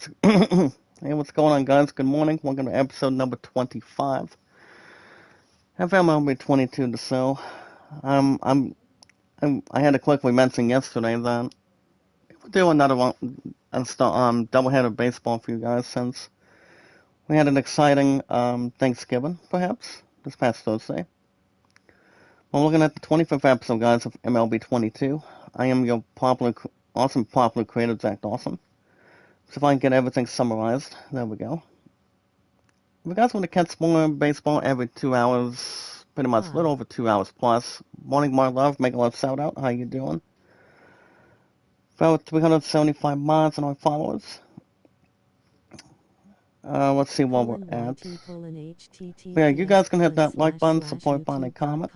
Hey, what's going on, guys? Good morning. Welcome to episode number 25. MLB 22 to sell. I had to quickly mention yesterday that we'll do another one, doubleheader baseball for you guys since we had an exciting Thanksgiving, perhaps, this past Thursday. We're looking at the 25th episode, guys, of MLB 22. I am your popular creator, Zach Dawson. So if I can get everything summarized, there we go. If you guys want to catch more baseball every 2 hours, pretty much a little over 2 hours plus. Morning, my love, make a love shout out. How you doing? About 375 miles on our followers. Let's see what we're at. Yeah, you guys can hit that like button, support button, and comment.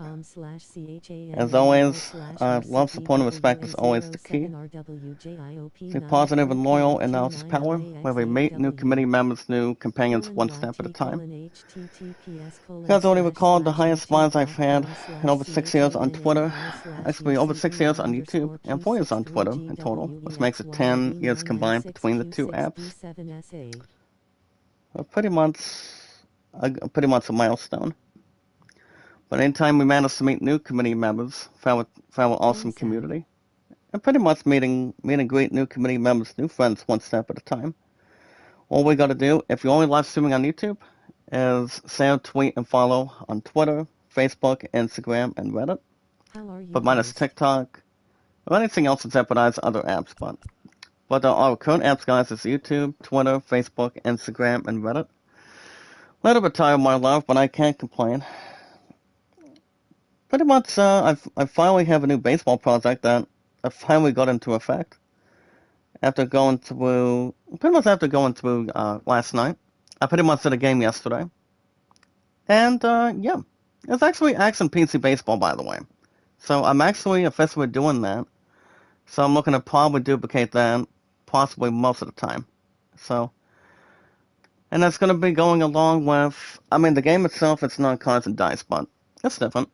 As always, love, support, and respect is always the key. Stay positive and loyal, and now it's power, where we meet new committee members, new companions, one step at a time. You guys already recall the highest miles I've had in over 6 years on Twitter. Actually, over 6 years on YouTube, and 4 years on Twitter in total, which makes it 10 years combined between the two apps. Pretty much, pretty much a milestone. But anytime we manage to meet new committee members for our awesome community, and pretty much meet and greet new committee members, new friends, one step at a time. All we gotta do, if you're only live streaming on YouTube, is share, tweet, and follow on Twitter, Facebook, Instagram, and Reddit. But minus TikTok, or anything else that jeopardizes other apps. But our current apps, guys, is YouTube, Twitter, Facebook, Instagram, and Reddit. Let it retire, my love, but I can't complain. Pretty much, I finally have a new baseball project that I finally got into effect after going through, last night. I pretty much did a game yesterday. And, yeah, it's actually Action PC Baseball, by the way. So I'm actually officially doing that. So I'm looking to probably duplicate that possibly most of the time. So, and that's going to be going along with, I mean, the game itself, it's not cards and dice, but it's different.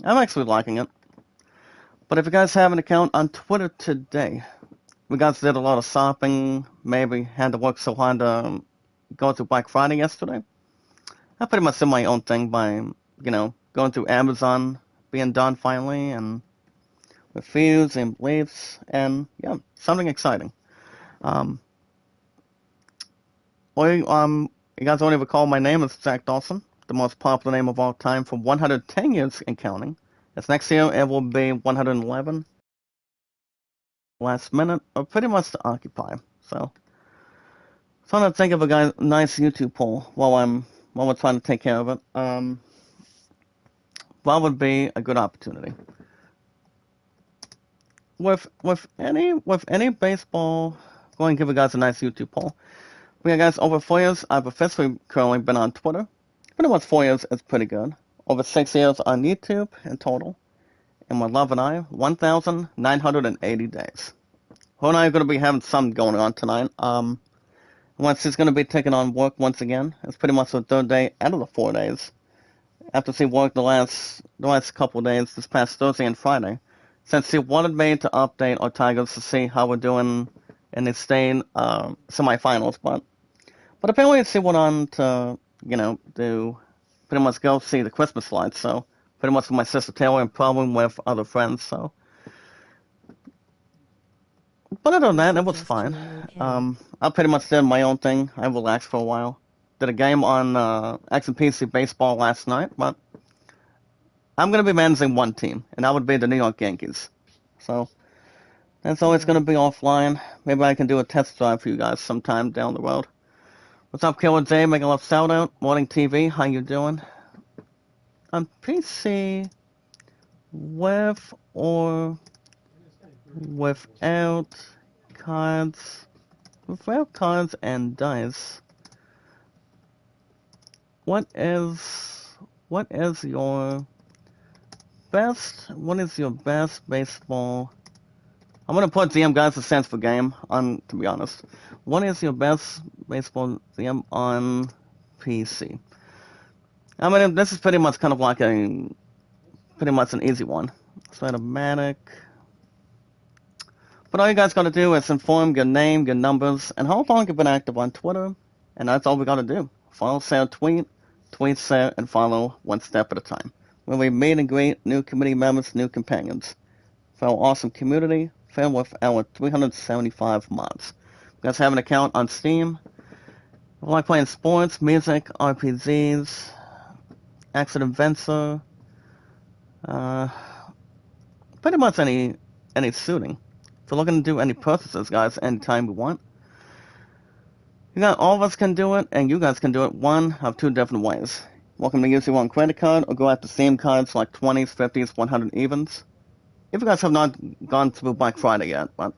I'm actually liking it. But if you guys have an account on Twitter today, we guys did a lot of shopping, maybe had to work so hard to go through Black Friday yesterday. I pretty much did my own thing by, going through Amazon, being done finally, and with fears and beliefs, and yeah, something exciting. Um, you guys only recall my name is Zach Dawson, the most popular name of all time for 110 years and counting. As next year it will be 111. Last minute, or pretty much to occupy. So, trying to think of a nice YouTube poll while we're trying to take care of it. What would be a good opportunity? With any baseball, going to give you guys a nice YouTube poll. We got guys over 4 years. I've officially currently been on Twitter. Pretty much 4 years is pretty good. Over 6 years on YouTube in total. And my love and I, 1,980 days. Her and I are going to be having something going on tonight. Once she's going to be taking on work once again. It's pretty much the third day out of the 4 days. After she worked the last couple of days, this past Thursday and Friday, since she wanted me to update our Tigers to see how we're doing in the state semifinals, but apparently she went on to do pretty much go see the Christmas lights. So pretty much with my sister Taylor and probably with other friends. So, but other than that, it was fine. I pretty much did my own thing. I relaxed for a while. Did a game on X and PC baseball last night, but I'm going to be managing one team, and that would be the New York Yankees. So that's always going to be offline. Maybe I can do a test drive for you guys sometime down the road. What's up, Killer J? Making a love shout out. Morning TV, how you doing? On PC, with or without cards, without cards and dice. What is your best baseball? I'm gonna put ZM guys a sense for game on, to be honest. What is your best baseball ZM on PC? I mean, this is pretty much kind of like pretty much an easy one. Automatic. But all you guys gotta do is inform your name, your numbers, and how long you've been active on Twitter, and that's all we gotta do. Follow, share, tweet, tweet, share, and follow one step at a time. When we meet and greet new community members, new companions. For our awesome community, filled with our 375 mods. You guys have an account on Steam. I like playing sports, music, RPGs, action adventure, uh, pretty much any shooting. If you're looking to do any purchases, guys, anytime you want, all of us can do it, and you guys can do it one of two different ways. Welcome to use your own credit card, or go after Steam cards like 20s, 50s, 100 evens. If you guys have not gone through Black Friday yet, but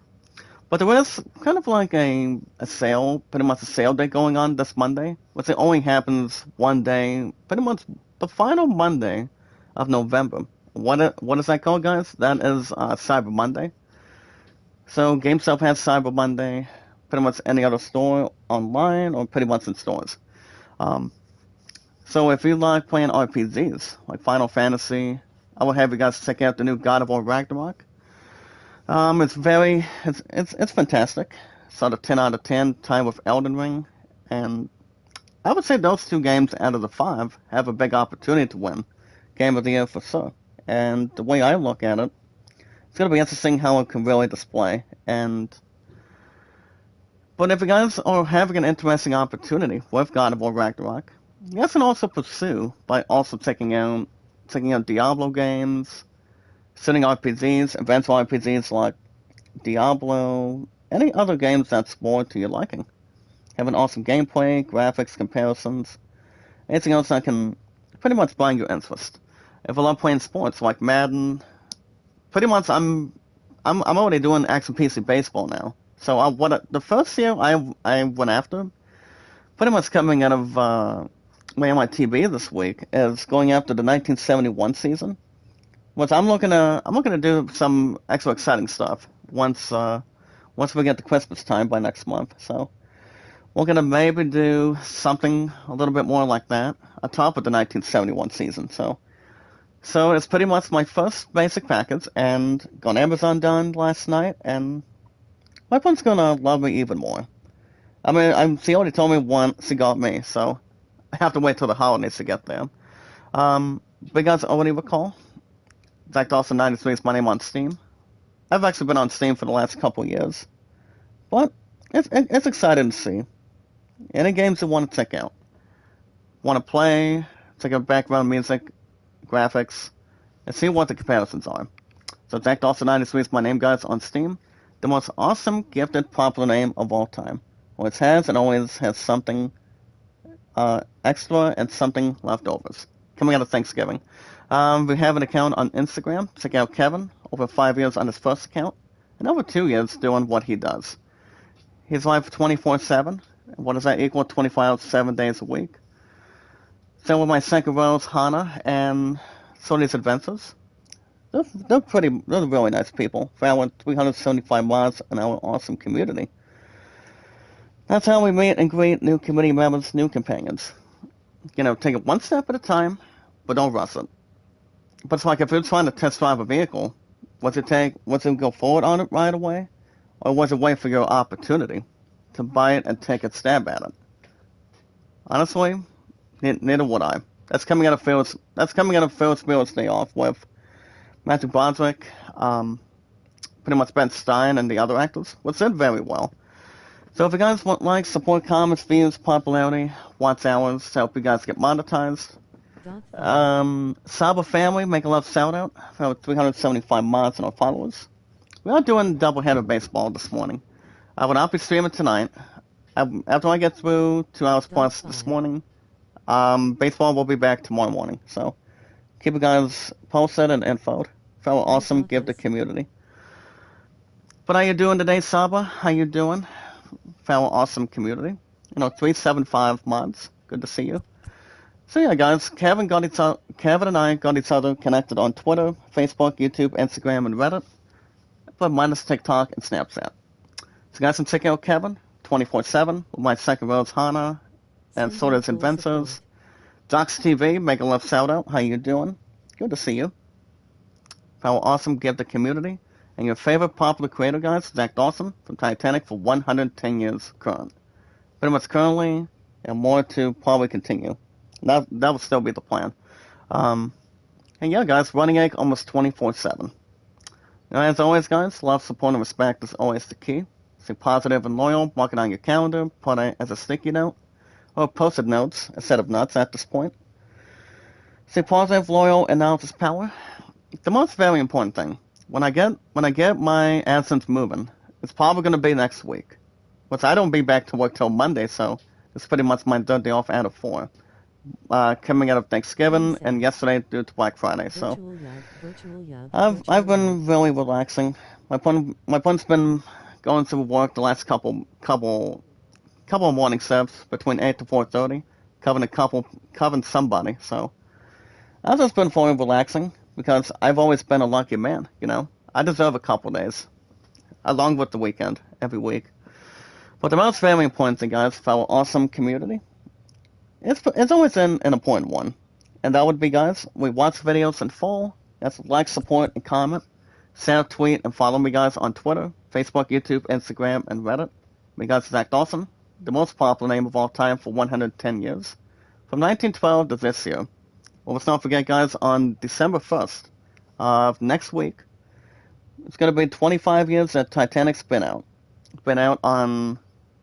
there is kind of like a sale, pretty much a sale day going on this Monday, which it only happens one day, pretty much the final Monday of November. What is that called, guys? That is Cyber Monday. So GameStop has Cyber Monday, pretty much any other store online or pretty much in stores. So if you like playing RPGs like Final Fantasy, I will have you guys check out the new God of War Ragnarok. It's fantastic. It's out of 10 out of 10, tied with Elden Ring, and I would say those two games out of the 5 have a big opportunity to win Game of the Year for sure. And the way I look at it, it's gonna be interesting how it can really display. But if you guys are having an interesting opportunity with God of War Ragnarok, you guys can also pursue by also checking out Diablo games, shooting RPGs, advanced RPGs like Diablo, any other games that's more to your liking. Have an awesome gameplay, graphics, comparisons, anything else that can pretty much find your interest. If you love playing sports like Madden, pretty much I'm already doing action PC baseball now. So the first year I went after, pretty much coming out of my TV this week, is going after the 1971 season. Which I'm looking to do some extra exciting stuff once we get to Christmas time by next month. So we're gonna maybe do something a little bit more like that on top of the 1971 season. So it's pretty much my first basic package, and got Amazon done last night, and my friend's gonna love me even more. I mean, she already told me once she got me, so I have to wait till the holidays to get there. But you guys already recall, Zach Dawson 93 is my name on Steam. I've actually been on Steam for the last couple years, but it's exciting to see. Any games you want to check out, want to play, check out background music, graphics, and see what the comparisons are. So Zach Dawson 93 is my name, guys, on Steam. The most awesome, gifted, popular name of all time. Always has and always has something extra and something leftovers. Coming out of Thanksgiving. We have an account on Instagram. Check out Kevin. Over 5 years on his first account, and over 2 years doing what he does. He's live 24/7. What does that equal? 25 7 days a week. Same with my second rose, Hannah, and Sony's Adventures. They're really nice people. For our 375 mods and our awesome community. That's how we meet and greet new community members, new companions. Take it one step at a time, but don't rush it. But it's like if you're trying to test drive a vehicle, was it go forward on it right away? Or was it wait for your opportunity to buy it and take a stab at it? Honestly, neither would I. That's coming out of Phil's Phil's day off with Matthew Broderick, pretty much Ben Stein and the other actors, which did very well. So if you guys want likes, support, comments, views, popularity, watch hours to help you guys get monetized. Saba family, make a love shout out for our 375 mods and our followers. We are doing doubleheader baseball this morning. I will not be streaming tonight. After I get through 2 hours plus this morning, baseball will be back tomorrow morning. So keep you guys posted and infoed for our awesome gifted community. But how you doing today, Saba? How you doing? For our awesome community. 375 mods. Good to see you. So yeah, guys, Kevin and I got each other connected on Twitter, Facebook, YouTube, Instagram, and Reddit, but minus TikTok and Snapchat. So guys can check out Kevin 24/7 with my second rose, Hannah, and Sorta's Adventures. Docs TV, make a love shout out. How you doing? Good to see you. For our awesome gifted community. And your favorite popular creator, guys, Zach Dawson from Titanic for 110 years current. Pretty much currently, and more to probably continue. That will still be the plan. Um, and yeah, guys, Running Egg almost 24/7. Now, as always, guys, love, support, and respect is always the key. Stay positive and loyal. Mark it on your calendar. Put it as a sticky note or post-it notes instead of nuts at this point. Stay positive, loyal, and knowledge is power. The most very important thing. When I get my AdSense moving, it's probably going to be next week. Which I don't be back to work till Monday, so it's pretty much my third day off out of 4. Coming out of Thanksgiving and yesterday due to Black Friday, so I've been really relaxing. My pun's been going to work the last couple of morning shifts between 8 to 4:30, covering somebody. So I've just been fully relaxing because I've always been a lucky man. I deserve a couple days, along with the weekend every week. But the most very important thing, guys, for our awesome community, it's always an important one. And that would be, guys, we watch videos in full. That's like, support, and comment. Share, tweet, and follow me, guys, on Twitter, Facebook, YouTube, Instagram, and Reddit. Me, guys, Zach Dawson, the most popular name of all time for 110 years. From 1912 to this year. Well, let's not forget, guys, on December 1st of next week, it's going to be 25 years that Titanic's been out. It's been out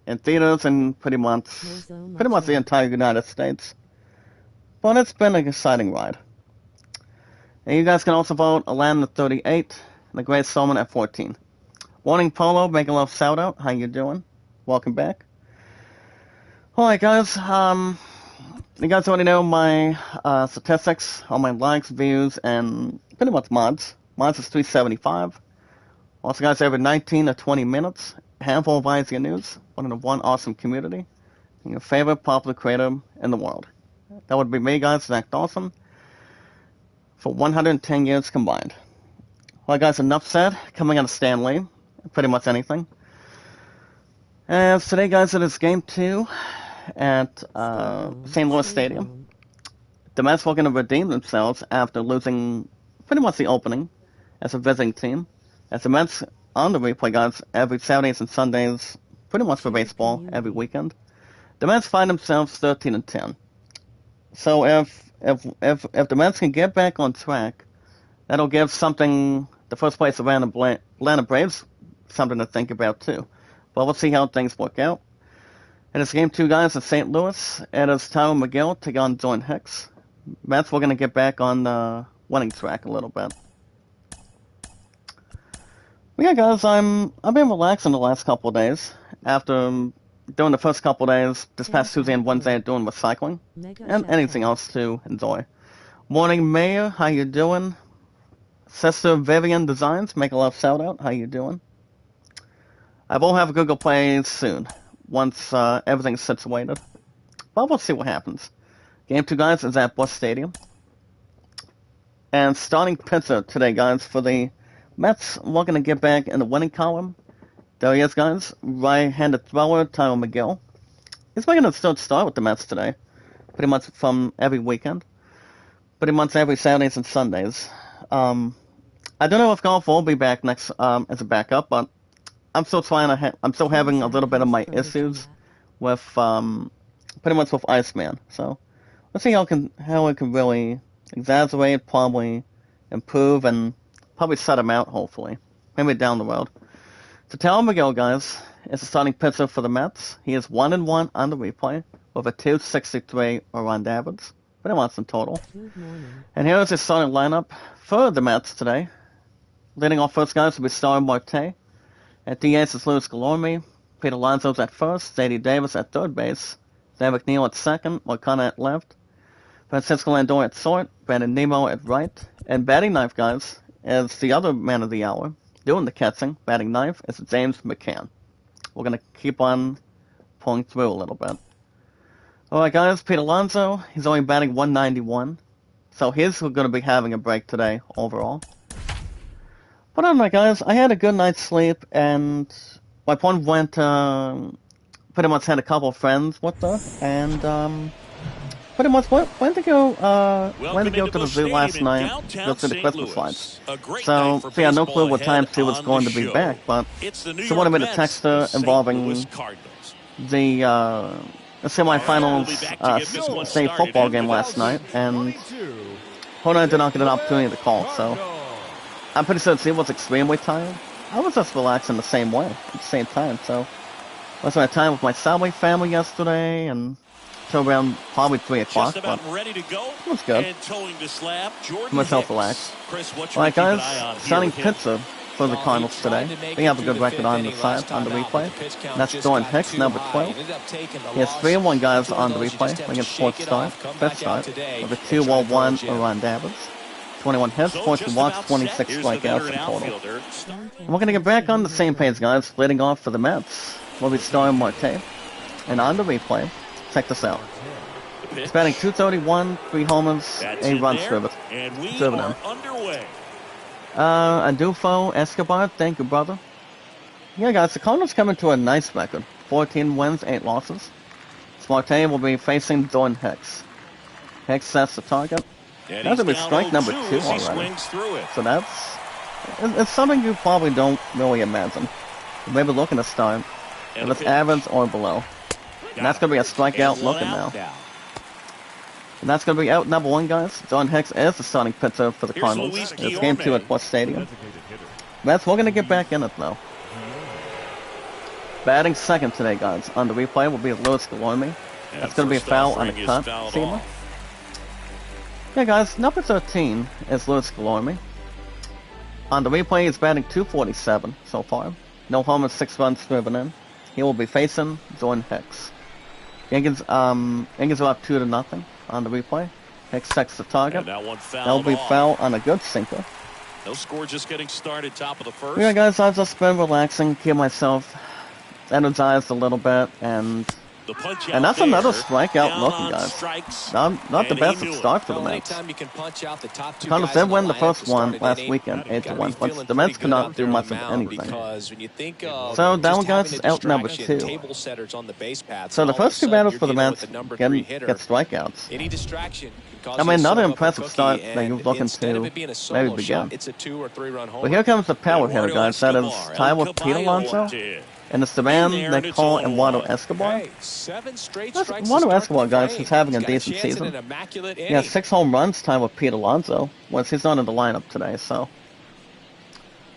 in theaters in pretty much the entire United States. But it's been an exciting ride. And you guys can also vote Aladdin at 38 and The Great Showman at 14. Warning Polo, make a love shout out. How you doing? Welcome back. Alright, guys. You guys already know my statistics, all my likes, views, and pretty much mods. Mods is 375. Also, guys, every 19 to 20 minutes, a handful of ISG news, one awesome community, and your favorite popular creator in the world. That would be me, guys, Zach Dawson, for 110 years combined. Well, guys, enough said. Coming out of Stan Lee, pretty much anything. And today, guys, it is Game 2 at St. Louis Stadium. The Mets were going to redeem themselves after losing pretty much the opening as a visiting team. As the Mets on the replay, guys, every Saturdays and Sundays, pretty much for baseball, every weekend. The Mets find themselves 13-10. So if the Mets can get back on track, that'll give the first place Atlanta Braves something to think about too. But we'll see how things work out. It is Game 2, guys, in St. Louis. It is Tyler McGill taking on Jordan Hicks. Mets, we're going to get back on the winning track a little bit. But yeah, guys, I've been relaxing the last couple of days after doing the first couple of days this past Tuesday and Wednesday doing recycling and anything else to enjoy. Morning, Mayor, how you doing? Sister Vivian Designs, make a love shout out. How you doing? I will have a Google Play soon once everything's situated. But we'll see what happens. Game 2, guys, is at Busch Stadium. And starting pitcher today, guys, for the Mets, we're going to get back in the winning column. There he is, guys. Right-handed thrower, Tyler McGill. He's making a third start with the Mets today. Pretty much from every weekend. Pretty much every Saturdays and Sundays. I don't know if Golf will be back next as a backup, but I'm still I'm still having a little bit of my issues with pretty much with Iceman. So let's see how it can really exacerbate, probably improve, and probably set him out, hopefully. Maybe down the road. So Tyler McGill, guys, is the starting pitcher for the Mets. He is 1-1 on the replay with a 2.63 around average. Pretty much in total. And here is his starting lineup for the Mets today. Leading off first, guys, will be Starr Marte. At DH is Luis Guillorme. Pete Alonso's at first. J.D. Davis at third base. Dan McNeil at second. Marcana at left. Francisco Lindor at short. Brandon Nimmo at right. And batting ninth, guys, is the other man of the hour. Doing the catching, batting ninth, is James McCann. We're going to keep on pulling through a little bit. Alright, guys, Pete Alonso, he's only batting 191. So he's going to be having a break today, overall. But alright, guys, I had a good night's sleep, and my opponent went, pretty much had a couple of friends with her, and, pretty much went to go to the zoo last night, go to the Christmas lights. So yeah, no clue what time she was going to be back, but she wanted me to text her involving the semifinals state football game last night, and her and I did not get an opportunity to call, so I'm pretty sure she was extremely tired. I was just relaxing the same way at the same time, so I spent time with my Subway family yesterday, and till around probably 3 o'clock, but it was good. Myself relaxed. Alright guys, starting pitcher for the Cardinals today. They have a good record on the side, on the replay. That's Jordan Hicks, number 12. He has 3-1 guys on the replay, against 4th start, 5th start, with a 2-1 around average. 21 hits, 14 walks, 26 strikeouts in total. And we're going to get back on the same page, guys, leading off for the Mets. We'll be starting Marte. And on the replay, check this out. He's batting .231, 3 homers, 8 runs driven. Adolfo Escobar, thank you, brother. Yeah, guys, the Cardinals coming to a nice record. 14 wins, 8 losses. Marte will be facing Jordan Hicks. Hicks sets the target. That's going to be strike number 2 already. So it's something you probably don't really imagine. You may be looking to start if it's average or below. And that's going to be a strikeout looking now. And that's going to be out number 1, guys. Jordan Hicks is the starting pitcher for the Cardinals. It's game 2 at Busch Stadium. Mets, we're going to get back in it, though. Batting second today, guys. On the replay will be Luis Guillorme. That's going to be a foul on the cut seamer. Yeah, guys, number 13 is Luis Guillorme. On the replay, he's batting .247 so far. No homers, 6 runs driven in. He will be facing Jordan Hicks. Yankees are up 2-0 on the replay. Hicks sets the target. That'll be foul on a good sinker. No score, just getting started, top of the first. Yeah, guys, I've just been relaxing, keep myself energized a little bit, and that's another strikeout looking, guys. Not the best start for the Mets. The Cardinals did win the first one last weekend, 8-1, but the Mets could not do much of anything. So that one, guys, is out number 2. So the first 2 batters for the Mets get strikeouts. I mean, another impressive start that you're looking to maybe begin. But here comes the power hitter, guys. That is Tyler Pete Alonso. And it's the man they call Eduardo Escobar. Eduardo Escobar, guys, is having a decent season. He has 6 home runs, tied with Pete Alonso. Well, he's not in the lineup today, so.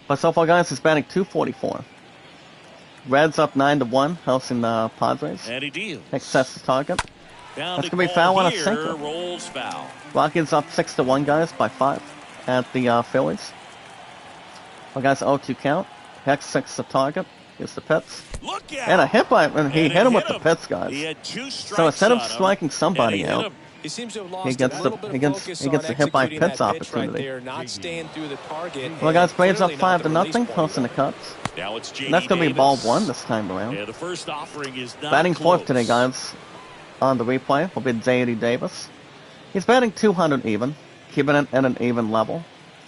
But so far, guys, he's batting .244. Reds up 9-1, hosting the Padres. Hicks sets the target. That's going to be foul on a sinker. Rockies up 6-1, guys, by 5 at the Phillies. Well, guys, 0-2 count. Hicks sets the target. Here's the pits. And a hit by him, and he hit him with the pits, guys. So instead of striking somebody out, he gets the hit by Pitts opportunity. Well, guys, Braves up 5-0, hosting the Cubs. And that's going to be ball 1 this time around. Batting 4th today, guys, on the replay will be J.D. Davis. He's batting .200 even, keeping it at an even level.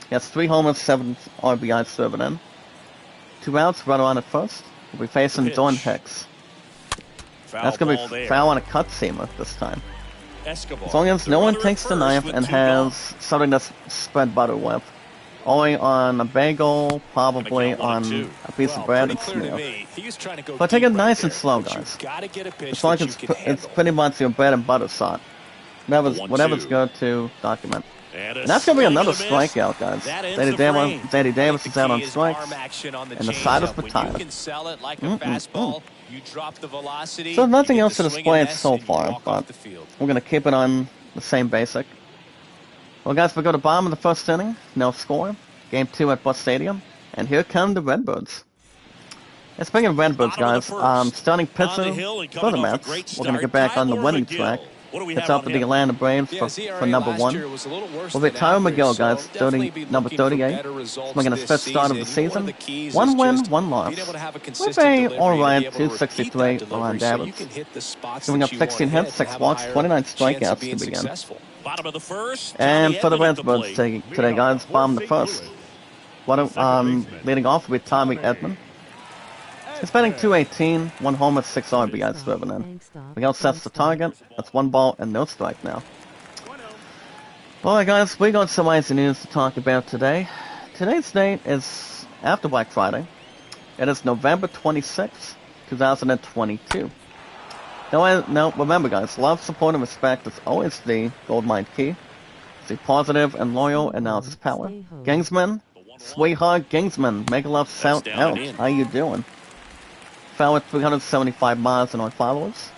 He has 3 homers, 7 RBIs driven in. 2 outs, runner on at first. We'll be facing Jordan Hicks. That's going to be foul on a cut seamer this time. As long as no one takes the knife and has something that's spread butter with. Only on a bagel, probably on a piece of bread and smear. But take it nice and slow, guys. It's like it's pretty much your bread and butter salt. Whatever's good to document. And that's going to be another strikeout, guys. J.D. Davis is out on strikes. And the side is retired. So nothing else to display so far, but we're going to keep it on the same basic. Well, guys, we go to bottom of the first inning. No score. Game 2 at Busch Stadium. And here come the Redbirds. And speaking of Redbirds, guys, starting pitcher for the Mets. We're going to get back on the winning track. It's up with the Atlanta Braves for number 1. We'll be Tyler McGill, guys, number 38. Making his 5th start of the season. 1 win, 1 loss. With a alright 263 around average. Giving up 16 hits, 6 walks, 29 strikeouts to begin. And for the Redbirds today, guys, bottom the first. Leading off with Tommy Edman. He's batting 218, 1 homer, 6 RBIs driven in. Miguel sets the target. That's 1 ball and no strike now. Alright guys, we got some icy news to talk about today. Today's date is after Black Friday. It is November 26th, 2022. Now remember guys, love, support, and respect is always the gold mine key. Stay positive and loyal, and now it's power. Gangsman, sweetheart Gangsman, make love shout out. How you doing? Foul with 375 miles and on followers.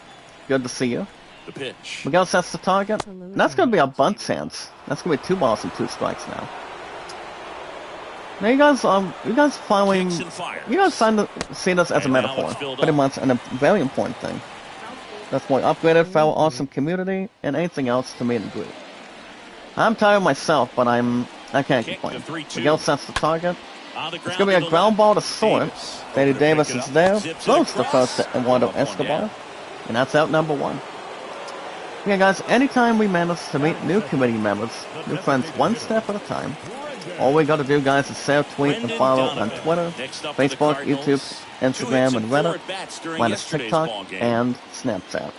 Good to see you. The pitch. Miguel sets the target. And that's going to be a bunt chance. That's going to be 2 balls and 2 strikes now. Now you guys finally, you guys see this as a metaphor, pretty much, and a very important thing. That's why upgraded, foul, awesome community, and anything else to meet and greet. I'm tired myself, but I can't complain. Miguel sets the target. It's going to be a ground ball to short. Danny Davis is there, throws the first to Eduardo Escobar, and that's out number 1. Yeah guys, anytime we manage to meet new committee members, new friends one step at a time, all we gotta do guys is share, tweet, and follow on Twitter, Facebook, YouTube, Instagram, and Reddit, minus TikTok, and Snapchat.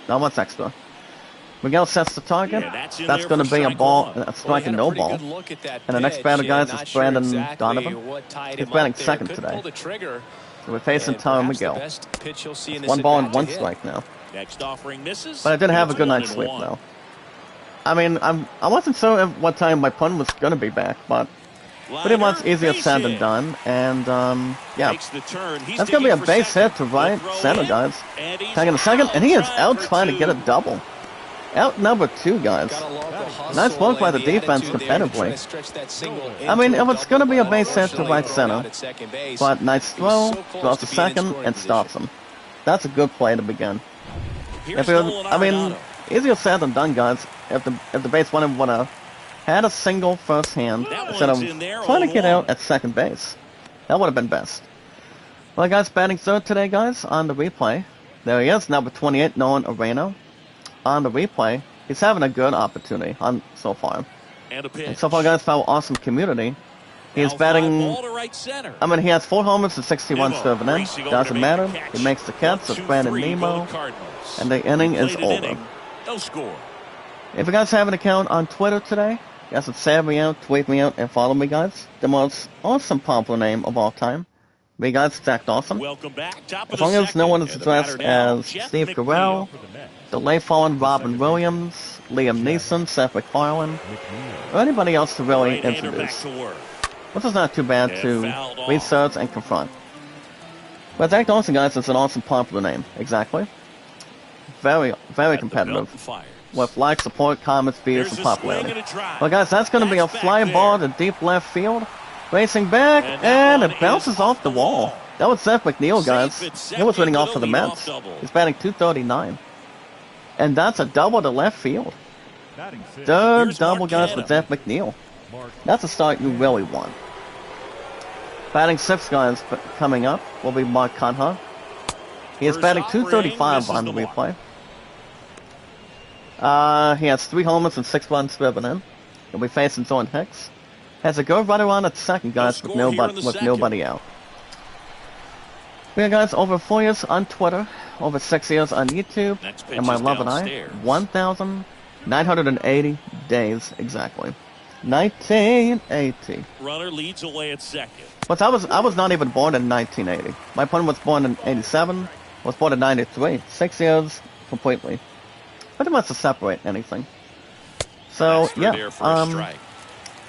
Not much extra. Miguel sets the target. That's going to be a ball, a strike and no ball. And the next batter, guys, is Brandon Donovan. He's batting second today. So we're facing Tyler Miguel. It's 1 ball and 1 strike now. But I did have a good night's sleep, though. I mean, I wasn't sure what time my pun was going to be back, but pretty much easier said than done. And, yeah. That's going to be a base hit to right center, guys. Taking a second, and he is out trying to get a double. Out number 2, guys. Nice work by the defense competitively. I mean, if it's going to be a base hit to right center, but nice throw, draws to second, and stops him. That's a good play to begin. I mean, easier said than done, guys. If the base runner would have had a single first hand instead of trying to get out at second base, that would have been best. Well, guys, batting third today, guys, on the replay. There he is, number 28, Nolan Areno. On the replay, he's having a good opportunity so far. And so far, guys, foul awesome community. He's batting. I mean, he has 4 homers and 61 driven in. Doesn't matter. He makes the catch. It's Brandon Nemo, and the inning is over. If you guys have an account on Twitter today, you guys can share me out, tweet me out, and follow me, guys. The most awesome popular name of all time. Me, guys, Jack Dawson. As long as no one is addressed as Steve Carell, the late fallen Robin Williams, Liam Neeson, Seth MacFarlane, or anybody else to really introduce. Which is not too bad to research and confront. But Jack Dawson, guys, is an awesome popular name. Exactly. Very, very competitive. With like, support, comments, views, and popularity. Well, guys, that's going to be a fly ball to deep left field. Racing back, and it bounces off the wall. That was Seth McNeil, guys. He was winning off for the Mets. He's batting 239. And that's a double to left field. Third double, guys, with Seth McNeil. That's a start you really want. Batting 6th, guys, coming up will be Mark Conha. He is batting 235 on the replay. He has 3 homers and 6 runs driven in. He'll be facing Zorn Hicks. Has a good runner on at second, guys, with nobody out. We are, guys, over 4 years on Twitter, over 6 years on YouTube, and my love and I, 1,980 days exactly. 1980. Runner leads away at second. But I was not even born in 1980. My opponent was born in 87. Was born in 93. 6 years completely. Pretty much to separate anything. So yeah,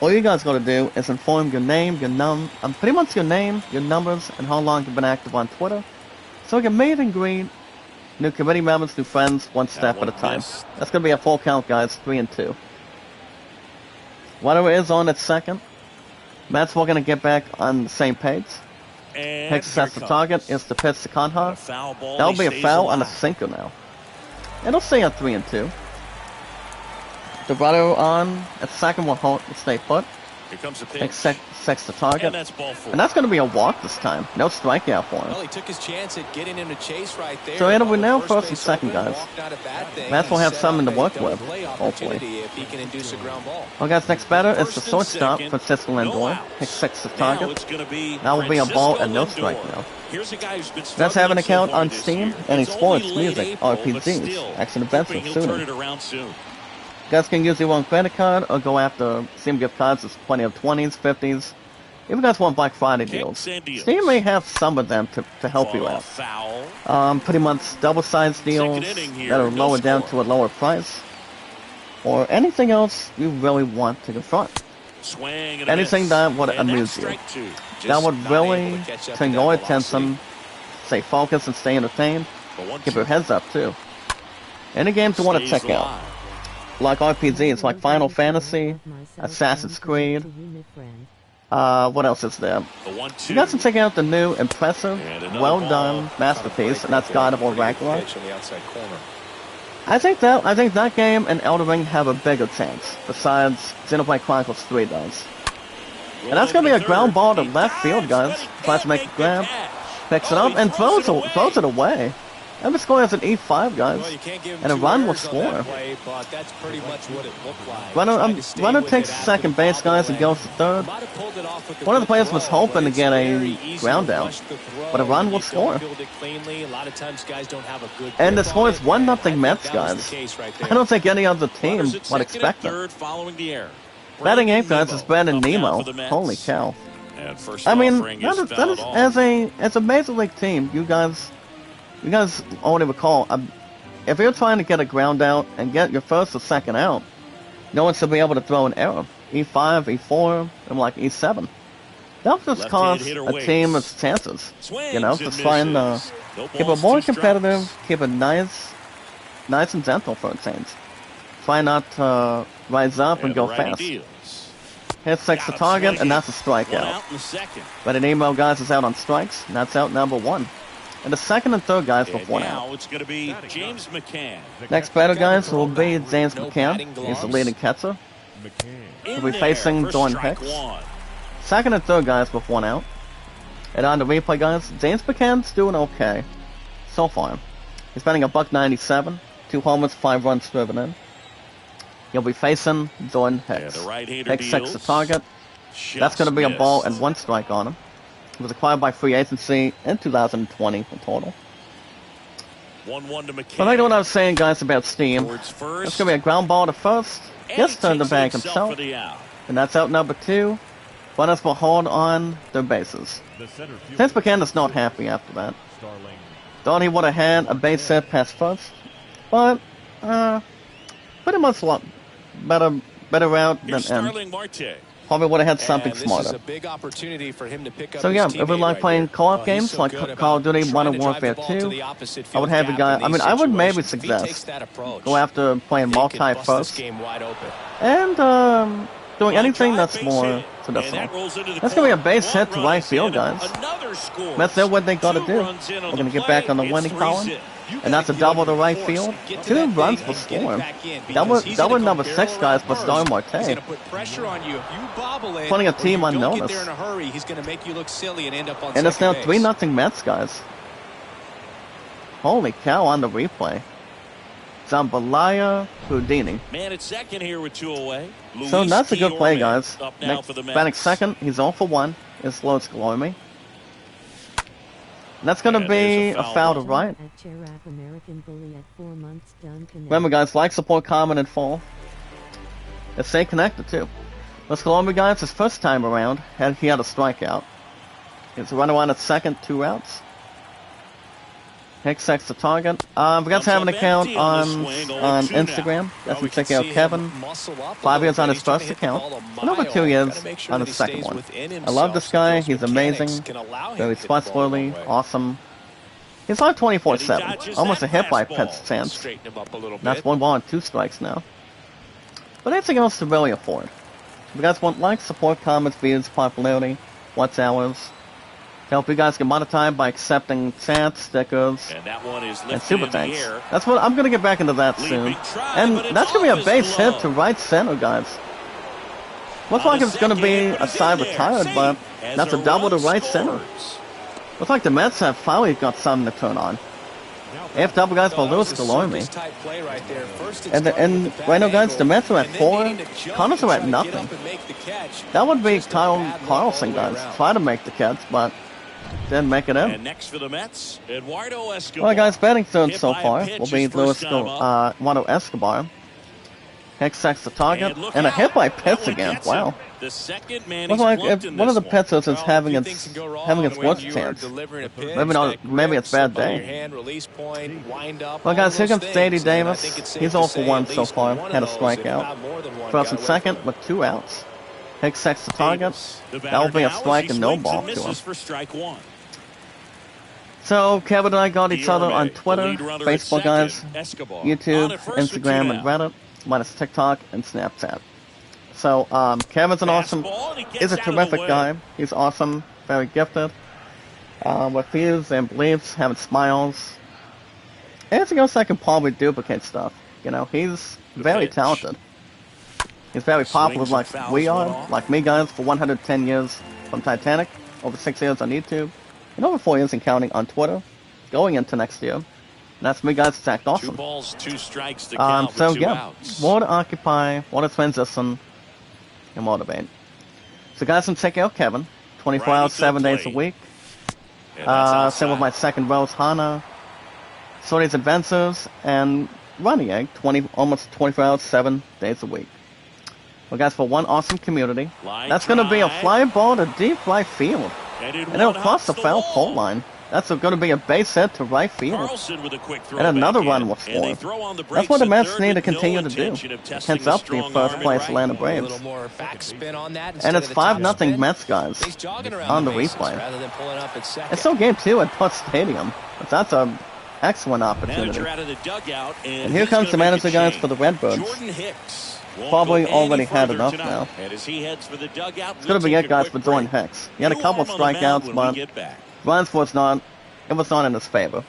all you guys gotta do is inform your name, pretty much your name, your numbers, and how long you've been active on Twitter, so we can meet and greet new committee members, new friends, one step at a time. That's gonna be a full count, guys. 3 and 2. Whatever is on at second, Matt's we're gonna get back on the same page. Hicks sets the target. Is the pitch to Conha. That'll be a foul on a sinker now. It'll stay at 3 and 2. The runner on at second will stay put. Here comes the Takes pitch. six to And target. that's ball 4. And that's going to be a walk this time. No strikeout for him. Well, he took his chance at getting him to chase right there. So it'll be now First first and base second, open, guys. walk, not a bad thing. Matt will He have set something up to work a double with, play hopefully. opportunity if he can induce a ground ball. Well, guys, next batter is the First and shortstop, second, Francisco no Lindor. outs. Takes 6 to Now target. it's going to be That will be a ball Francisco and no Lindor. strike now. Here's a guy who's been Let's have an struggling so account far on this Steam, year. any It's sports, only late music, April, but RPGs, still, action events, hoping and he'll turn shooting. it around soon. You guys can use your own credit card or go after Steam gift cards. There's plenty of 20s, 50s. If you guys want Black Friday deals, Kicks and deals. Steam may have some of them to help you Ball out. foul. Pretty much double-sized deals Second inning here, that are no lowered down score. to a lower price. Or anything else you really want to confront. Swing and a Anything miss. that would And amuse that's you. strike 2. That Just would not really able to catch up to turn that your velocity. attention, stay focused and stay entertained. The 1-2. Keep your heads up too. Any games you want to Stays check out, alive. like RPGs, like Final Fantasy, Assassin's Creed. What else is there? The 1-2. You guys can check out the new, impressive, And another well ball. done masterpiece, and that's God of War Ragnarok. Pitch on the outside corner. I think that game and Elden Ring have a bigger chance, besides Xenoblade Chronicles 3 does. And that's gonna be a ground ball to left field, guys. Tries to make a grab, picks it up, and throws it away. And the score is an E5, guys. Well, you can't give him And a two run will errors on that score. play, but that's pretty much what it looked like. Runner takes second base, guys, and goes to third. One of the players was hoping to get a ground out, but a run will score. And the score is 1-0 Mets, guys. I don't think any other team Runners at would second expect and it. third following the error. Batting Brandon eighth, guys, is better than up now Nemo. for the Mets. Holy cow. And first I mean, offering that is is fouled off. as a major league team, you guys already recall, if you're trying to get a ground out and get your first or second out, no one should be able to throw an error. E5, E4, and like E7. That'll just Left-handed cost hitter a waits. team its chances. Swings You know, and just try and misses. No keep it balls, more 2 strikes. competitive, keep it nice and gentle for a change. Try not to rise up and the go righty fast. deals. Hit 6 to Got him target, swinging. and that's a One strikeout. out in the second. But an email, guys, is out on strikes, and that's out number 1. And the second and third guys with And 1 out. now it's going to be James McCann. Next batter, guys, will be James No McCann. batting He's the gloves. leading catcher. In He'll be there facing for Jordan strike Hicks. 1. Second and third guys with 1 out. And on the replay, guys, James McCann's doing okay so far. He's batting a $197, 2 homers, 5 runs driven in. He'll be facing Jordan Hicks. Yeah, the right-hander Hicks 6 to deals. target. That's going to be a ball and 1 strike on him. He was acquired by free agency in 2020 in total. 1-1 to McCann. But like what I was saying, guys, about Steam, Towards first. it's going to be a ground ball to first. And Gets he turned the takes bag himself himself. for the out. And that's out number 2. Runners will hold on their bases. Since McCann is not happy after that. Thought he would have had a base hit past first. But, pretty much better route Here's than Starling Marte. Probably would have had something And this smarter. is a big opportunity for him to pick up So his yeah, if we teammate like right playing here. co-op He's games so like good Call of Duty about Modern trying to drive Warfare the ball to 2, the opposite I would field have a gap guy. in I mean, these I would maybe situations. If he takes suggest that approach, go after playing he could multi bust this first game wide open. and doing Line anything drive, that's base more hit. And traditional. that rolls into the That's gonna be a corner. base hit to One right runs field, in, guys. another scores. That's it, what they gotta 2 do. runs in on We're gonna the get back play. on the It's winning 3 column. zip. And that's a double to right field. 2 runs will score. Double number 6 guys for Starling He's Marte. going to put pressure on you if you bobble it. Putting a or team you on don't get notice. there in a hurry, he's going to make you look silly and end up on And it's now second base. 3-0 Mets, guys. Holy cow on the replay. Zambalaya Houdini. Man at second here with 2 away. So Luis that's a good play, Guillorme guys. Up now Next, for the Mets. batting second, he's 0 for 1. It's Lois Guillorme. And that's going to And be there's a foul to right. Remember, guys, like, support, comment, and follow. And stay connected, too. Lois Guillorme, guys, his first time around, he had a strikeout. He's a runner on at second, 2 outs. Hicks sets the target. We got to have an account on Instagram. That's Well, check out Kevin. 5 years on his first account. Another 2 years on his second one. I love this guy. He's amazing. Very trustworthy. Awesome. He's on 24/7. Almost a hit by Pets chance. That's 1 ball and 2 strikes now. But anything else to really afford. If you guys want likes, support, comments, views, popularity, what's ours. Help you guys get monetized by accepting chats, stickers, And that one is and lifted super in the thanks. air. That's what I'm gonna get back into that soon. Leaping try, And but it's that's gonna be off a his base hit glove. to right center, guys. Looks like it's going to be a side retired, but that's a double to right center. Looks like the Mets have finally got something to turn on. If double guys for Lewis Galorme. And right now, guys, the Mets are at 4. Connors are at nothing. That would be Kyle Carlson, guys. Try to make the catch, but didn't make it in. And next for the Mets, Eduardo Escobar. Well, guys, batting third so far will be Eduardo Escobar. Hicks sacks the target, and a hit by Pitts again. Wow. The second man looks like if one of the pitchers is having its worst chance. Maybe it's bad day. Well, guys, here comes J.D. Davis. He's 0 for 1 so far. Had a strikeout. First and second with 2 outs. Hicks sacks the target. That will be a strike and no ball to him. So Kevin and I got each other on Twitter, Facebook, guys, YouTube, Instagram, and Reddit, minus TikTok and Snapchat. So Kevin's is a terrific guy. He's awesome, very gifted, with views and beliefs, having smiles. Anything else I can probably duplicate stuff. You know, he's very talented. He's very popular like we are, like me, guys, for 110 years from Titanic, over 6 years on YouTube, and over 4 years and counting on Twitter, going into next year. And that's me, guys. Zach Dawson. 2 balls, 2 strikes to count so with 2 yeah, outs. more to occupy, more to transition, and motivate. So guys, I'm checking out Kevin, 24 hours, 7 days a week. Same with my second Rose Hana, Sorties Adventures, and Running Egg, almost 24 hours, 7 days a week. Well, guys, for one awesome community, that's going to be a fly ball to deep right field, and it'll cross the foul pole line. That's going to be a base hit to right field, and another run will score. That's what the Mets need to continue to do against up the first place Atlanta Braves. And it's 5-0 Mets, guys, on the replay. It's still game 2 at Butt Stadium, but that's an excellent opportunity. And here comes the manager, guys, for the Redbirds. Probably already had enough now. It's going to be it, guys, for Jordan Hicks. He had a couple of strikeouts, but runs was not in his favor.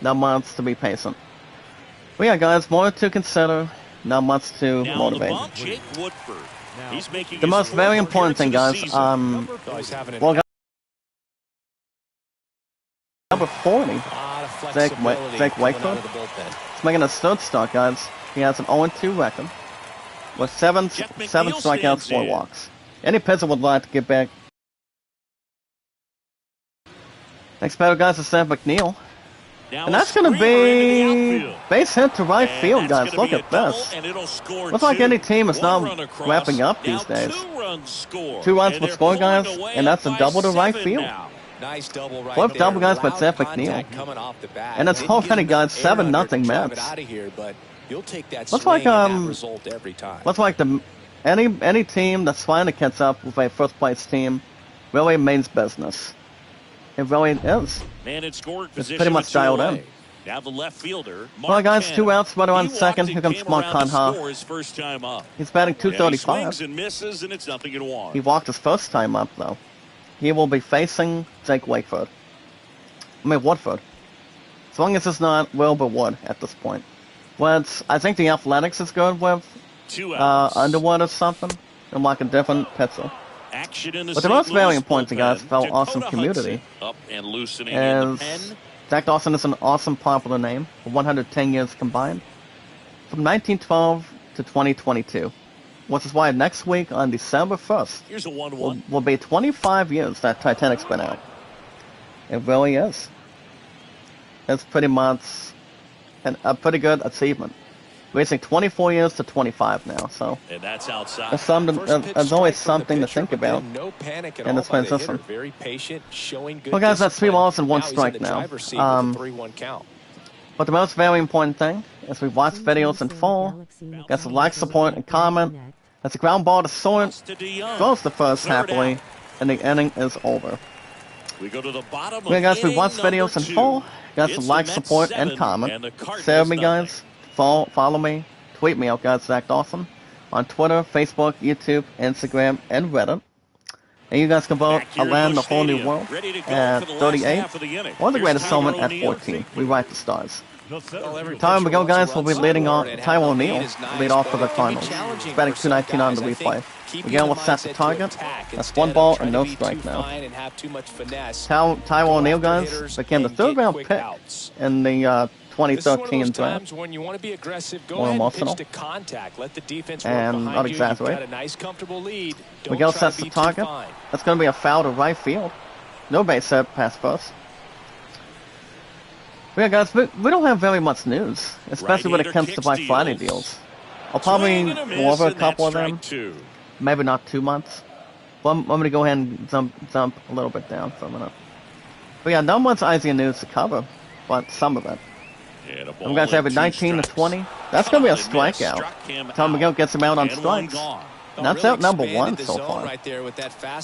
Not much to be patient. But yeah, guys, more to consider, not much to motivate. The most very important thing, guys, well, number 40, Jake Wakefield. He's making a third start, guys. He has an 0-2 record with 7 strikeouts, 4 walks. Any pitcher would like to get back. Next batter, guys, is Sam McNeil. And that's going to be base hit to right field, guys. Look at this. Looks like any team is now wrapping up these days. 2 runs will score, guys, and that's a double to right field. Flip double, guys, by Sam McNeil. And it's already, guys, 7-0 Mets. Looks like any team that's trying to catch up with a first place team really means business. It really is. It's pretty much dialed in. Now the left fielder. Well, guys, 2 outs, runner on second. Here comes Mark Conha. He's batting .235. He walked his first time up, though. He will be facing Jake Woodford. As long as it's not Wilbur Wood at this point. But I think the Athletics is good with Underwood or something. I'm like a different pitcher. But the most very important thing, guys, for our awesome community is Zach Dawson is an awesome popular name for 110 years combined. From 1912 to 2022. Which is why next week on December 1st will be 25 years that Titanic's been out. It really is. It's pretty much a pretty good achievement. Reaching 24 years to 25 now, so and that's outside. There's always something to think about in this transition. Well, guys, that's 3 balls and 1 strike now. But the most very important thing is we watch videos in full, get some like, support, and comment. That's a ground ball to Sword, throws the first happily, and the inning is over. We go to the bottom. Okay, guys, we watch videos in full, got some like, support, and comment. Share with me, guys. Follow me, tweet me out, guys, Zach Dawson, on Twitter, Facebook, YouTube, Instagram, and Reddit. And you guys can vote Around the Whole New World at 38, or The Greatest Showman at 14. We write the stars. Time we go, guys. We'll be leading off. Taiwan O'Neill lead off for the Cardinals. Batting 219 on the replay. Again, we'll set the target. That's 1 ball and no strike now. Taiwan O'Neill, guys, became the 3rd round pick in the 2013 draft. More emotional. And not exaggerate. Miguel sets the target. That's going to be a foul to right field. No base hit, pass first. Yeah, guys, we don't have very much news, especially when it comes to Black Friday deals. I'll probably go over a couple of them. Maybe not 2 months. Well, I'm going to go ahead and jump a little bit down for a minute. But yeah, not much easier news to cover, but some of it. I'm going to have it 19 to 20. That's going to be a strikeout. Tom Miguel gets him out on strikes. And that's out number 1 so far.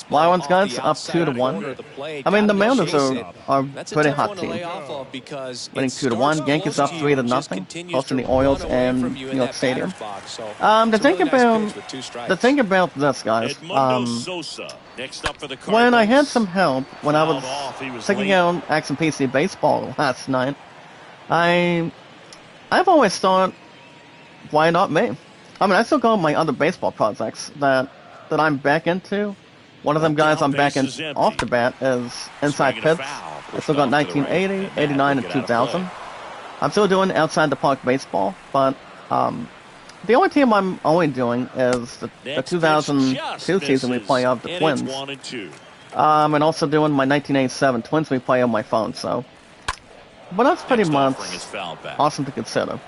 Lions, guys, up 2 to 1. I mean, the Mariners are a pretty hot team. Winning 2 to 1. Yankees up 3 to nothing. Hosting the Orioles and New York Stadium. The thing about this, guys, when I had some help when I was checking out Action PC Baseball last night, I've always thought, why not me? I mean, I still got my other baseball projects that I'm back into. One of them guys I'm back in off the bat is Inside Pits. I still got 1980, 89, and 2000. I'm still doing Outside the Park baseball, but the only team I'm only doing is the 2002 season replay of the Twins. And also doing my 1987 Twins replay on my phone, so. But that's pretty much awesome to consider.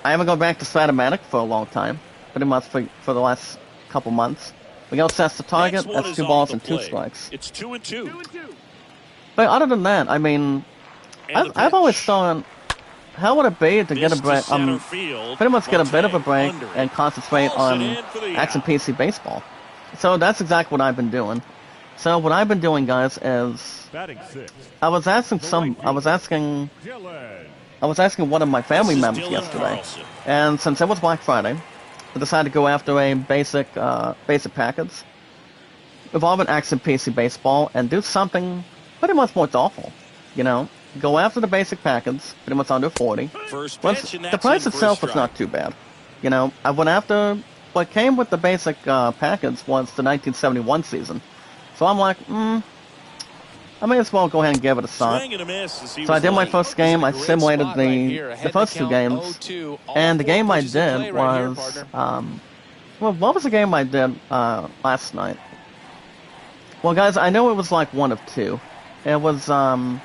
I haven't gone back to Stratomatic for a long time, pretty much for the last couple months. Miguel sets the target, that's 2 balls and 2 strikes. It's 2 and 2. But other than that, I mean, I've always thought, how would it be to get a break, pretty much get a bit of a break and concentrate on Action PC Baseball. So that's exactly what I've been doing. So what I've been doing, guys, is I was asking one of my family members yesterday, and since it was Black Friday, I decided to go after a basic package involving Action PC Baseball and do something pretty much more thoughtful. You know, go after the basic package, pretty much under 40. The price itself was not too bad. You know, I went after what came with the basic package was the 1971 season. So I'm like, I may as well go ahead and give it a shot. So I did my first game. I simulated the first 2 games, and the game I did was well, what was the game I did last night? Well, guys, I know it was like 1 of 2. It was the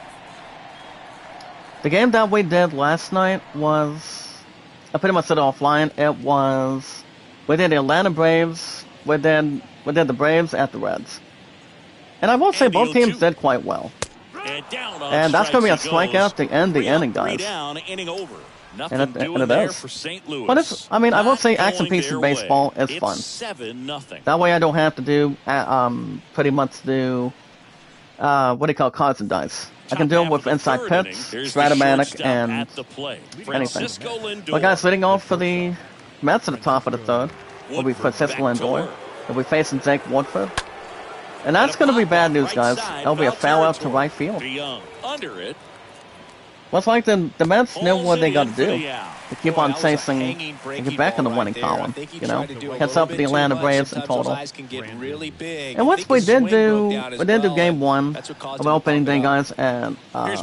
game that we did last night was, I pretty much said it offline. It was we did the Atlanta Braves. We did the Braves at the Reds. And I will say both teams did quite well. And that's going to be a strikeout to end the inning, guys. And it is. But it's, I mean, I will say Action PC Baseball is fun. That way I don't have to do, pretty much do, what do you call cards and dice. I can do them with Inside Pits, Stratomatic, and anything. But guys, leading off for the Mets at the top of the 3rd will be Francisco Lindor. They'll be facing Jake Woodford. And that's going to be bad news, guys. That'll be a foul out to right field. Well, it's like the Mets know what they got to do. To keep on chasing and get back in the winning column, you know? Heads up the Atlanta Braves in total. And once we did do game 1 of the opening day, guys, and well,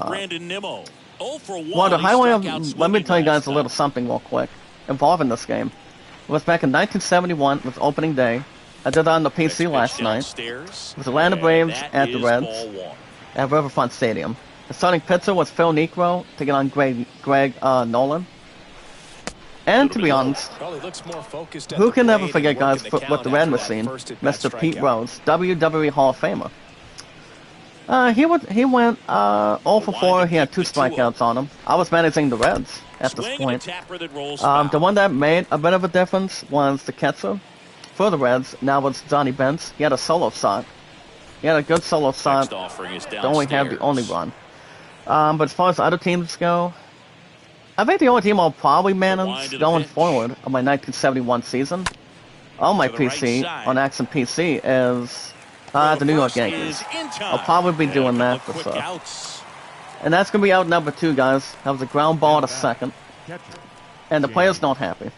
the highlight of, let me tell you guys a little something real quick involving this game. It was back in 1971, it was opening day. I did that on the PC last night. It was Atlanta Braves at the Reds at Riverfront Stadium. The starting pitcher was Phil Niekro, taking on Greg Nolan. And to be honest, who can never forget, guys, what the Red Machine, Mr. Pete Rose, WWE Hall of Famer. He went 0 for 4. He had 2 strikeouts on him. I was managing the Reds at this point. The one that made a bit of a difference was the catcher for the Reds. Now was Johnny Bench. He had a solo shot. He had a good solo shot. Don't only have the only run. But as far as other teams go, I think the only team I'll probably manage going forward on my 1971 season on my PC, on Action PC, is the New York Yankees. I'll probably be doing that for sure. And that's going to be out number 2, guys. That was a ground ball to second. And the player's not happy.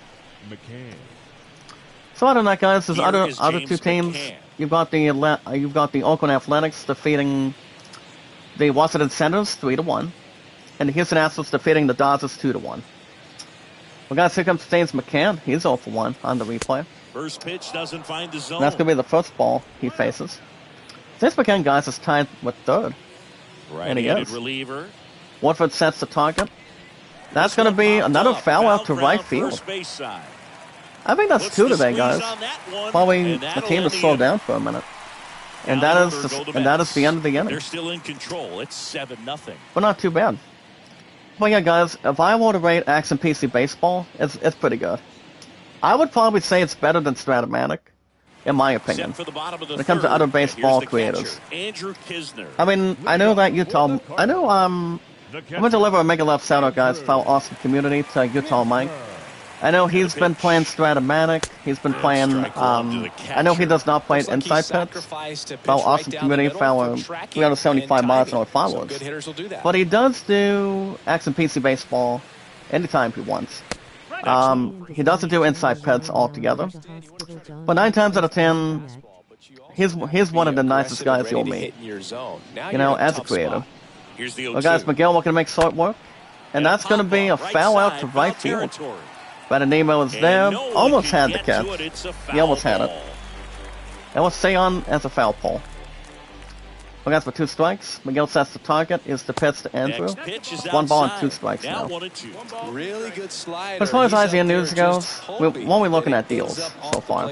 So other than that, guys, there's other two teams. You've got the Oakland Athletics defeating the Washington Senators 3-1. And the Houston Astros defeating the Dodgers 2-1. Well, guys, here comes James McCann. He's 0 for 1 on the replay. First pitch doesn't find the zone. And that's going to be the first ball he faces. James McCann, guys, is tied with third. And he is. Reliever. Woodford sets the target. That's going to be another foul out to right field. I think that's 2 today, guys. Probably the team has slowed down for a minute. And that is the end of the inning. They're still in control. It's 7-0. But not too bad. Well, yeah, guys, if I were to rate Action PC Baseball, it's pretty good. I would probably say it's better than Stratomatic, in my opinion, when it comes to other baseball creators. I mean, I know that Utah... I'm going to deliver a mega love shout-out, guys, for our awesome community to Utah Mike. I know he's been playing Stratomatic. He's been playing... I know he does not play Inside Pets. For our awesome community, for our 375 miles an hour followers. But he does do Action PC Baseball anytime he wants. He doesn't do Inside Pets altogether. But 9 times out of 10, he's one of the nicest guys you'll meet. You know, as a creator. Well, guys, McGill looking to make short work. And that's going to be a foul out to right field. But Nemo is there. Almost had the catch. He almost had it. That will stay on as a foul pole. Well, guys, for 2 strikes. Miguel sets the target. Is the pitch to Andrew. 1 ball and 2 strikes now. Really good slider. As far as IGN news goes, we're only looking at deals so far.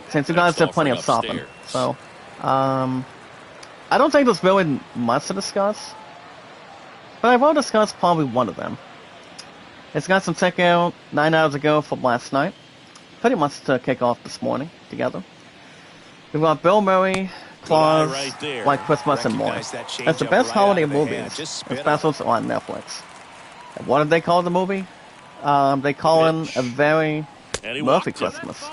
Since you guys did plenty of stopping. So, I don't think there's really much to discuss. But I will discuss probably one of them. It's got some takeout 9 hours ago from last night. Pretty much to kick off this morning together. We've got Bill Murray, Claus, White Christmas, and more. It's the best holiday movies and specials on Netflix. And what did they call the movie? They call it A Very Murphy Christmas.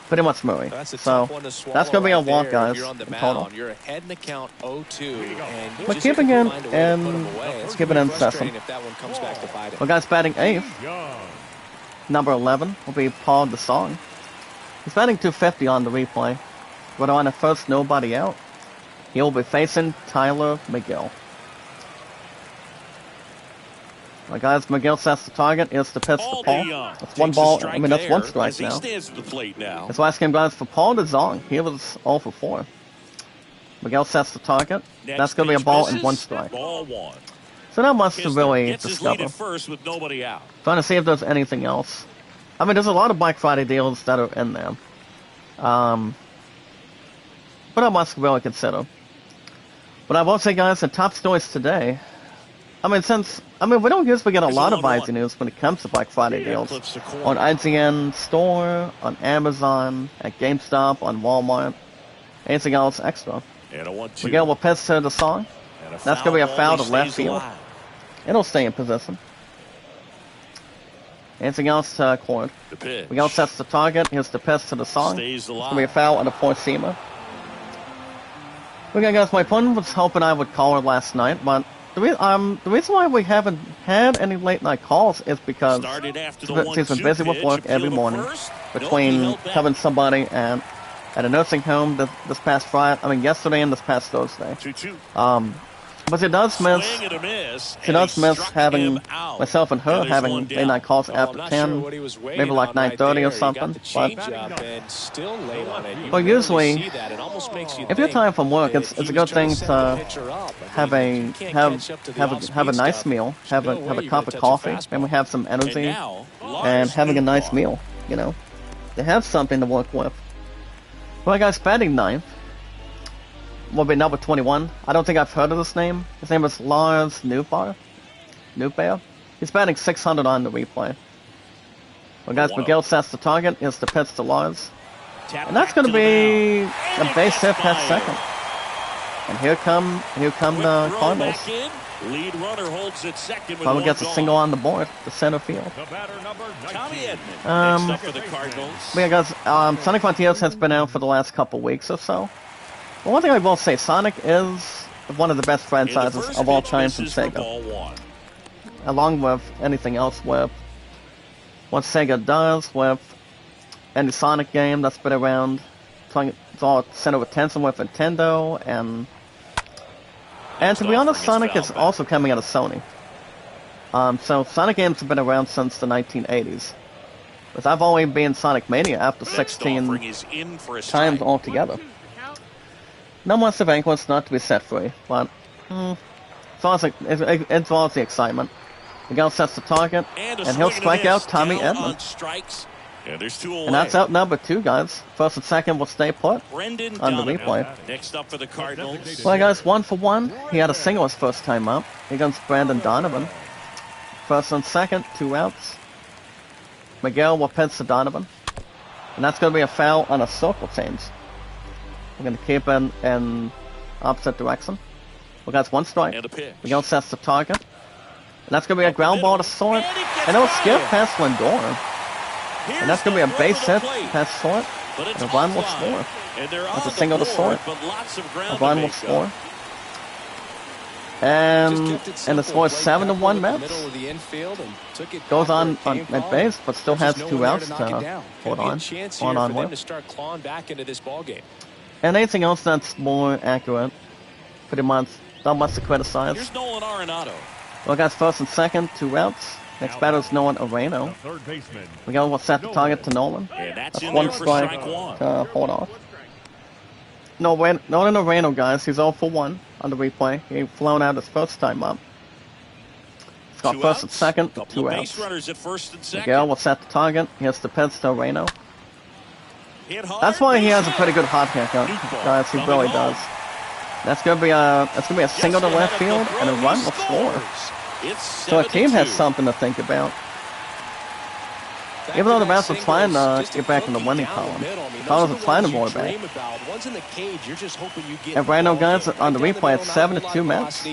Pretty much Murray. So, that's going to be a walk, guys, in total. But keeping in session. Well, guys, batting 8th. Number 11 will be Paul DeSong. He's batting 250 on the replay. But on the first nobody out, he will be facing Tyler McGill. Well, guys, McGill sets the target. Is the pitch to Paul. That's 1 ball. I mean, that's 1 strike now. His last game, guys, for Paul DeSong. He was 0 for 4. McGill sets the target. That's going to be a ball and 1 strike. So not much to really discover. Trying to see if there's anything else. I mean, there's a lot of Black Friday deals that are in there. But not much to really consider. But I will say, guys, the top stories today. I mean, we don't usually get a lot of IGN news when it comes to Black Friday deals. On IGN Store, on Amazon, at GameStop, on Walmart. Anything else extra. Miguel will pitch to the song. That's going to be a foul to left field. It'll stay in position. Anything else to Cord? Miguel sets the target. Here's the pitch to the song. It's going to be a foul on the four-seamer. Okay, guys, my opponent was hoping I would call her last night, but the reason why we haven't had any late night calls is because she's been busy with work every morning between covering somebody at a nursing home this past Friday. I mean, yesterday and this past Thursday. But she does miss having myself and her having late night calls after 10, maybe like 9:30 or something. But usually, if you're tired from work, it's a good thing to have a nice meal, have a cup of coffee, and we have some energy, and having a nice meal, you know, to have something to work with. Well, guys, batting 9th will be number 21. I don't think I've heard of this name. His name is Lars Newbear. He's batting 600 on the replay. Well, guys, Miguel sets the target. Is the pitch to Lars. And that's going to be a base hit past second. And here come the Cardinals. Lead runner holds at second. Probably gets a single on the board to center field. But yeah, guys, Sonic Frontiers has been out for the last couple weeks or so. Well, one thing I will say, Sonic is one of the best And the franchises first of all pitch time from misses for Sega. ball one. Along with anything else with what Sega does with any Sonic game that's been around. It's all center of attention with Nintendo, and to be honest, Sonic is also coming out of Sony. So Sonic games have been around since the 1980s. But I've only been Sonic Mania after 16 times altogether. No Monster Vanquish not to be set free, but it's always the excitement. Miguel sets the target, and he'll strike out Tommy Edman. And there's two away. And that's out number 2, guys. First and second will stay put on the replay. Next up for the Cardinals. Well, guys, 1 for 1. He had a single his first time up against Brandon Donovan. First and second, 2 outs. Miguel will pitch to Donovan. And that's going to be a foul on a circle change. We're going to keep in opposite direction. Well, guys, 1 strike. And a pitch. Miguel sets the target. And that's going to be a ground ball to Sort. And it'll skip past Lindor. And that's going to be a base hit past Sort. And a run will score. That's a single to Sort. A run will score. And the score is 7-1 Mets. Goes on at base, but still has 2 outs to hold on with. And anything else that's more accurate, pretty much not much to criticize. Here's Nolan Arenado. Well, guys, first and second, 2 outs. Next batter is Nolan Areno. Miguel will set the target to Nolan. And that's in 1 there for strike strike 1. to hold off. Nolan Areno, guys, he's 0 for 1 on the replay. He flown out his first time up. He's got 2 first and outs, second, couple 2 of outs. base runners at first and second. Miguel will set the target. He has the pitch to Areno. Hit hard, That's why he has a base pretty hit. good hot haircut, Newball guys. He coming really home. does. That's gonna be a single to left field and a run will score. It's So our team has 7-2. something to think about. Even though the Mets are trying to get back in the winning column, the Cardinals are trying to roll back. And right now, guys, on the replay, it's 7-2 Mets.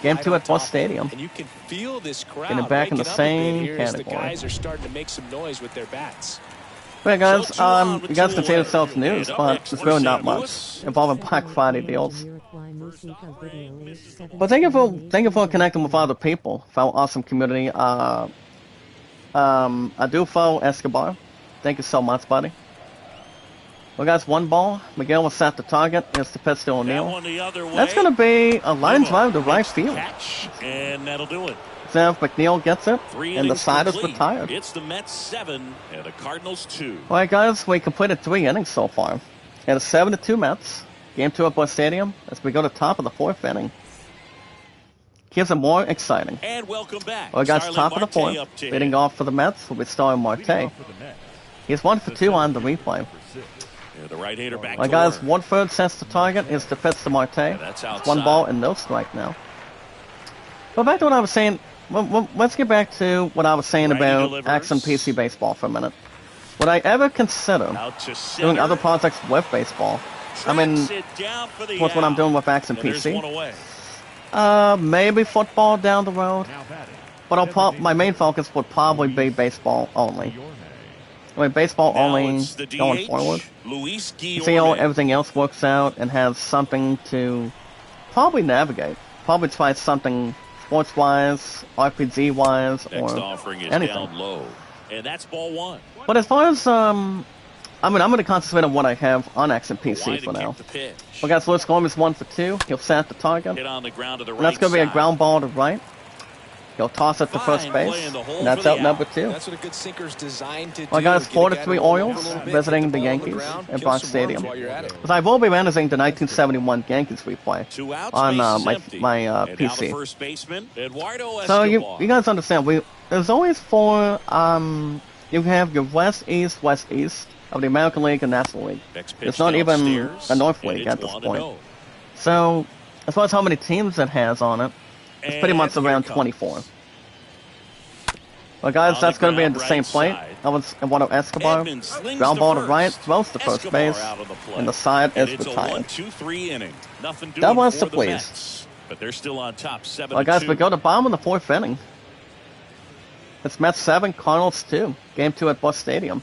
Game 2 at Busch Stadium. And you can feel this crowd Getting back in the waking up a bit same here as the category. guys are starting to make some noise with their bats. Well, guys, So 2 on you with guys 2 can say away. yourselves news, And up but next it's for really St. not much Louis. involving Black Friday deals. But thank you for connecting with other people, for our awesome community. Adolfo Escobar, thank you so much, buddy. Well, guys, 1 ball. Miguel will set the target. Here's the pitch to That O'Neill. one the other way. That's going to be a line drive to right field. Catch, and that'll do it. Zev McNeil gets it, 3 and the innings side is complete. retired. It's the Mets 7 and the Cardinals 2. All right, guys, we completed 3 innings so far. And it's 7-2 Mets. Game 2 at Busch Stadium as we go to the top of the 4th inning. Keeps it more exciting. And welcome back. Well, guys, Starling top of the Marte 4th. up to Leading hit. off for the Mets will be Starling Marte. He's 1 for 2 on the replay. Yeah, the right-hander back Well, to guys, work. Woodford sets the target. Is the pitch to Marte. that's It's outside. 1 ball and no strike now. But back to what I was saying. Let's get back to what I was saying Righty about delivers. Action PC baseball for a minute. Would I ever consider Out to center. doing other projects with baseball? I mean, Tracks it down for the what's what I'm out. doing with Action And there's PC? one away. Maybe football down the road. But my main focus would probably be baseball only. I mean, baseball Now only it's the going DH, forward. Luis See how Guillorme. everything else works out and has something to probably navigate. Probably try something sports-wise, RPG-wise, Next or offering is anything. down low. And that's ball 1. But as far as, I'm going to concentrate on what I have on Action Wide PC to for now. keep the pitch. Well, guys, Lewis Gorman is 1 for 2. He'll set the target. Hit on the ground to the And that's right going to be a side. ground ball to right. He'll toss it to first Fine base. play in the hole And that's for the out number out. 2. That's what a good sinker's designed to do. Well, guys, Get a 4 to guy 3 to roll Orioles a little bit, visiting get the ball on Yankees ground, at kill Busch some Stadium. runs while you're at it. Because I will be managing the 1971 Yankees replay 2 outs, on base is my empty. my And now the PC. first baseman, Eduardo So Escobar. you guys understand, there's always 4, you have your West, East of the American League and National League. Next pitch It's not even downstairs, a North and League it's at this 1-0. point. So, as far as how many teams it has on it, it's pretty much And here around it comes. 24. Well, guys, On that's the going to be in ground, the same right plate. side. That was Eduardo Escobar. Edmonds slings Ground to ball to first. right, throws to first Escobar base, out of the play. and the side And is it's a retired. 1-2-3 inning. Nothing doing That was for the the please. Mets, but they're still on top 7-2. Well, guys, we go to bottom of the 4th inning. It's Mets 7, Cardinals 2. Game 2 at Busch Stadium.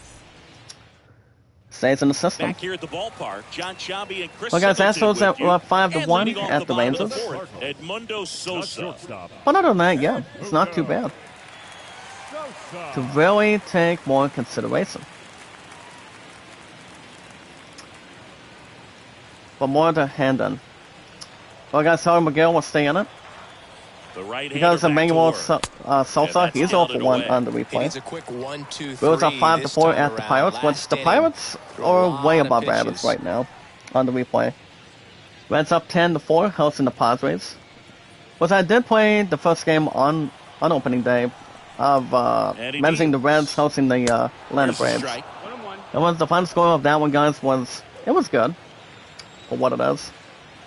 Stays in the system. Back here at the ballpark, John Sciambi and Chris Well, guys, Singleton Astros with you. are up 5-1 And leading off at the bottom of Rangers. fourth, Edmundo Sosa. But other than that, yeah, it's not too bad. To really take more consideration. But more to hand in. Well, guys, Harry Miguel will stay in it. The right Because Emmanuel Sosa, he's off for one on the He replay. needs a quick 1-2-3. Bills are 5-4 this at the time Pirates, around. which Last the inning, Pirates threw a are lot way of above pitches. average right now on the replay. Reds up 10-4, hosting the Padres. Which I did play the first game on opening day of managing the Reds, hosting the Atlanta Braves. It was the final score of that one, guys. It was good for what it is.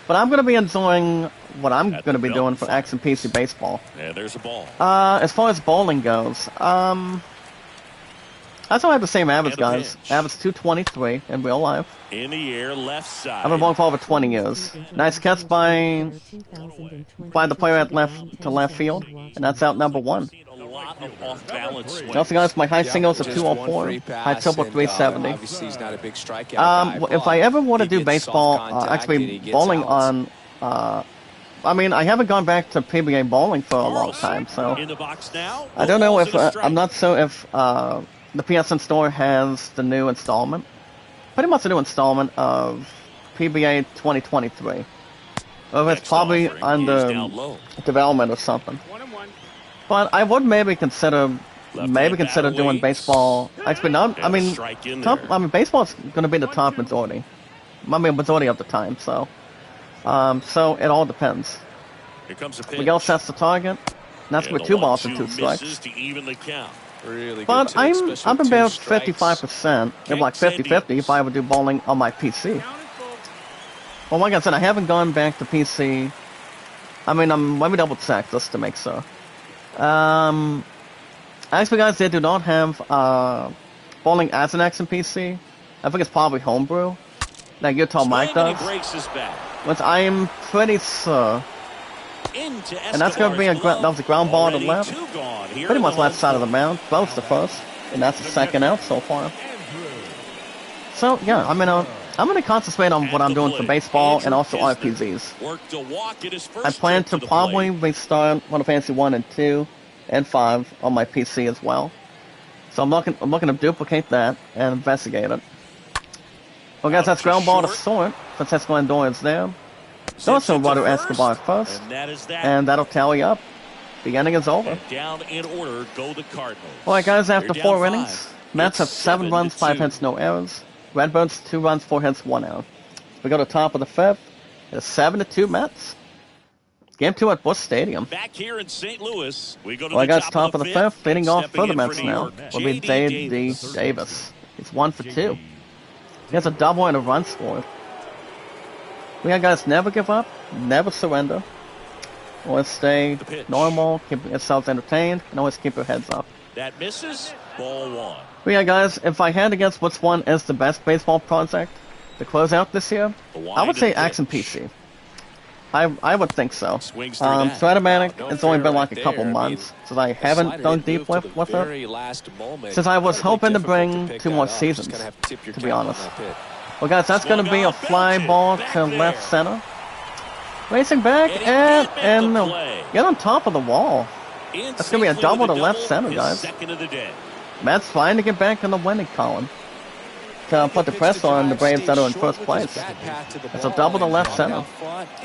But I'm going to be enjoying what I'm going to be doing for X and PC baseball. And there's a ball. As far as bowling goes, I still have the same average, And a guys. pitch. Average 223 in real life. In the air, left side. I've been bowling for over 20 years. Nice catch by the player at left field, and that's out number one. A lot of off-balance swings. Also, guys, my high singles are Just one 204, free high pass, triple and, 370. obviously, he's not a big strikeout guy, If I but ever want to he do gets soft baseball, contact and actually he gets bowling outs. on, I mean, I haven't gone back to PBA bowling for a long time, so In the box now. I don't know if Balls and a I'm not sure if the PSN store has the new installment, pretty much the new installment of PBA 2023, or if it's Next probably offering is under down low. development or something. But I would maybe consider Left-hand batter doing waits. baseball. Actually, no, I And a mean, strike in top, there. I mean, baseball's going to be the top majority. I mean, majority of the time. So, so it all depends. Here comes a pitch. Miguel sets the target. And that's And with the 2 balls 1-2 and 2 strikes. misses to even the count. Really But good take, especially I'm with two about strikes. 55%, maybe like Can't 50-50 if I would do bowling on my PC. Well, like I said, I haven't gone back to PC. I mean, let me double check just to make sure. Actually, guys, they do not have bowling as an X in PC. I think it's probably homebrew, like Utah Mike Swing and does, he breaks his back. which I am pretty sure. Into And that's going to be that was a ground ball to Already left, two gone here pretty in much the left home side of the fourth. mound. Both the first, and that's the second out so far. So yeah, I'm gonna concentrate on what At I'm the doing for plate, baseball and Andrew also Kisner RPGs. worked to walk at his first I plan trip to the probably plate. restart Final Fantasy 1 and 2 and 5 on my PC as well. So I'm looking to duplicate that and investigate it. Well, guys, Out that's to ground ball to short. short. Francisco Lindor is there. Sends So also it to Rutter first, Escobar first, And that is that. and that'll tally up. The inning is over. And down in order go the Cardinals. All right, guys, after They're 4 down innings, 5. Mets have It's 7 runs, 5 7-2. hits, no errors. Redbirds 2 runs, 4 hits, 1 error. We go to top of the 5th. It's 7-2 Mets. Game 2 at Busch Stadium. Back here in St. Louis, we go to Well, I the got top of the 5th. Leading off Stepping for the in Mets New now York, will be J.D. J.D. Davis. He's 1 for 2. He has a double and a run scored. We got guys never give up, never surrender. Always stay The pitch. normal, keep yourselves entertained, and always keep your heads up. That misses. Ball 1. But yeah, guys, if I had to guess which one is the best baseball project to close out this year, I would say Action PC. I would think so. Swings through that. Stratomatic, No it's only fair been like right a couple there. I months mean, since I The haven't slider done hit deep moved to lift the with it. very last moment. Since I was Incredibly hoping to difficult bring pick 2 that more up. Just seasons, gonna have to tip your to be cap on honest. that hit. Well, guys, that's going to Swung be a on, fly belted, ball back to there. left center. Racing back And he and can't make the play. get on top of the wall. In That's gonna be a safely double with to a left double, center, his guys. Second of the day. Matt's trying to get back in the winning column to put the pressure on the Braves that are in first place. It's a double to left center.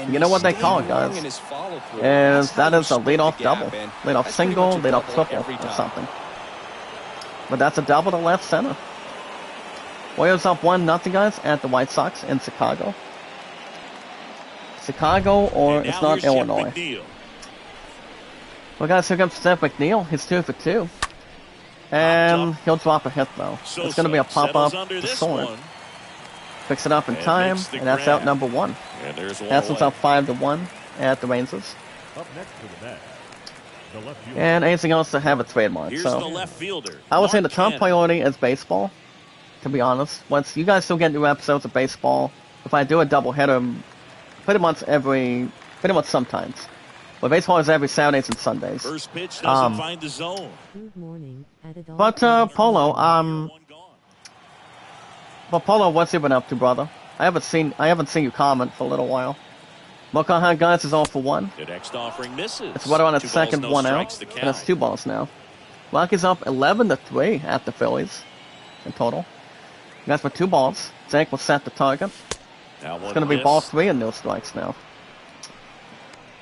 You know what they call it, guys? That is a leadoff double, leadoff single, leadoff triple, or something. But that's a double to left center. Warriors up 1-0, guys, at the White Sox in Chicago. Chicago, or And it's now not here's Jeff Illinois. McNeil. Well, guys, here comes Jeff McNeil. He's 2 for 2. And he'll drop a hit, though. Sosa It's going to be a pop-up settles under to this Sword. one. Picks it up in And time, makes the and that's grab. out number 1. And there's one Astros away. up 5-1 at the Rangers. Up next to the net, the left fielder. And anything else to have a trademark. Here's the So left fielder. I would say the Mark top Cannon. priority is baseball, to be honest. Once you guys still get new episodes of baseball, if I do a doubleheader pretty much sometimes. But baseball is every Saturdays and Sundays. First pitch doesn't Um, find the zone. Good morning. At But Polo, One gone. But Polo, what's you been up to, brother? I haven't seen you comment for a little while. Mokahan, guys, is all for 1. The next offering misses. It's right on its 2 balls, second no 1 strikes out, to and count. it's 2 balls now. Rockies up 11-3 at the Phillies in total. Guys, with 2 balls. Zach will set the target. Now It's going to be ball 3 and no strikes now.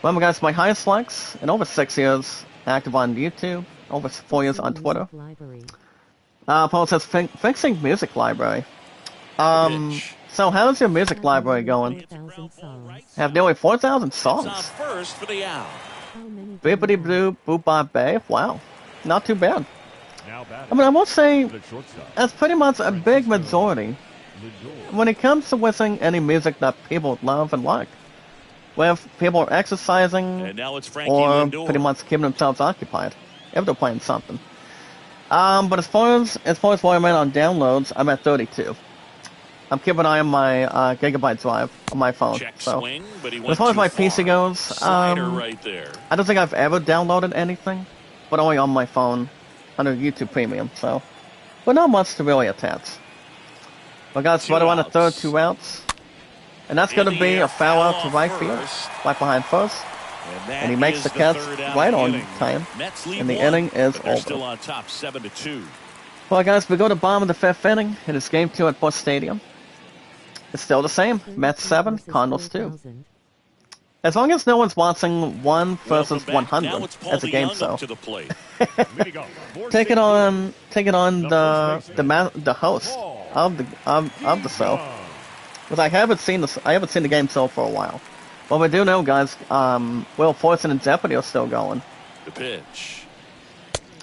Remember, guys, my highest likes in over 6 years active on YouTube, over 4 years on Twitter. Paul says fixing music library. Pitch. So how's your music library going? Have nearly 4,000 It's on songs. first for the out. Bippity blue boop bop bay. Wow, not too bad. Now batting. I mean, I will say The shortstop. that's pretty much a big majority Lindor. when it comes to whistling any music that people love and like. Where people are exercising And now it's Frankie or Lindor. pretty much keeping themselves occupied if they're playing something. But as far as where I'm at on downloads, I'm at 32. I'm keeping an eye on my gigabyte drive on my phone. Check So swing, but he as went far as too my far. PC goes, Slider right there. I don't think I've ever downloaded anything, but only on my phone under YouTube Premium. So, but not much to really attach. But guys, 2 right around the outs. third, 2 outs. And that's In going the to be air, a foul out to off right field, first. right behind first. That And he makes is the catch third out right on inning. time. Mets lead And the 1, inning is but they're over. still on top 7-2. Well, guys, we go to bottom of the 5th inning. It is game 2 at Busch Stadium. It's still the same. Mets 7, Cardinals 2. As long as no one's watching 1 versus Welcome back. 100 Now it's Paul as a game DeYoung show. up to the plate. Leading off, Take it 460. on the host of the show. Because I haven't seen the game show for a while. But we do know, guys, Will Fortune and Jeopardy are still going. The pitch.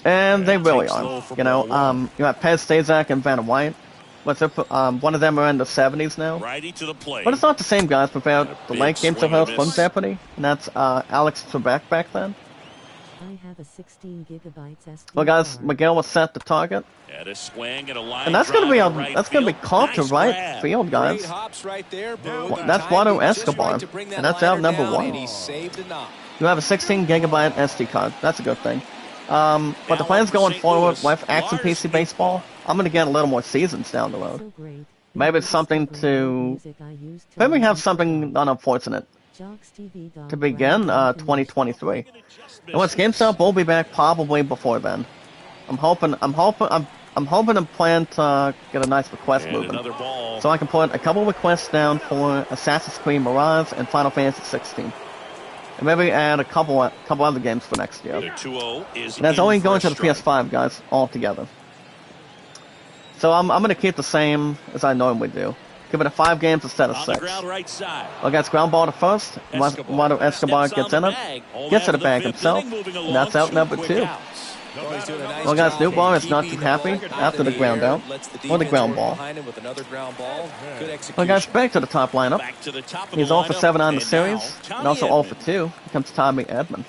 And they really Takes are. low for You know, ball 1. you have Pez Stazak and Vanna White. One of them are in the 70s now. Righty to the plate. But it's not the same guys without And a the big late game show swing and a host from miss. Jeopardy. And that's Alex Trebek back then. I have a 16 gigabytes SD Well, guys, card. Miguel was set the target. At a swing and a line And that's drive gonna be to right that's gonna be field. caught to Nice right grab. field, guys. Great hops right there, Boo. Well, The that's timing Juan just Escobar, right to bring that and that's out liner number down, 1. and he saved enough. You have a 16 gigabyte SD card. That's a good thing. But the Now plans up for going St. forward Louis, with Action Lars PC Baseball, I'm going to get a little more seasons down the road. So great. Maybe it's something to... Maybe we have something unfortunate to begin 2023. And once GameStop will be back probably before then. I'm hoping and plan to get a nice request And moving. another ball. So I can put a couple requests down for Assassin's Creed Mirage and Final Fantasy 16. And maybe add a couple other games for next year. The 2-0 is And that's in only for going a to the strike. PS5, guys, all together. So I'm going to keep the same as I normally do. Give it a 5 games instead of On the 6. ground right side. Well, guys, ground ball to first. Wado Escobar Steps on gets in the it. bag. All Gets to after the bag fifth himself. inning, moving And that's along, out number quick 2. outs. Well, he's doing a nice Well, guys, job Newbar is keeping not too the happy ball after in the ground air, out. lets the Or the defense ground work ball. behind him with another ground ball. Good Well, execution. guys, back to the top lineup. Back to the top of He's the 0 for lineup, 7 on the and series. now, And also Tommy 0 for 2. Here comes Tommy Edman.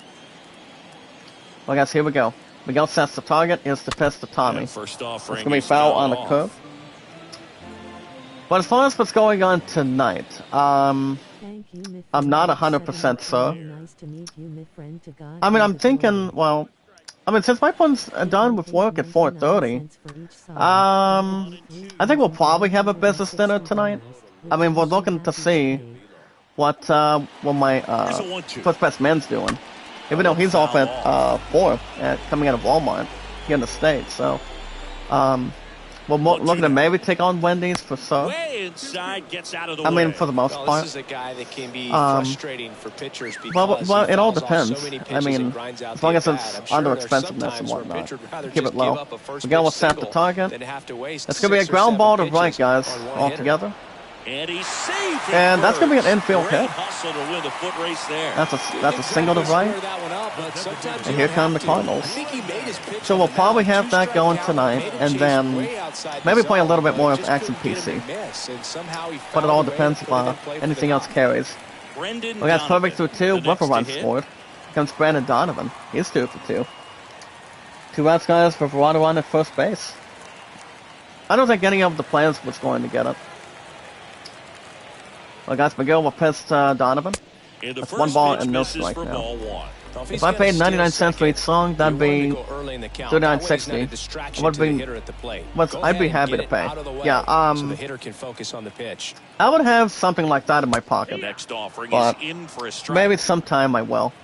Well, guys, here we go. Miguel sets the target. Here's the pitch to Tommy. And first off, It's going to be foul on the curve. But as far as what's going on tonight, I'm not 100% sure. I mean, I'm thinking, well, I mean, since my phone's done with work at 4:30, I think we'll probably have a business dinner tonight. I mean, we're looking to see what my Here's a 1-2. first best man's doing. Even though he's off at 4 coming out of Walmart here in the States, so we're looking to maybe take on Wendy's for sure. Way inside, gets out of the I mean, way. for the most Well, part. this is a guy that can be Um, frustrating for pitchers because well, he it all fouls off depends. so many I pitches mean, and grinds out as long the as it's at-bat. I'm sure under there's expensiveness and sometimes where whatnot, pitcher would rather keep just it low. give up a first Miguel will pitch set the single target. than have to waste It's going to be a 6 or ground 7 ball to pitches right, guys, on one all hitter. together. And he's safe. at And that's gonna be an first. infield Great hit. hustle to win the foot race there. That's a single to Exactly right. square that one up, but sometimes And you here don't come have the to. Cardinals. I think he made his pitch So on we'll the probably mound, have that 2-strike going count, tonight, made him and chase then way outside the maybe play a zone, little bit but more of just Action couldn't get him PC. to miss, and somehow he But it found all a way to depends put it in upon play for anything the else knock. carries. Brendan Well, guys, perfect Donovan, through 2 the with a next run to hit. scored. Comes Brandon Donovan. He's 2 for 2. 2 outs, guys, for Verado on at first base. I don't think any of the players was going to get it. Well, guys, Miguel will pitch Donovan. And the That's first one ball pitch and no misses strike for now. ball one. If I paid 99 cents for each song, that'd be $39.60. I'd be happy to pay. Yeah, so the hitter can focus on the pitch. I would have something like that in my pocket. Next offering But is in for a strike. maybe sometime I will.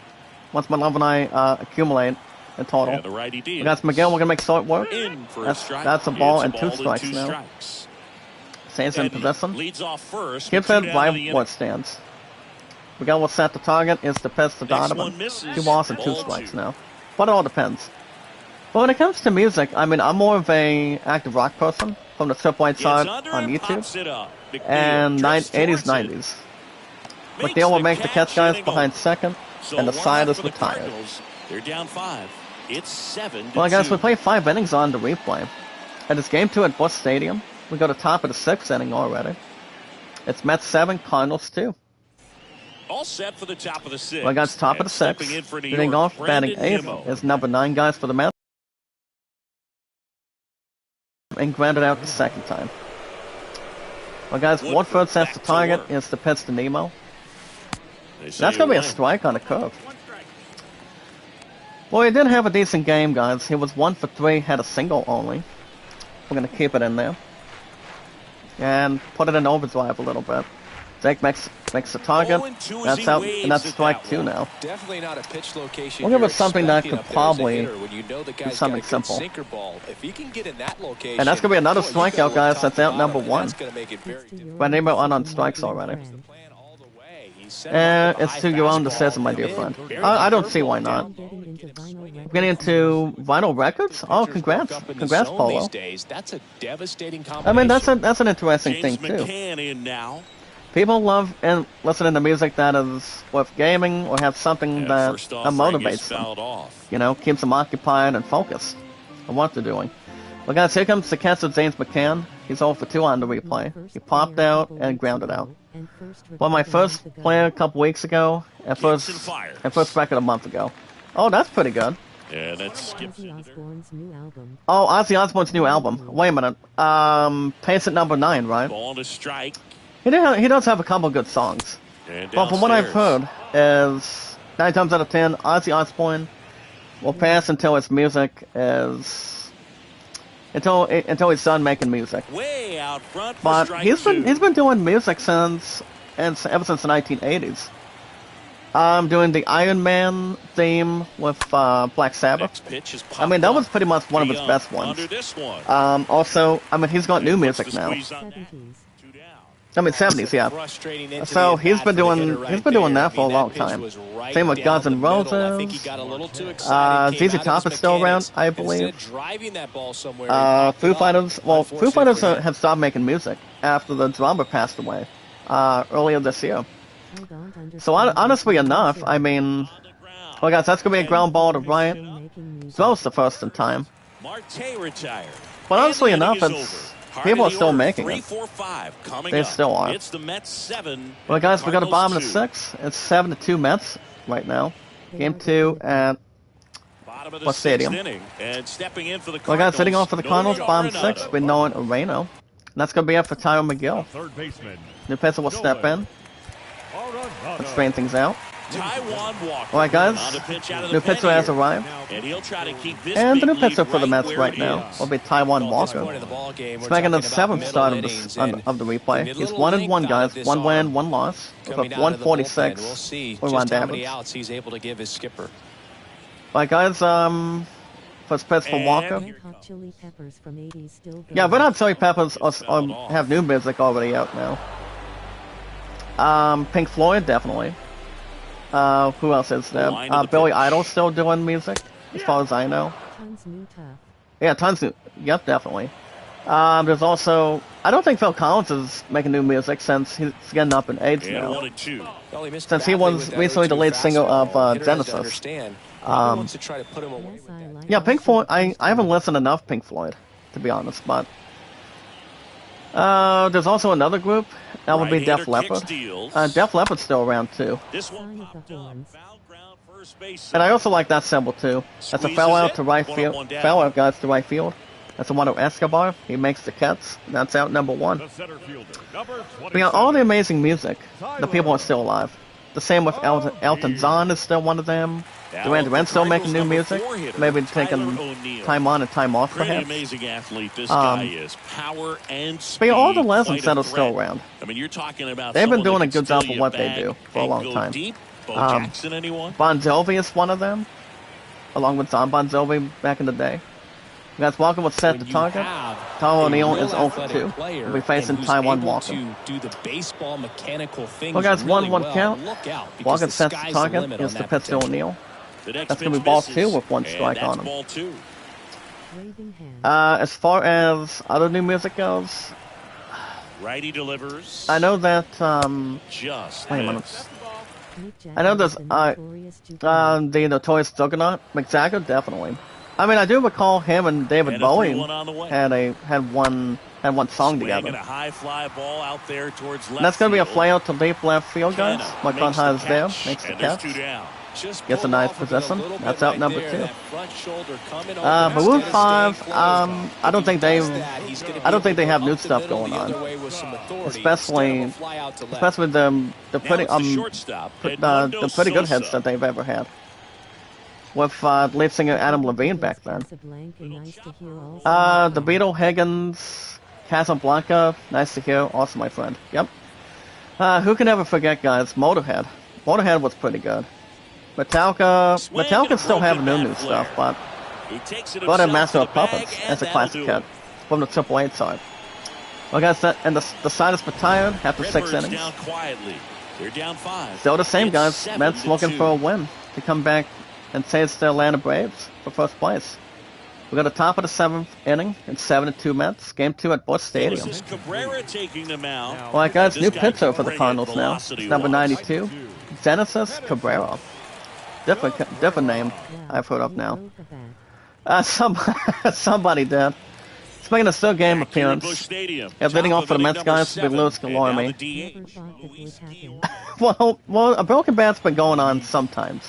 Once my love and I accumulate in total. And the righty deal. Against Miguel, we're gonna make short work. In for a strike. That's a ball and It's two ball strikes two now. strikes. Saints in And possession. leads off first. Keeps with it two by down in the what inning. stands. Miguel will set the target. Is the pitch to Next Donovan. one misses. 2 balls and 2 Ball strikes two. now. But it all depends. But when it comes to music, I mean, I'm more of a active rock person from the Trip White Gets side under on and YouTube. pops it up. McNeil And drifts 80s, towards it. 90s. Makes McNeil will make the catch guys inning behind over. second, So and the one side left is for the retired. Cardinals. They're down 5. It's 7-2. Well, guys, we play 5 innings on the replay. And it's game 2 at Busch Stadium. We go to top of the 6th inning already. It's Mets 7, Cardinals 2. All set for the top of the 6th. Well, guys, top of the 6th. Stepping in for New Leading York, off, batting Brandon 8th Nimmo. is number 9 guys for the Mets. And grounded out the second time. Well, guys, Woodford sets the back to target. work. Is the pitch to Nemo. They say That's going to be a one. strike on the curve. Well, he did have a decent game, guys. He was 1 for 3, had a single only. We're going to keep it in there. And put it in overdrive a little bit. Jake makes the target. 0-2 as That's he out, waves and that's at strike that 2 one. now. Definitely not a pitch location. We'll give you're it something that expecting could up there as a probably hitter when you know the guy's something got a good simple. sinker ball. If he can get in that location, And that's going to be another boy, you better strikeout, look guys. top That's to out bottom, number and 1. That's going to make it very difficult. But Nemo on strikes already. The plan all the way. He's setting up with a It's high to your own fastball. decision, my dear Mid, friend. very I don't curveball see why down. not. Getting into vinyl records. Getting into vinyl records? Oh, Pitchers congrats. work up in the Congrats, zone Polo. these days. That's a devastating I mean, combination. that's an interesting James thing, too. McCann in now. People love and listening to music that is with gaming or have something And that first offering is motivates them. fouled off. You know, keeps them occupied and focused on what they're doing. Well, guys, here comes the catch of James McCann. He's 0 for 2 on the replay. He popped out and grounded out. Well, my first player a couple weeks ago, and Gibson fires. first record a month ago. Oh, that's pretty good. Yeah, that's skips Ozzy into there. Osbourne's new album. Oh, Ozzy Osbourne's new album. Wait a minute. Pace at number 9, right? Ball to strike. He does have a couple good songs. And Well, from what I've downstairs. heard, is 9 times out of 10, Ozzy Osbourne will pass until his music is until he's done making music. Way out front for But strike he's 2. been doing music ever since the 1980s. Doing the Iron Man theme with Black Sabbath. Next pitch is I mean, that was popped pretty much one of his up. best ones. Under this one. Also, I mean, he's got new Puts music the now. squeeze on that. 70s. 2 down. I mean, 70s, yeah. Frustrating into So the he's at-bat been for the doing hitter right he's been doing there. that for a I mean, long pitch time. was right Same with down Guns the N' middle. I think he Roses. got a little too excited. ZZ came out of Top his is still mechanics. around, I believe. Instead of driving that ball somewhere, he Foo popped it up. Fighters. Well, Foo Unfortunate Fighters for him. have stopped making music after the drummer passed away earlier this year. I don't understand So honestly enough, I mean, On the ground. well, guys, that's gonna be a ground ball to Bryant. still making music. Throws the first in time. Marte retired. But honestly And the enough, inning is it's over. people are Heart of the still order, making 3, it. 4, 5 coming They up. still are. It's the Mets 7. Well, guys, we got a Cardinals bottom of 2. 6. It's 7-2 Mets right now. They Game are 2 at Bottom of the Busch 6th Stadium. inning. And stepping in for the well, Cardinals. guys, sitting off for the Cardinals, bottom Nolan 6 Arenado. with Nolan Areno. And that's gonna be it for Tyler McGill. Third baseman. New pitcher will step in and straighten things out. Taiwan Walker. All right, guys. On the pitch out of the New pen pitcher has here. arrived. And he'll try to keep this And the big new pitcher lead for the Mets where right it now is. will be Taiwan Well, at this Walker. point in the ball game, He's we're making the talking about 7th middle start innings, of and the replay. with He's little 1 and length 1, out guys. of this 1 win, arm. 1 loss. With Coming a out of the bullpen, 146 we'll see for just run how many damage. outs he's able to give his skipper. Alright, guys, first pitch for And Walker. Red Hot Chili Peppers from 80s still going. Yeah, Red Hot Chili Peppers have new music already out now. Pink Floyd, definitely. Who else is there? Line of the Billy pitch. Idol's still doing music, as far as I know. Tons new tough. Yeah, tons new. Yep, definitely. There's also, I don't think Phil Collins is making new music since he's getting up in age And now. 1 and 2. Well, he missed Since he badly was with that recently the 0-2 lead singer of, fastball. Hitter has to Genesis. understand. He Um, wants to try to put him away Yes, with I that. like Yeah, Pink Floyd, Ozzy I haven't listened enough Pink Floyd, to be honest, but there's also another group, that would be Right-hander Def Leppard. kicks, deals. Def Leppard's still around too. This one Sign of popped the up. horns. Foul ground, first base. And I also like that symbol too. That's a Squeezes foul out it, to right 1 up, field. 1 down. Foul out, guys, to right field. That's the one of Escobar. He makes the catch. That's out number 1. The center fielder, number But yeah, all 27. the amazing music, the people are still alive. The same with Elton John is still one of them. Duran Duran's still making new music. Maybe taking time on and time off, Pretty perhaps. amazing athlete this guy is. Power and speed. But yeah, all the legends quite that a are still threat. around. I mean, you're talking about They've been someone doing a that can good job steal of you what they back do for a and long go time. Deep. Bo Jackson, anyone? Bon Jovi is one of them, along with John Bon Jovi back in the day. You guys, welcome with set When to you target. have Tom a O'Neill real is 0 for athletic 2. player We'll be facing and who's Taiwan able Walker. to do the baseball mechanical things Well, guys, really 1-1 well, count. look out, because Walker the sets the sky's target. limit Here's on the that pitch to potential. O'Neill. The next That's going to pitch be ball misses, 2 with 1 and strike that's on him. ball 2. Waving hand. As far as other new music goes, Righty delivers. I know that, Just wait a minute. missed. I know there's, the Notorious Juggernaut. Mick Jagger, definitely. I mean, I do recall him and David And a Bowie 3-1 on the way. had one song Swinging together. a high fly ball out there towards left And that's going to be a field. flyout to deep left field, guys. Kenna Mark makes the Conrad is there, catch, makes the and there's catch. 2 down. Just Gets a pulled nice off of it possession. little That's bit out right number there. 2. That front shoulder coming over Maroon instead of staying 5, closed. I don't If think he they, does that, he's gonna be I don't think able they to have go new up the stuff middle going the on. other way with some authority Especially, instead of a fly out to left. especially with the Now pretty it's the shortstop, the Edmundo pretty good Sosa. hits that they've ever had. With lead singer Adam Levine back then. The Beatle, Higgins, Casablanca, nice to hear. Also my friend. Yep. Who can ever forget, guys? Motorhead. Motorhead was pretty good. Metallica still have new stuff, but He takes it But a himself Master to of the bag, Puppets and as a that'll classic do hit it. from the Triple H side. Well, guys, and the side is retired after 6 Redbirds innings. down quietly. They're down 5. Still the same, It's guys. Mets looking 7-2. for a win to come back and chase the Atlanta Braves for first place. We got the top of the 7th inning. It's 7-2 Mets. Game 2 at Busch Stadium. This is Cabrera taking them out. All right, guys, This new guy pitcher can for the bring it Cardinals now. It's velocity number wise. 92, Genesis Cabrera. Different name I've heard of now. Somebody did. It's making a still game Back here at appearance. Busch Stadium. Yeah, leading Top off for the of Mets inning number guys will be 7, Louis and now Guillorme. the Never DH. thought that would happen. Well, a broken bat's been going on sometimes.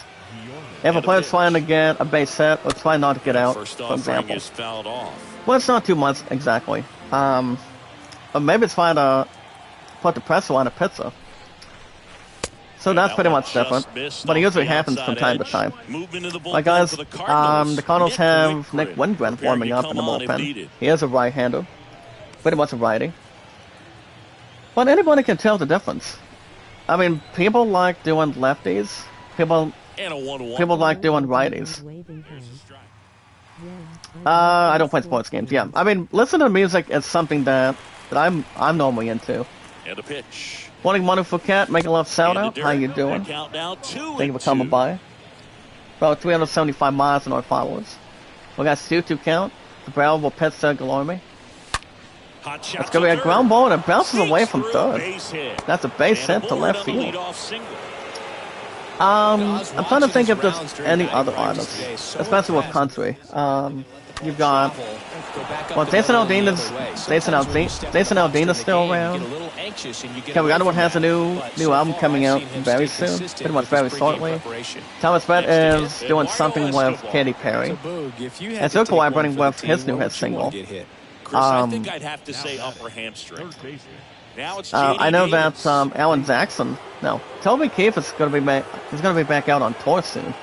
If a player's trying to get a base hit or trying not to get out, First for offering example. is fouled off. Well, it's not too much exactly. Or maybe it's trying to put the pressure on a pitcher. So that's That pretty one much just different. missed But it off usually the happens from outside time to edge. time. Movement in the Like bullpen guys, for the Cardinals. the Cardinals Nick have Nick Lindgren Lindgren preparing warming to up in the come on if bullpen. needed. He is a right-hander. Pretty much a righty. But anybody can tell the difference. I mean, people like doing lefties. People And a 1-1. People like doing righties. Waving hand. I don't play sports games. Yeah, I mean, listening to music is something that I'm normally into. And a pitch. Morning, Manu Fouquet, making love shout And out. to How you Derek. doing? That count now 2-2. Thank you for coming by. About 375 miles in our followers. We got 2-2 count. The barrel will pitch to Guillorme. Hot shot That's gonna be to a third. ground ball and it bounces Sneaks away from through, third. base hit. That's a base And hit to aboard left on the field. leadoff single. I'm trying to think if there's any other artists, especially with country. You've got well, Jason Aldean's still around. Kevin Underwood has a new album coming out very soon, pretty much very shortly. Thomas Brett is doing something with Katy Perry. And so collaborating with his new hit single. Chris, I think I'd have to say upper hamstring. Now it's I know Davis. that Alan Jackson, no, Toby Keith is going to be back out on tour soon.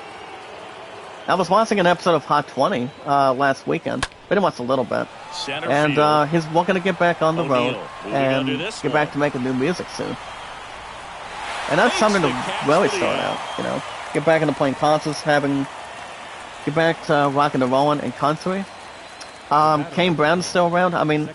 I was watching an episode of Hot 20 last weekend, pretty much a little bit, Center and field. he's looking to get back on the O'Neal road moving and under this get one. back to making new music soon. And that's Makes something to the catch really for the start out. out, you know, get back into playing concerts, get back to rocking and rolling in country. Kane Brown's still around. I mean,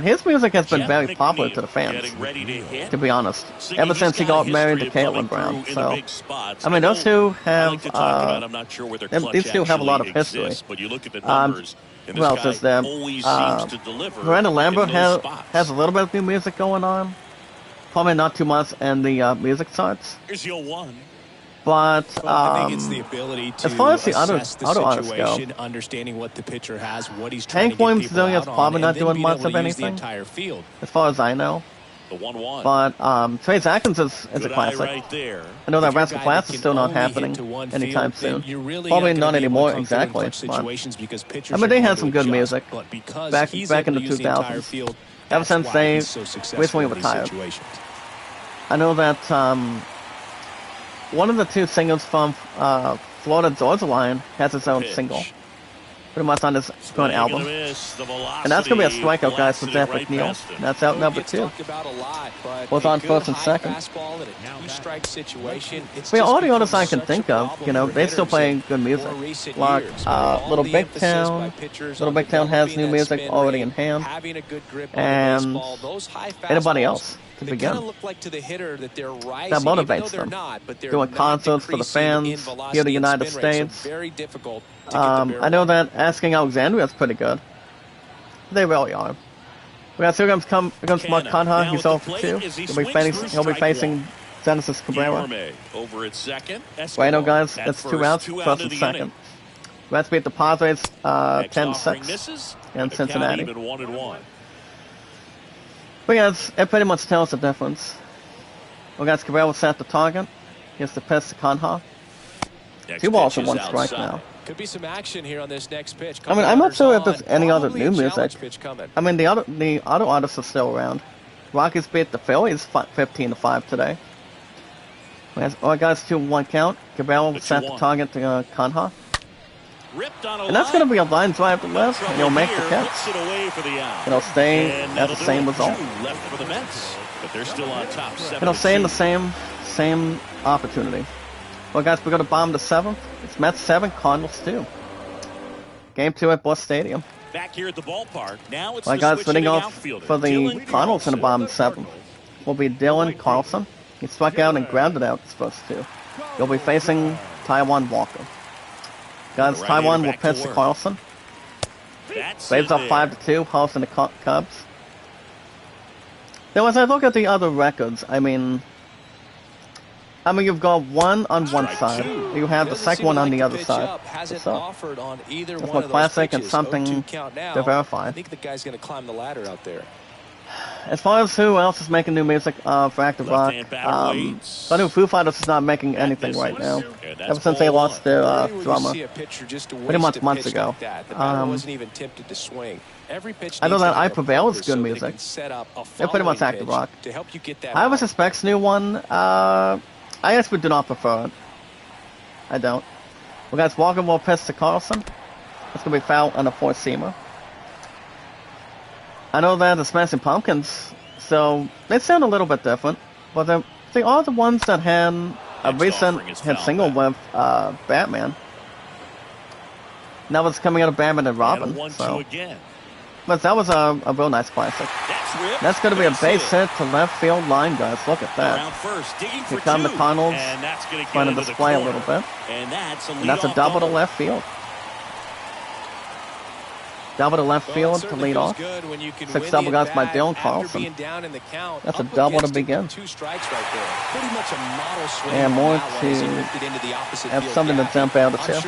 his music has been Jeff very popular McNeil to the fans, getting ready to hit. to be honest. Singing, Ever he's since he got got a married to history of Caitlyn coming Brown. through in So, the big spots. I mean, those two I have, like to talk about, I'm not sure where their clutch these two have a lot of actually history. exists, but you look at the numbers, and Who this else guy is there? always seems to deliver Miranda in Lambert those spots. has a little bit of new music going on. Probably not too much in the music charts. Here's your one. But I think it's the ability to as far as the assess the other artists go, situation, understanding what the pitcher has, what he's trying Hank to get Williams people Jr. is out on, probably and not then doing being much able of to use the anything, entire field. as far as I know. The 1-1. But Trace Atkins is a Good eye classic. right there. I know that If you're a Rascal guy Flats that is can still not only hit happening to one anytime field, then soon. you're really Probably not not gonna be able anymore to come through in exactly. clutch But situations because pitchers I mean, are they going had to some good adjust, music but because back he's in able the to use the entire 2000s. field, Ever that's since why they he's so successful recently in these retired. situations. I know that one of the two singles from Florida Georgia line has its own single. Pretty much on this current album. And that's going to be a strikeout, guys, for Zephyr Neal. That's out number 2. Both on first and second. But all the others I can think of, you know, they still play good music. Like Little Big Town. Little Big Town has new music already in hand. And anybody else to begin. That motivates them. Doing concerts for the fans here in the United States. I know that Asking Alexandria is pretty good. They really are. We got 2 games come against Mark Conha. He's 0 for 2. He'll be facing Genesis Cabrera. Bueno, guys, that's 2 outs, first and second. Reds beat the Padres 10-6 in Cincinnati. But yeah, it pretty much tells the difference. We got Cabrera set the target. Here's the pitch to Conha. 2 balls and 1 strike now. Could be some action here on this next pitch. I mean, I'm not sure if there's any other new music. I mean, the other artists are still around. Rockies beat the Phillies 15-5 today. All guys 2-1 count. Cabello set the target to Conha. And that's going to be a line drive to left, and he'll make the catch. And he'll stay at the same result. And he'll stay in the same opportunity. Well, guys, we got to bomb the 7th. It's Mets 7, Cardinals 2. Game 2 at Busch Stadium. Back here at the ballpark. Now it's well, guys, leading off for the Cardinals in the bomb 7th will be Dylan Carlson. He struck out and grounded out his first 2. He'll be facing Taiwan Walker. Guys, Taiwan will pitch to Carlson. Braves up 5-2, Hall's in the Cubs. Now, as I look at the other records, I mean, you've got one on one side. You have the second one on the other side. That's more classic and something to verify. I think the guy's going to climb the ladder out there. As far as who else is making new music for Active Rock, I know Foo Fighters is not making anything right now. Ever since they lost their drummer, pretty much months ago. I know that I Prevail is good music. They're pretty much Active Rock. I was Suspect's new one. I actually do not prefer it. I don't. Well, guys, Walker will pitch to Carlson. It's going to be foul on a 4-seamer. I know that the Smashing Pumpkins, so they sound a little bit different, but they are the ones that had a recent hit single with Batman. That was coming out of Batman and Robin, so. But that was a real nice classic. That's going to be a base hit to left field line, guys. Look at that. Here come the Cardinals trying to display a little bit. And that's a double to left field. Double to left field to lead off. 6 double guys by Dylan Carlson. That's a double to begin. And more to have something to jump out of here.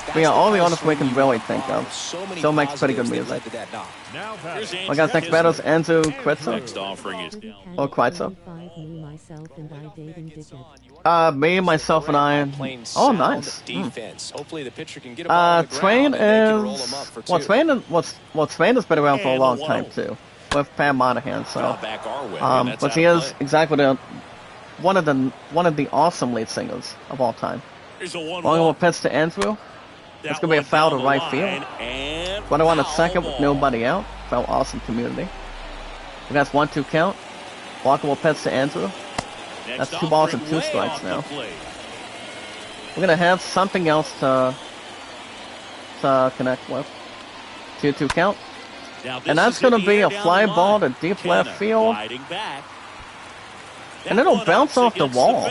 But yeah, all the artists we can really think of. Still makes pretty good music. Well, guys, next battle is Enzo Kritzer. Or Kreitzer. Me, myself, and I. Oh, nice. Train is Train has been around for a long time too, with Pam Monahan. So, but he is exactly one of the awesome lead singers of all time. Long will pitch to Andrew. It's gonna be a foul to right field. Runner on at second with nobody out. Foul, awesome community. And that's 1-2 count. Walker will pitch to Andrew. That's 2 balls and 2 strikes now. We're gonna have something else to connect with. 2-2 count. And that's going to be a fly ball to deep left field. And it'll bounce off the wall.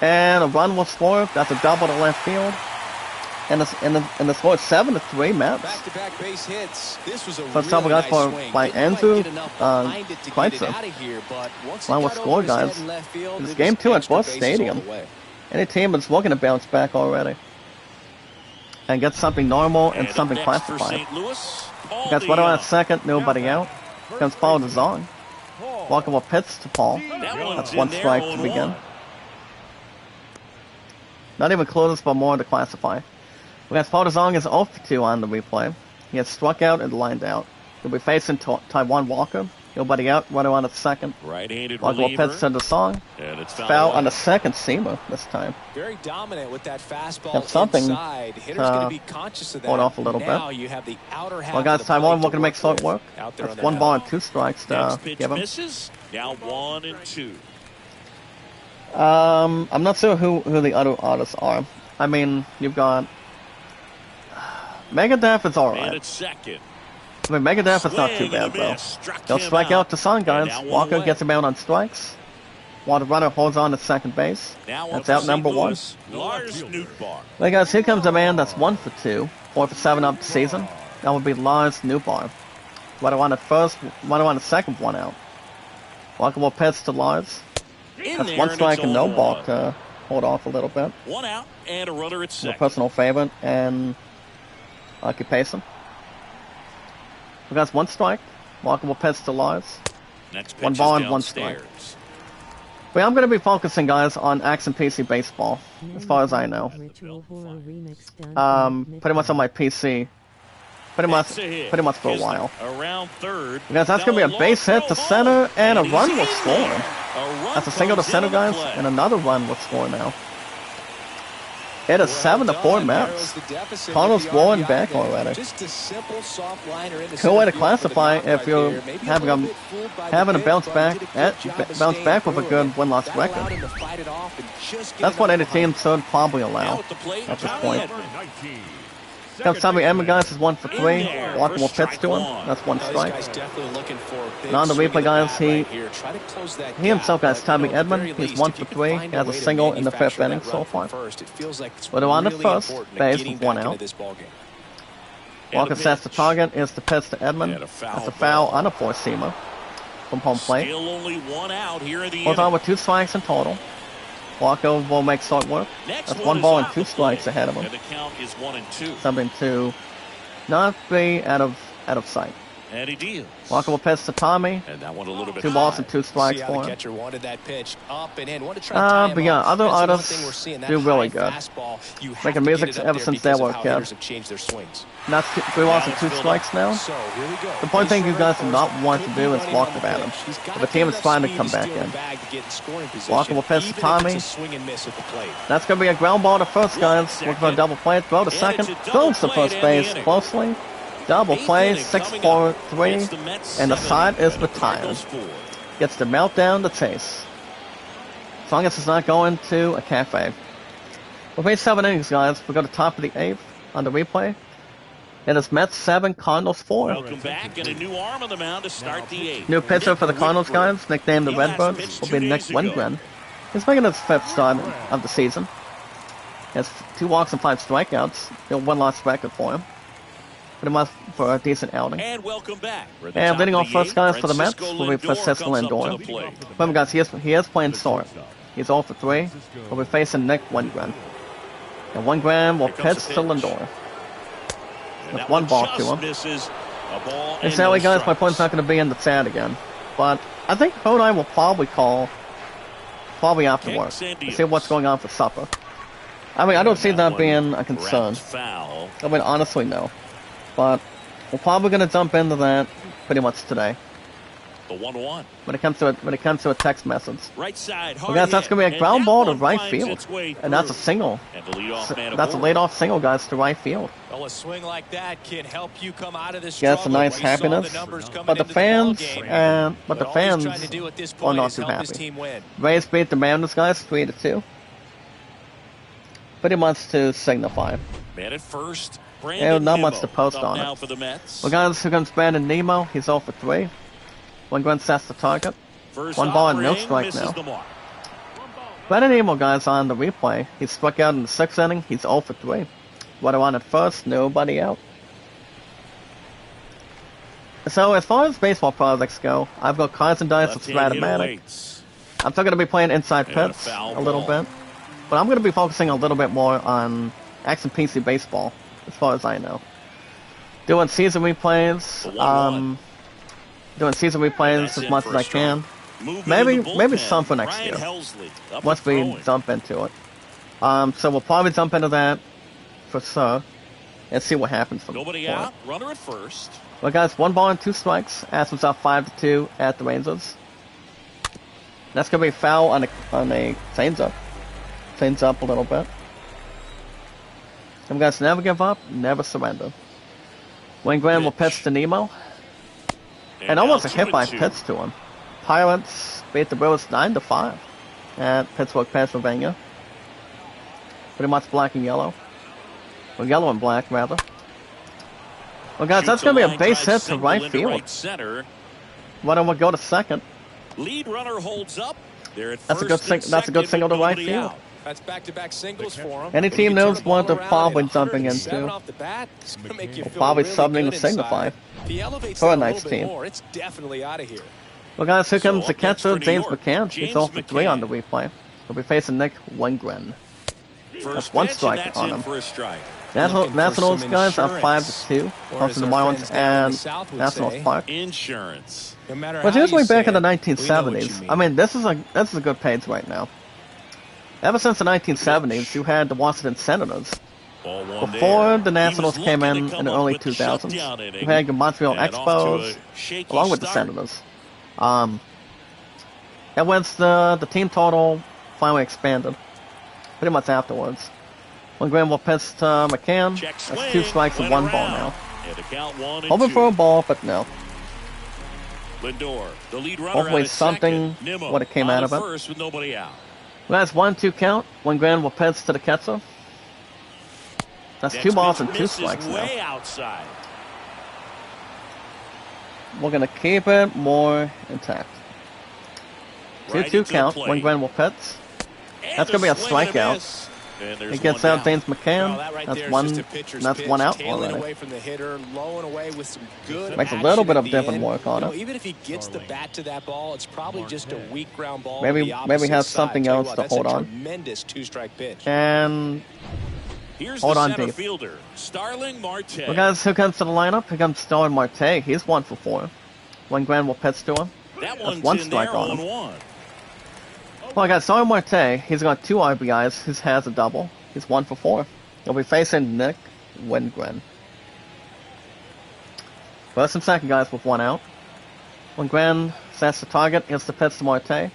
And a run will score. That's a double to left field. And the score is 7-3 Mets. First double guys by Andrew Kreitzer. Line will score, guys. It's game 2 at Busch Stadium. Any team is looking to bounce back already. And get something normal and something classified. Got Sweater on at second, nobody out. Comes Paul DeZong. Walker will pitch to Paul. That's 1 strike to begin. Not even close, but more to classify. We got Paul DeZong is 0 for 2 on the replay. He has struck out and lined out. He'll be facing Taiwan Walker. Nobody out. Runner on the second. Right-handed Walker will reliever. pitch to the song. And it's Foul on the second seamer this time. Very dominant with that fastball Have something, inside. Hitter's going to be conscious of that. hold off a little now bit. you have the outer half Well, guys, of the time plate one. We're going to make short with work. out there That's on the one mound. ball and 2 strikes to Next pitch give him. misses. Now 1-2. I'm not sure who the other artists are. I mean, you've got Megadeth is Man alright. at second. I mean, Megadeth is not too Swing and bad a though. miss. Struck They'll him strike out the Sun, And guys. now one Walker away. gets him out on strikes. While the runner holds on to second base. Now That's on out for number St. 1. Louis, Lars Nootbaar. Well, guys, here comes a man that's 1 for 2, 4 for 7 up the season. That would be Lars Newbar. Runner on the first, runner on the second, 1 out. Walker will pitch to Lars. In That's there, 1 and strike it's and no 0-1. ball to hold off a little bit. 1 out and a runner at The second. personal favorite and occupation. We got 1 strike. Walker will pitch to Lars. Next pitch 1 ball is and 1 strike. downstairs. But I'm going to be focusing, guys, on Action PC baseball, as far as I know. Ritual horror remix done Pretty much on my PC. Pretty much for a while. Around third. Guys, that's going to be a base hit to center, and a run will score. That's a single to center, guys, and another run will score now. It is 7-4 Mets. Cardinals rolling back already. Just a simple soft liner into Cool way to center field for the classify knock if right you're there. Maybe having little a bit fooled by having the a bounce pitch, but back he did a good job of bounce staying back with a through good it. win-loss That allowed record. him to fight it off and just get That's what enough any team behind. should probably Now allow at the plate, at this Tommy point. Edman. 19. Comes Tommy Edman, guys, is 1 for 3. In there Walker for will pitch strike to him. one. That's 1 This strike. guy's definitely looking for a big And on the swing replay, of guys, bat he right here. Try to close that himself, gap, guys, but, Tommy at the Edman, very he's least, 1 if for you can 3. find He has a way to single in the 5th manufacture inning that so run from far. first, it feels like it's But on the really first important base getting with 1 back into out. this ballgame. Walker And a sets the pitch. target, is the pitch to Edman. And a foul That's a foul ball. on a 4-seamer from home plate. Still only 1 out here in the Holds on inning. with 2 strikes in total. Walker will make short work. Next That's one 1 is ball and off 2 the strikes plate. ahead of him. And the count is 1-2. Something to not be out of sight. And he deals. Walker will pitch to Tommy. And that one a little bit 2 balls high. and 2 See strikes how for the him. catcher wanted that pitch up and in. Want to try to tie him But yeah, off. other That's the one artists thing we're seeing, that do really high good. fastball, you have Making to music get it up ever there since they because were of how kids. hitters have changed their swings. And that's 3 balls and 2 strikes now. So here we go. The point thing you Base guys runner do not first. want to Could do be is running walk on the the batter. pitch. He's got If a to team get is trying to enough come speed back steal in. the bag to get in scoring position, Walker will pitch to even if Tommy. it's a swing and miss at the plate. That's going to be a ground ball to first, guys. Looking for a double play. Throw to And second. it's a double Throws to play first to end the base inning. closely. Double Eighth play. inning 6 coming 4 up. 3. It's the Mets And the 7 side is and the retired. Cardinals 4. Gets the meltdown to Chase. As long as it's not going to a cafe. We've made 7 innings, guys. We go to top of the 8th on the replay. It is Mets 7, Cardinals 4. Welcome back, and a new arm on the mound to start the 8th. New pitcher for the Cardinals, guys, nicknamed the He last Redbirds, pitched will 2 be Nick days ago. Lindgren. He's making his 5th start of the season. He has 2 walks and 5 strikeouts. A 1-loss record for him. Pretty much for a decent outing. And welcome back. We're at the And top leading of off the first, 8th. guys, for the Mets Francisco will be Francisco comes up Lindor. to the plate. Remember, guys, he is playing short. He's 0 for 3. We'll be facing Nick Lindgren. And Lindgren will Here comes pitch the to pitch. Lindor. And With that 1 ball just to him. misses. A ball And and sadly, no guys, my strikes. point's not going to be in the chat again. But I think Hodai will probably call after work Kicks and to see deals. what's going on for supper. I mean, I don't see that one being a concern. rounds foul. I mean, honestly, no. But we're probably going to jump into that pretty much today. The 1-1. When it comes to a text message. Right side, hard Well, guys, that's hit. going to be a And ground that ball to one right finds field. its way And that's a through. single. And the leadoff man That's a aboard. leadoff single, guys, to right field. Well, a swing like that can help you come out of this Yeah, it's a struggle. nice We saw happiness. the numbers coming But the into fans, ballgame. but the all he's fans trying to do at this are point not is too help his happy. team win. Rays beat the Mariners, guys, 3-2. Pretty much to signify. Man at first. Yeah, Brandon not much Nimmo to post up on now it. for the Mets. Well, guys, here comes Brandon Nemo. He's 0 for 3. Lindgren sets the target. First 1 ball and no offering strike misses now. the mark. Brandon Nemo, guys, on the replay. He struck out in the 6th inning. He's 0 for 3. Runner on at first, nobody out. So, as far as baseball projects go, I've got cards and dice with Left-hand hitter Stratomatic. waits. I'm still going to be playing Inside And a Pits foul a little ball. bit. But I'm going to be focusing a little bit more on Action PC Baseball, as far as I know. Doing season replays, The 1-1. doing season replays That's as in much for as a I strike. can. Moving Maybe- in the maybe bullpen, some for next Brian year. Helsley up Once and we throwing. jump into it. So we'll probably jump into that for sure and see what happens from Nobody for it. out. Runner at first. Well, guys, 1 ball and 2 strikes. Astros up 5-2 at the Rangers. That's gonna be a foul on a changeup. Change up a little bit. And guys, never give up, never surrender. Wayne Graham will pitch to Nemo. And almost a hit by pitch to him. Pirates beat the Brewers 9-5 at Pittsburgh, Pennsylvania. Pretty much black and yellow. Or yellow and black, rather. Well, guys, that's going to be a base hit to right field. Why don't we go to second? Lead runner holds up. That's a good single to right field. That's back-to-back singles for him. Any team knows what they're probably jumping into. Off the bat, it's gonna make you feel Probably really subbing good to signify. inside. If he elevates For a that nice little bit team. more, it's definitely out of here. Well, guys, here comes the up next catcher, for New James York, McCann. He's James 0 for 3 on the McCann. replay. He'll be facing Nick Wingren. First one pitch, strike and that's on in him. for a strike. Nationals, some guys, are insurance. 5-2. Or Home as to the our Marlins friends down in the and South would Nationals say, Park. Insurance. No matter But how usually you back in say the it, we know what you 1970s. mean. I mean, this is a good page right now. Ever since the 1970s, you had the Washington Senators. Ball one Before there. the Nationals He was came looking in to in the come up early with the 2000s. shutdown inning. You had the Montreal And off to Expos, a shaky along with the start. Senators. And once the team total finally expanded, pretty much afterwards. When Graham will pitch to McCann, Check that's swing, 2 strikes and went 1 ball around. now. And the count 1 and Hoping 2. for a ball, but no. Lindor, the lead runner Hopefully out at something second. Nimmo what it came on out of to it. first with nobody out. Well, that's 1-2 count. When Graham will pitch to the catcher. That's Next 2 balls pitch and 2 misses strikes now. way outside. We're going to keep it more intact. Right 2-2 into the count. plate. When Graham will pitch. And That's going to be a swing and strikeout. miss. And there's He gets one out down. James McCann. Well, that right That's there is one. just a pitcher's That's pitch, 1 out tailing already. away from the hitter, low and away with some good Makes a action little bit at of the different end. work on You know, it. even if he gets the bat to that ball, it's probably just a weak ground ball. Maybe- to the maybe opposite has side. something Tell you else what, to that's hold a on. Tremendous 2-strike pitch. And Here's hold the on center deep. fielder, Starling Marte. well, guys, who comes to the lineup? Here comes Starling Marte. He's 1 for 4. When Graham will pitch to him. That one's one in strike there on him. 0-1. Well, I got Starling Marte. He's got 2 RBIs. He has a double. He's 1 for 4. He'll be facing Nick Wingren. First and second, guys, with 1 out. When Wingren sets the target, hits the pitch to Marte. Late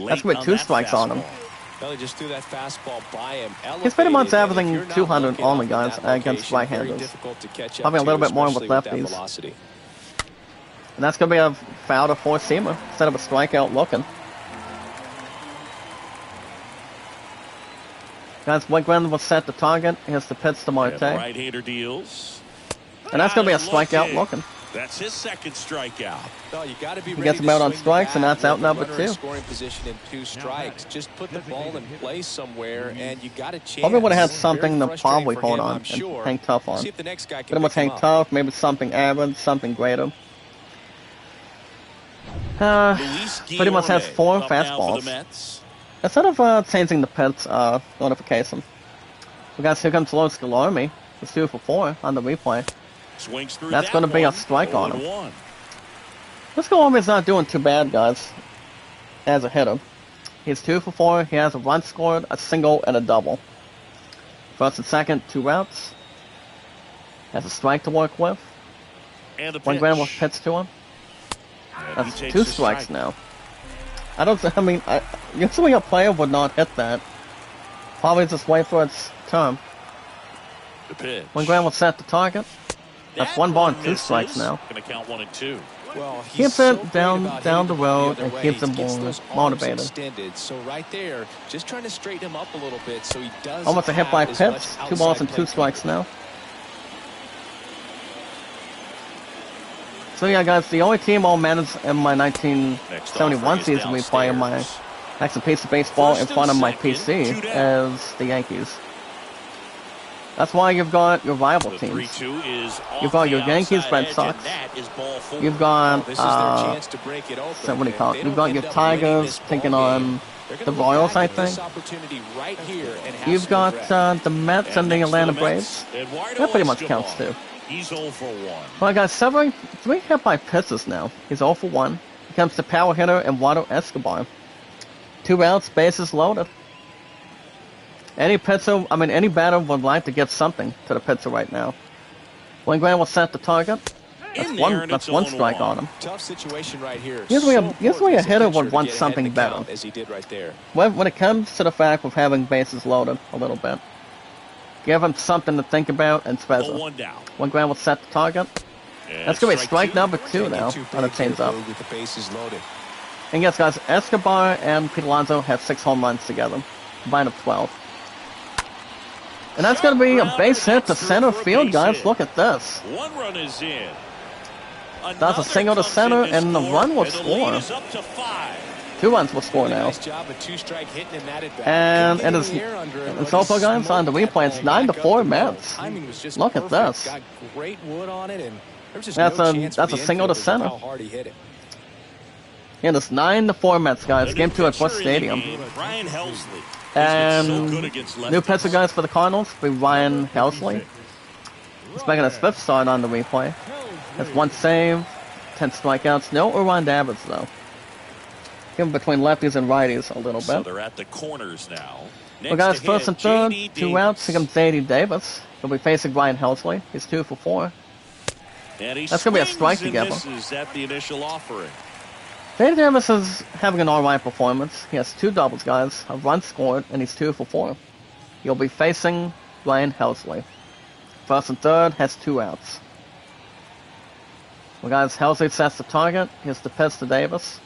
That's going to be 2 that strikes on him. fastball. Well, he just threw that fastball by him. He's pretty much elevated, and if averaging you're not 200 looking only, up in guys, that against location, right-handers. very difficult to catch up Probably a to, little bit more with especially that lefties. velocity. And that's going to be a foul to 4-seamer instead of a strikeout looking. Guys, Wingren will set the target. Here's the pitch to And Marte. right-hander deals. And that's going to be a strikeout Looking. looking. That's his second strikeout. No, you got to be He ready gets to him out on swing the strikes, and bat that's out with the number runner in 2. scoring position in 2 strikes. Just put the ball in place somewhere, and you got a chance. Probably would have had Very something to frustrating probably for hold him, on I'm and sure. hang tough on. See if the next guy can Pretty much pick him hang up. tough, maybe something average, something greater. Luis Pretty much has Guillorme 4 up now for fastballs. the Mets. Instead of changing the pitch notification, we got here comes Luis Guillorme. He's 2 for 4 on the replay. Swings through That's that gonna be a one. strike on him. 0-1. Luis Guillorme's not doing too bad, guys, as a hitter. He's 2 for 4. He has a run scored, a single, and a double. First and second, 2 routes. Has a strike to work with. And the One pitch. grand will pitch to him. And he That's takes 2 the strikes strike. now. Usually a player would not hit that. Probably just wait for its turn. The pitch. One grand will set the target. That's That 1 ball and 2 misses. strikes now. Gonna count 1 and 2. Well, Keeps he's so it great down- about down hitting the road other and way. keeps him He gets more those arms motivated. extended. So right there, just trying to straighten him up a little bit so he does. Almost a hit by have as pitch. much 2 balls outside and 2 play strikes coverage. now. So yeah, guys, the only team I'll manage in my Next 1971 offering is season we play in my downstairs. next piece of baseball First in front of and my second, PC 2 down. is the Yankees. That's why you've got your rival The teams. 3-2 is off You've got the your Yankees, outside Red edge, Sox. and that is ball 4. You've got This is their chance to break it open. so what do you call it? If You've they got don't your end up winning Tigers this ball taking game, on they're gonna the look Royals, back I at this think. opportunity right here and have You've some got regret. the Mets and the next for Atlanta Mets, Braves. Eduardo That pretty much Escobar. counts too. He's 0 for 1. Well, I got 3 hit by pitches now. He's 0 for 1. Here comes the power hitter Eduardo Escobar. 2 outs, bases loaded. Any batter would like to get something to the pitcher right now. One grand will set the target. in there, and That's it's one 0-1. strike on him. Tough situation right here. Usually So a hitter would to want get ahead in something the better. count as he did right there. When it comes to the fact of having bases loaded a little bit, give him something to think about and treasure. 1 down. One ground will set the target. And That's going to be strike strike number 2 now on the change up. With the bases loaded. And yes, guys, Escobar and Pete Alonso have 6 home runs together, combined of 12. And that's going to be a base hit to center field, guys. Look at this. 1 run is in. That's a single to center, and the run will score. 2 runs will score now. Nice job of 2-strike hitting in that at-bat. And it is, it's also, guys, on the replay, it's 9-4 Mets. Look at this. Got great wood on it, and there's just That's no chance for a the single to infielder with center. how hard he hit it. And it's 9-4 Mets, guys. Game 2 at Busch Stadium. Ryan Helsley. And new pitcher, guys, for the Cardinals will be Ryan Helsley. He's making his 5th start on the replay. That's 1 save, 10 strikeouts. No Uran Davids, though. Give between lefties and righties a little bit. So they're at the corners now. Well, guys, first and third, 2 outs. Here comes J.D. Davis. He'll be facing Ryan Helsley. He's 2 for 4. That's going to be a strike together. At the initial offering. J.D. Davis is having an alright performance. He has 2 doubles, guys, a run scored, and he's 2 for 4. He'll be facing Ryan Helsley. First and third has 2 outs. Well, guys, Helsley sets the target. Here's the pitch to Davis.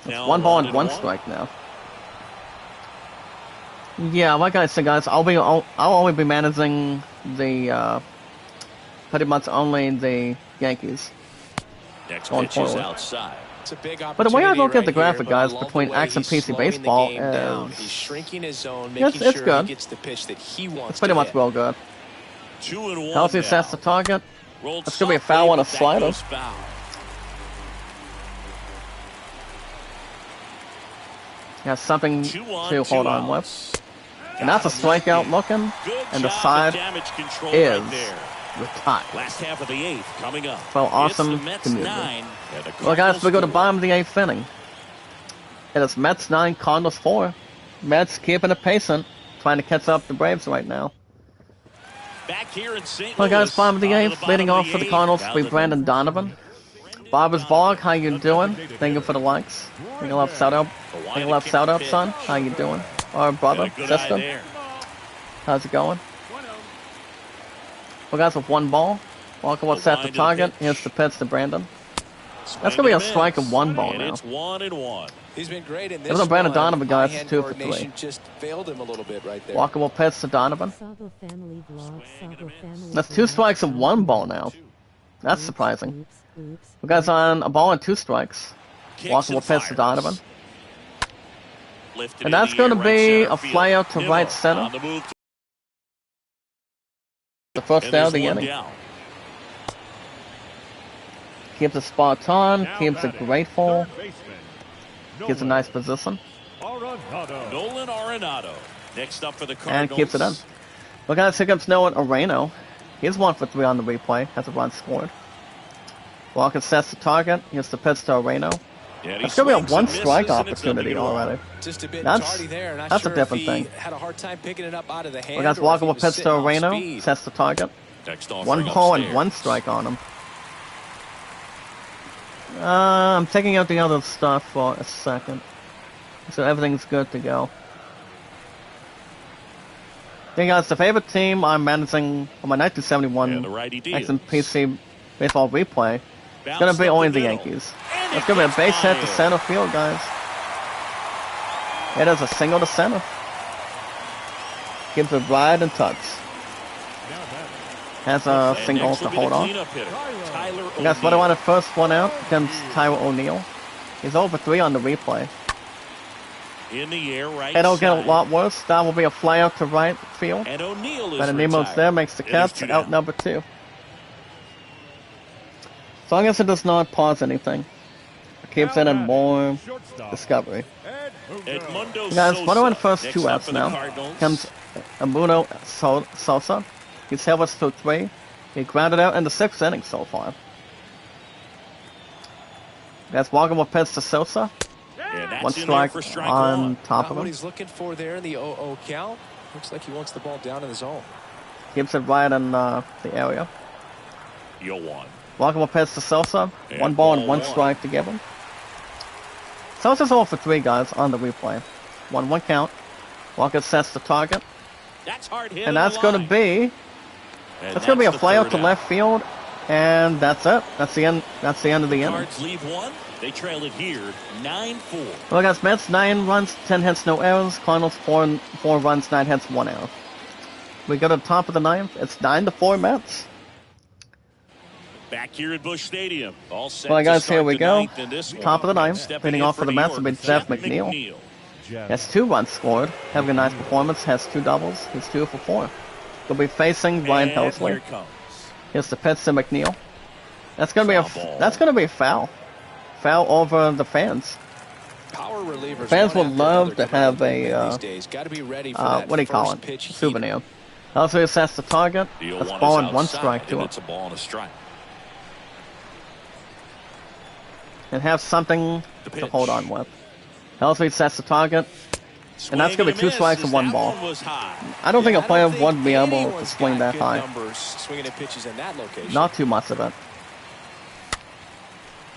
It's 1 ball and 1 strike now. Yeah, like I said, guys, I'll only be managing the pretty much only the Yankees. Next going pitch is forward. outside. It's a big But the way I look opportunity at the graphic, right here, guys, but I love between the way X and he's PC slowing the baseball game down. is- He's shrinking his zone, Yes, making it's sure good. he gets the pitch that he wants It's pretty to much hit. real good. 2-1 Helsley now. sets the target. Rolled That's gonna be a softly, foul on a but that slider. goes foul. He has something 2-1, to hold 2 on with. outs. And that's a strikeout looking. Good And the job of side damage control is right there. retired. Last half of the 8th coming up. Well, It's awesome the Mets community. 9 and the Well, guys, we go to Cardinals bottom of the 8th inning. It is Mets 9, Cardinals 4. Mets keeping it pacing, trying to catch up the Braves right now. 4. Back here in St. Well, guys, Louis, bottom of the on to 8th, leading off for the Cardinals, Now we the- Brandon Donovan. Barbers Vlog, how you doing? Thank you for the likes. Thank you, love, shout out. Thank you, love, shout out, son. How you doing? Or Got brother, a good eye sister, there. how's it going? Well, guys, with 1 ball, Walker will set the line to the target. pitch. Here's the pitch to Brandon. Swing That's gonna be a and strike miss. of 1 ball And now. it's 1-1. He's been great in this It was a Brandon one. Donovan, guys, Eye-hand 2 for 3. coordination just failed him a little bit right there. Walker will pitch to Donovan. Saga family vlog, Saga family That's 2 vlog, strikes and 1 ball Saga. now. That's Oops, surprising. oops, oops. We guys on a ball and 2 strikes. Kicks Walker will and pitch to fires. Donovan. Lifted And in that's the going to air, be right a center fly field. out to Nimmo right center. on the move. The first And out of there's the 1 inning. down. Keeps it spot on. Now Keeps it batting, grateful. third baseman, Gets a nice position. Arenado. Nolan Arenado. Next up for the And Cardinals. keeps it in. Well, guys, here comes Nolan Areno. He's 1 for 3 on the replay. Has a run scored. Walker sets the target. Here's the pitch to Areno. Yeah, he That's going to be a swings 1 and misses, strike and it's opportunity nothing at all. already. Just a bit That's- tardy there. Not that's a sure different if he thing. had a hard time picking it up out of the hand. Well, guys, or if Walker he will was pitch to sitting off Areno. speed. Sets the target. Next 1 offering ball and upstairs. 1 strike on him. I'm taking out the other stuff for a second. So everything's good to go. Hey guys, the favorite team I'm managing on my And the 1971 righty X deals. and PC baseball replay is going Bounced to be up only the the middle. Yankees. And It's it going to be a gets base hit by to him. center field, guys. It is a single to center. Gives it right and touch. Now batting, Has a And single next to will be the hold on. cleanup hitter, Tyler And that's what I O'Neill. wanted first one out. Comes Tyler O'Neill. He's over 3 on the replay. In the air, right It'll get a side. lot worse. That will be a fly out to right field. And O'Neill is But Nemo's retired. there, makes the And there's catch, 2 out down. number 2. So I guess it does not pause anything. It keeps it in more shortstop, discovery. Edmundo Guys, Sosa. what do I want first Next 2 up outs for the now? Cardinals. Comes Amuno Sosa. He's held us to 3. He grounded out in the 6th inning so far. Guys, Walker will pitch to Sosa. And that's 1 in there strike for strike on 1. top Not of what him. he's looking for there in the 0-0 count. Looks like he wants the ball down in the zone. Keeps it right in the area. 0-1. Walker pitch to Sosa. 1 ball and 1 strike to give him. Sosa's 0 for 3, guys, on the replay. 1-1 count. Walker sets the target. That's hard hit. And that's going to be... That's going to be a fly up to left field. And that's it. That's the end. That's the end of the inning. Cards leave 1. They trail it here, 9-4. Well, guys, Mets 9 runs, 10 hits, no errors. Cardinals 4 runs, 9 hits, 1 error. We go to the top of the 9th. It's 9-4 Mets. Back here at Busch Stadium. All set. Well, guys, here we go. Top of the 9th. Stepping Hitting in off for the Mets will be Jeff McNeil. Has 2 runs scored. Having a nice performance. Has 2 doubles. He's 2 for 4. He'll be facing Ryan Helsley. Here's the pitch to McNeil. That's gonna be a foul. Foul over the fans. Power relievers Fans would love to have a what do you call it? Souvenir. Also assess the target. That's ball and 1 strike to him. It's a ball and a strike. And have something to hold on with. Also sets the target. And that's going to be 2 strikes and 1 ball. I don't think a player would be able to swing that high. Not too much of it.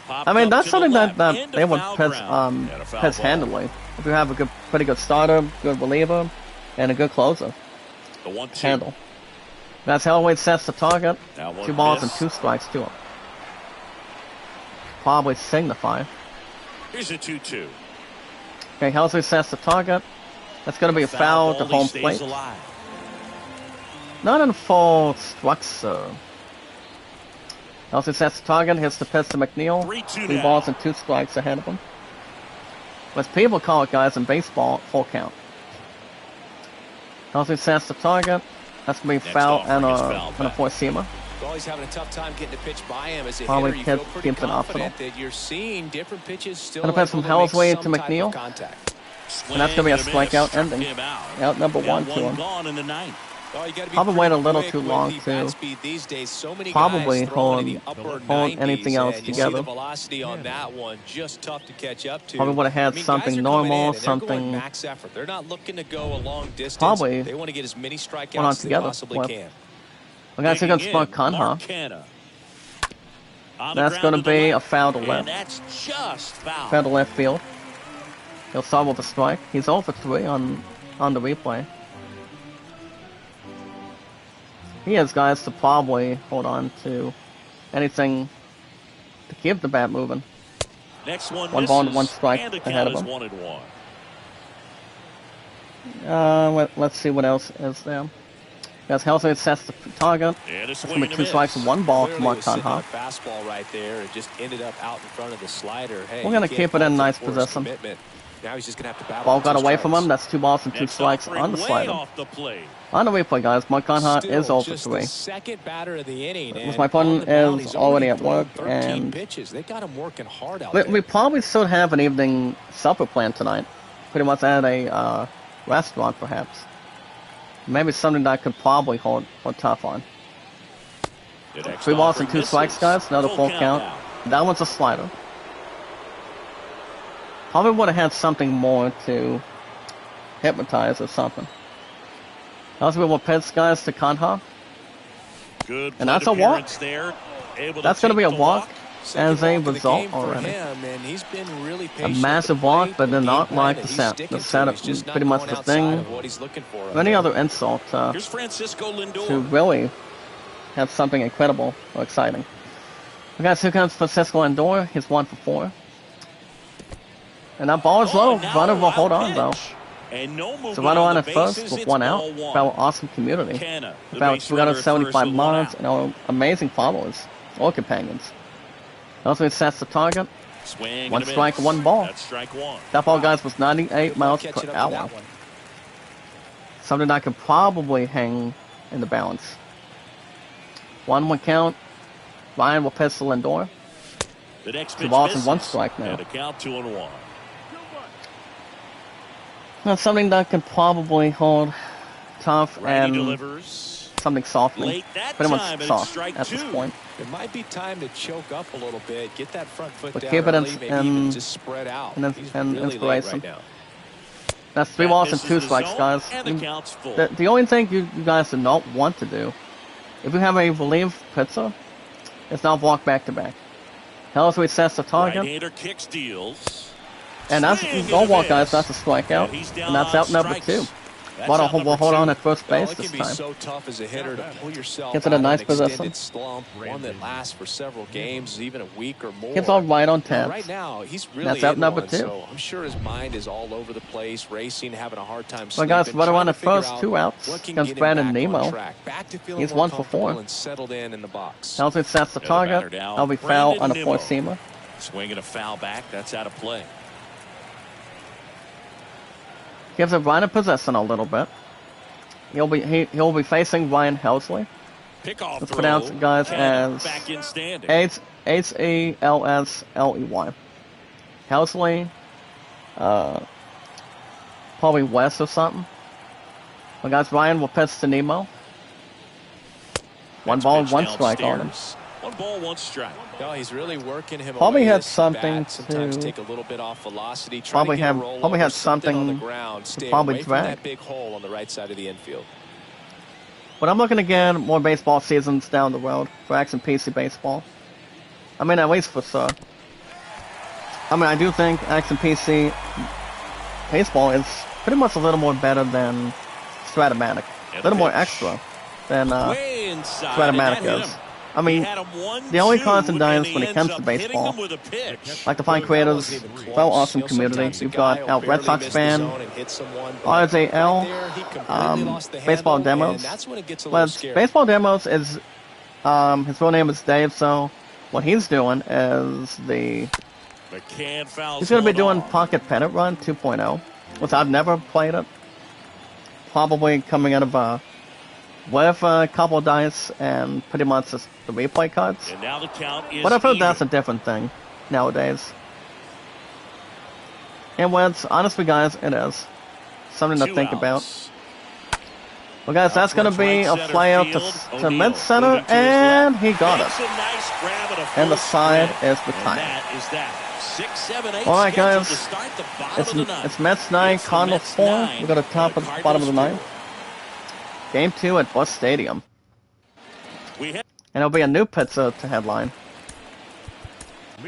I mean, that's something that they would pitch handily. If you have a pretty good starter, good reliever, and a good closer. Handle. That's how Elway sets the target. 2 balls and 2 strikes to him. Probably signify. Here's a 2-2. Okay, Helsley sets the target. That's going to be a foul to home plate. Not in full structure. Helsley sets the target, hits the pitch to McNeil. 3 balls and 2 strikes ahead of him. As people call it, guys, in baseball, full count. Helsley sets the target. That's going to be foul and a four-seamer. Always having a tough time getting a pitch by him as a Probably hitter. You feel pretty keeps it confident that you're seeing different pitches still. And a pitch from Helsley to McNeil. And that's going to be a strikeout ending. Out number 1 to him. Probably wait a little too long to probably hold anything else together. Probably would have had something normal, something They're not looking to go a long distance. Probably they want to get as many strikeouts went on as they together. possibly can. We're going to take on Canha. That's going to be a foul to left. Foul to left field. He'll start with a strike. He's 0 for 3 on the replay. He has guys to probably hold on to anything to keep the bat moving. Next 1 ball and 1 strike ahead of him. 1-1. Let's see what else is there. As Helsley sets the target. That's going to be 2 strikes and 1 ball from Canha. Fastball right there. It just ended up out in front of the slider. Hey, we're going to keep it in nice position. Now he's just going to have to battle. Ball got away from him. That's 2 balls and 2 strikes on the slider. On the replay, guys, Canha is 0 for 3. Second batter of the inning. My opponent is already at work, and they got him working hard out there. We probably should have an evening supper plan tonight. Pretty much at a restaurant, perhaps. Maybe something that I could probably hold tough on. 3 balls and 2 strikes, guys. Another full count. That one's a slider. Probably would have had something more to hypnotize or something. Also, we will pitch, guys, to Canha. And that's a walk. That's going to be a walk as a result already. A massive walk, but did not like the set. The setup is pretty much the thing. Any other insult to really have something incredible or exciting. Okay, so here comes Francisco Lindor. He's 1 for 4. And that ball is low. Runner will hold on, though. So runner on at first with 1 out. For our awesome community. About 375 mods and our amazing followers or companions. Also, it sets the target. 1 strike, 1 ball. That ball, guys, was 98 miles per hour. Something that could probably hang in the balance. 1-1 count. Ryan will pitch to Lindor. 2 balls and 1 strike now. That's something that could probably hold tough and something softly. Pretty much soft at this point. It might be time to choke up a little bit, get that front foot but down, keep it early, maybe even just spread out. And really inspiration. Right now. That's 3 balls and 2 strikes, guys. The only thing you guys do not want to do, if you have a relief pitcher, It's now walk back to back. Helsley sets the target. Right-hander kicks, deals. And that's don't walk, guys. That's a strikeout. And that's out number 2. But we'll hold on at first base it this can be time. so tough as a hitter to pull yourself Gets out in a of nice an position. extended slump, one that lasts for several games, even a week or more. Gets all right on tabs. Right now, he's really That's out in number one, 2. so I'm sure his mind is all over the place, racing, having a hard time Well, sleeping. guys, right around the trying to first figure 2 out outs what can against get him Brandon back on Nemo. track, back to feeling He's more 1 for 4. comfortable and settled in the box. Helsley sets the And the target. batter now, That'll be foul Brandon on a Nimmo. 4-seamer. Swinging a foul back. That's out of play. Gives it Ryan a possession a little bit. He'll be facing Ryan Helsley. Pickoff Let's throw. pronounce it, guys, And as back in standing. Helsley. Helsley, probably West or something. Well, guys, Ryan will pitch to Nemo. 1 ball, Pitch 1 strike on him. downstairs. 1 ball, 1 strike. No, he's really working him Probably away had this something bat. Sometimes to- take a little bit off velocity. Try Probably to get a had- roll probably over, had something on the ground. to Stay probably away from drag. that big hole on the right side of the infield. But I'm looking again more baseball seasons down the road for Action PC baseball. I mean, at least for sure. I mean, I do think Action PC baseball is pretty much a little more better than Stratomatic. A little more extra than Way inside. Stratomatic and that hit is. him. I mean, He had him 1-2, the only constant and dimes he when it ends comes to up hitting baseball. him with a pitch. like to find creators, well, awesome community. You've got our Red Sox fan, RJL, baseball demos. But baseball demos is his real name is Dave, so what he's doing is McCann fouls he's going to be one doing off. Pocket Pennant Run 2.0, which I've never played it. Probably coming out of with a couple of dice and pretty much just the replay cards. And now the count is But I've heard even. that's a different thing nowadays. And what's honestly, guys, it is something to 2 think about. outs. Well, guys, that's going to be a play out to mid center, and he got it. Makes a nice grab at a And the first side swing. is the And tie. that is that. 6, 7, 8 All right, scheduled guys. to start the bottom of the ninth. It's Mets 9, It's the Cardinals Mets 4. 9, We got a top and of the bottom of the Cardinals ninth. Game 2 at Busch Stadium. 4. We have And it'll be a new pizza to headline.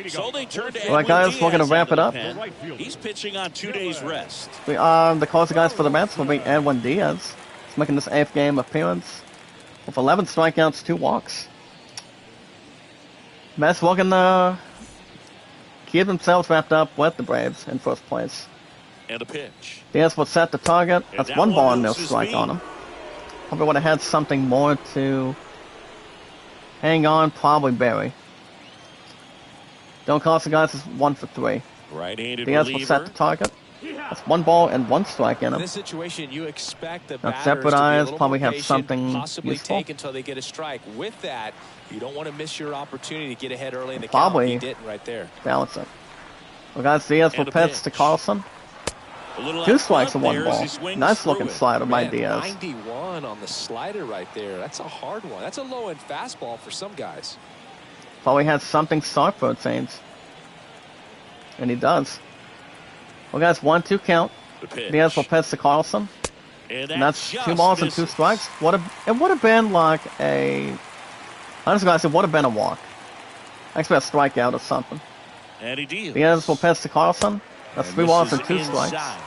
So they turn to All right, Edwin guys, we're gonna Diaz wrap it out up. of the pen. He's pitching on 2 days rest. The closer guys for the Mets will be Edwin Diaz. He's making this 8th game appearance with 11 strikeouts, 2 walks. Mets looking to keep themselves wrapped up with the Braves in first place. And a pitch. Diaz will set the target. And That's that 1 ball one and no moves his strike feet. on him. Probably would have had something more to hang on, probably Barry. Don't cost the guys is 1 for 3. Right-handed Diaz will set reliever. the target. That's 1 ball and 1 strike in In him. this situation, you expect the Now, batters separate to be a eyes little probably more have patient, something possibly useful. take until they get a strike. With that, you don't want to miss your opportunity to get ahead early in the Probably. count. He didn't right there. Balance it. Well, guys, Diaz will And a pitch pitch. to Carlson. A little 2 out strikes front and 1 there as ball. he swings Nice through looking it. slider by Man, Diaz. 91 on the slider right there. That's a hard one. That's a low-end fastball for some guys. Probably has something sharp for a change. And he does. Well, guys, 1-2 count. The pitch. Diaz will pitch to Carlson. And And that's 2 just balls and 2 misses. strikes. It would have been like a... Honestly, guys, it would have been a walk. Actually, a strikeout or something. And he deals. Diaz will pitch to Carlson. That's And 3 balls and misses 2 strikes. inside.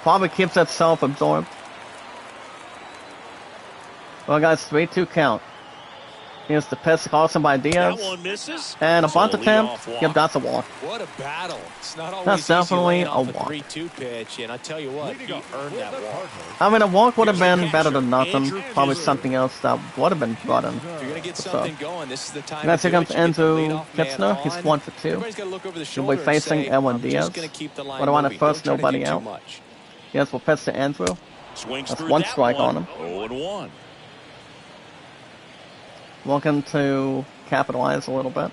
Probably keeps that self-absorbed. Well, guys, 3-2 count. Here's the pitch to Carlson by Diaz. That one misses. And a bunt So attempt. leadoff walk. Yep, that's a walk. What a battle. It's not always That's easy definitely laying a off walk. 3-2 pitch, and I tell you what, he earned that walk. I mean, a walk would have Here's the been better than catcher, nothing. Andrew Probably Kinsler. something else that would have been brought in. If you're going to get So, something going, this is the time Guys, to here do comes it. You get the Andrew leadoff man Kitzner. He's on. 1 for 2. Everybody's got to look over the He'll be shoulder and facing say, Edwin I'm Diaz. just going to keep the line What do I want to moving. first? Don't try to Nobody do too out. much. Diaz will pitch to Andrew. Swings That's through 1 that strike one. on him. 0-1. Looking to capitalize a little bit.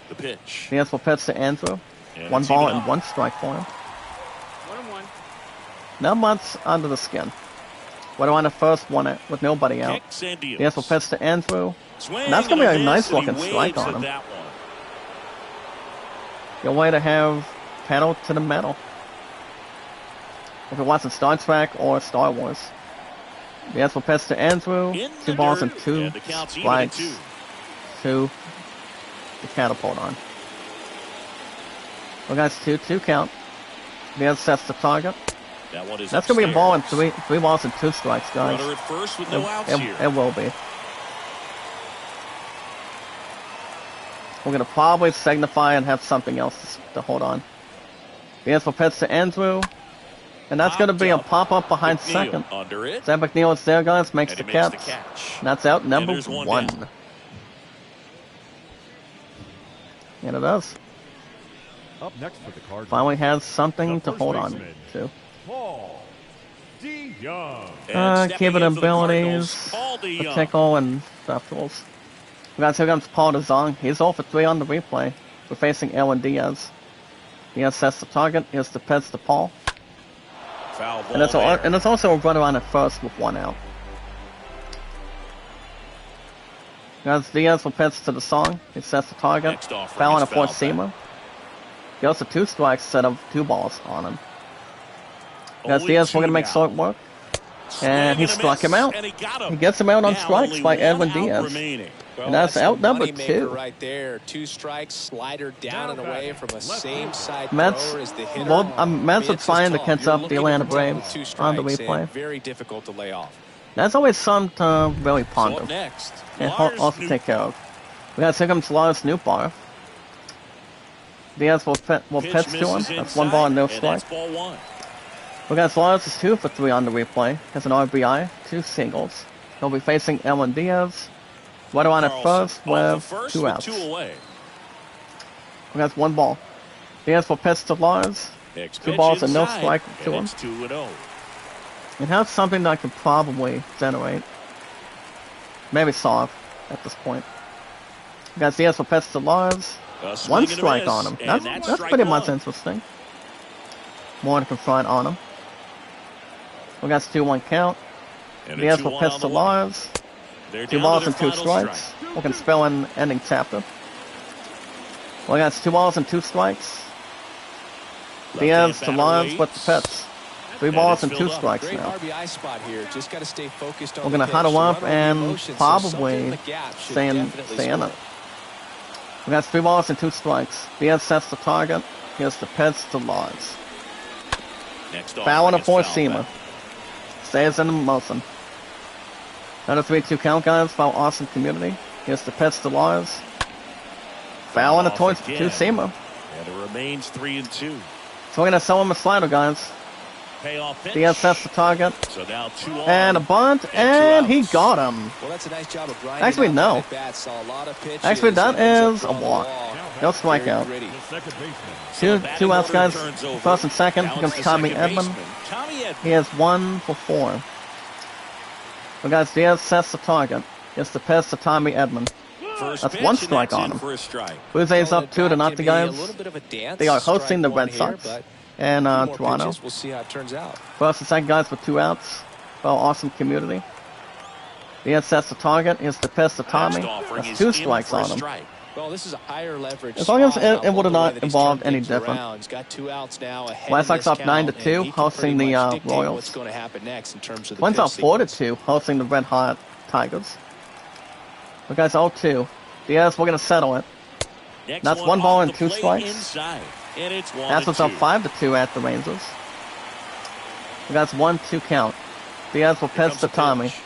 The pitch. Diaz will pitch to Andrew. And 1 it's ball even and up. 1 strike for him. Not much under the skin. What do I want to first? 1 with nobody out. Kicks and deals. Diaz will pitch to Andrew. Swing And that's gonna and be a miss, nice and he looking strike waves on at him. that one. Your way to have pedal to the metal. If it wasn't Star Trek or Star Wars. The Astros pitch to Andrew. In 2 the balls dirt, and 2 and the count's even at strikes 2. to the catapult on. Well, guys, 2-2 count. Diaz sets the target. That one is That's going to be a ball and upstairs. 3 balls and 2 strikes, guys. Runner at first with no outs here. It will be. We're going to probably signify and have something else to hold on. Diaz will pitch to Andrew. And that's going to be a pop-up behind McNeil second. under it. Sam McNeil is there, guys. Makes And the he makes the catch. catch. And that's out number there's one 1. down. And it does. Up next for the Cardinals. Finally has something The to first hold on baseman. to. Paul DeYoung. And stepping Keeping in for the abilities, Cardinals, Paul DeYoung. tickle, and stuff tools. Guys, here comes Paul DeZong. He's 0 for 3 on the replay. We're facing Ellen Diaz. Diaz sets the target. Here's the pitch to Paul. Foul ball And it's also a runner on at first with 1 out. Guys, Diaz will pitch to the song. He sets the target. Next offering Foul on a is foul 4-seamer. He also 2 strikes instead of 2 balls on him. Guys, Diaz, we're going to make short work. And he struck him out. He gets him out on strikes by Edwin Diaz. And that's out number 2. Right there. 2 strikes, slider down and away from a same side Mets, thrower as the hitter. Mets are It's trying to tough. catch You're up the looking Atlanta for time with Braves 2 on the strikes replay. and very difficult to lay off. That's always something to really So ponder. up next, And Lars also Newt- take care of. We got here comes Lars Newbar. Diaz will pitch to him. misses That's 1 ball and no strike. that's ball 1. We got Lars is 2 for 3 on the replay. Has an RBI, 2 singles. He'll be facing Ellen Diaz. Runner on at first with 2 outs. 2 away. We got 1 ball. Diaz will pitch to Lars. Next 2 pitch balls and no inside, strike to him. It's 2-0. And that's something that I could probably generate. Maybe solve at this point. We got Diaz will pitch to Lars. A swing 1 and a strike miss, on him. and That's strike pretty 1. much interesting. More to confront on him. We got 2-1 count. And a Diaz will 2-1 pitch on to the way. Lars. They're 2 down balls to and their 2 final strikes. strike. We can spell an ending chapter. We got 2 balls and 2 strikes. Diaz to batter Lars with the waits. pitch. 3 balls and it's 2 filled up. strikes Great now. RBI spot here. Just got to stay focused on We're the gonna pitch. huddle up Run with and emotion, so probably something in the gap should stay in definitely it. score. We got 3 balls and 2 strikes. Diaz sets the target. Here's the pitch to Lars. Next Foul on a offering is foul 4-seamer. back. Stays in the motion. Another 3-2 count, guys. Foul awesome community. Here's the pitch to Lars. Foul on a Off 2-seamer. And it remains 3-2. So we're gonna sell him a slider, guys. Payoff pitch. Diaz sets the target. So now 2 on. And a bunt, And and 2 he outs. got him. Well, that's a nice job of grinding Actually, out no. that at-bat. Saw a lot of pitches Actually, that and ends up is a throwing the walk. ball. No Very strikeout. gritty. The second baseman. So the 2 outs, batting guys. order turns over. First and second. Here Now comes it's the Tommy second Edman. baseman, Tommy Edman. He has 1 for 4. Well, guys, Diaz sets the target. Here's the pitch to Tommy Edman. First That's pitch, 1 and strike that's on in him. for a strike. Blue Jays Well, up 2 to that not can the be a guys. little bit of a dance. They are hosting the Strike Red one here, Sox but and a few more Toronto. pitches. We'll see how it turns out. First and second guys with 2 outs. Well, awesome community. Diaz sets the target. Here's the pitch to Tommy. Next offering That's is 2 in strikes for a on him. strike. Well, this is a higher leverage. As long as spot. it I would have love the not way that he's involved turned any things different. around. He's got 2 outs now ahead White of Sox this up 9-2, count, and he can hosting pretty the, much dictate Royals. What's going to happen next in terms of the Twins pitch up 4 to sequence. 2, hosting the Red Hot Tigers. The guys 0-2. Diaz, we're gonna settle it. Next That's 1 ball off and the 2 plate strikes. Inside, and it's 1 That's what's up 2. 5 to 2 at the Rangers. The guys 1-2 count. Diaz will Here pitch comes to the Tommy. pitch.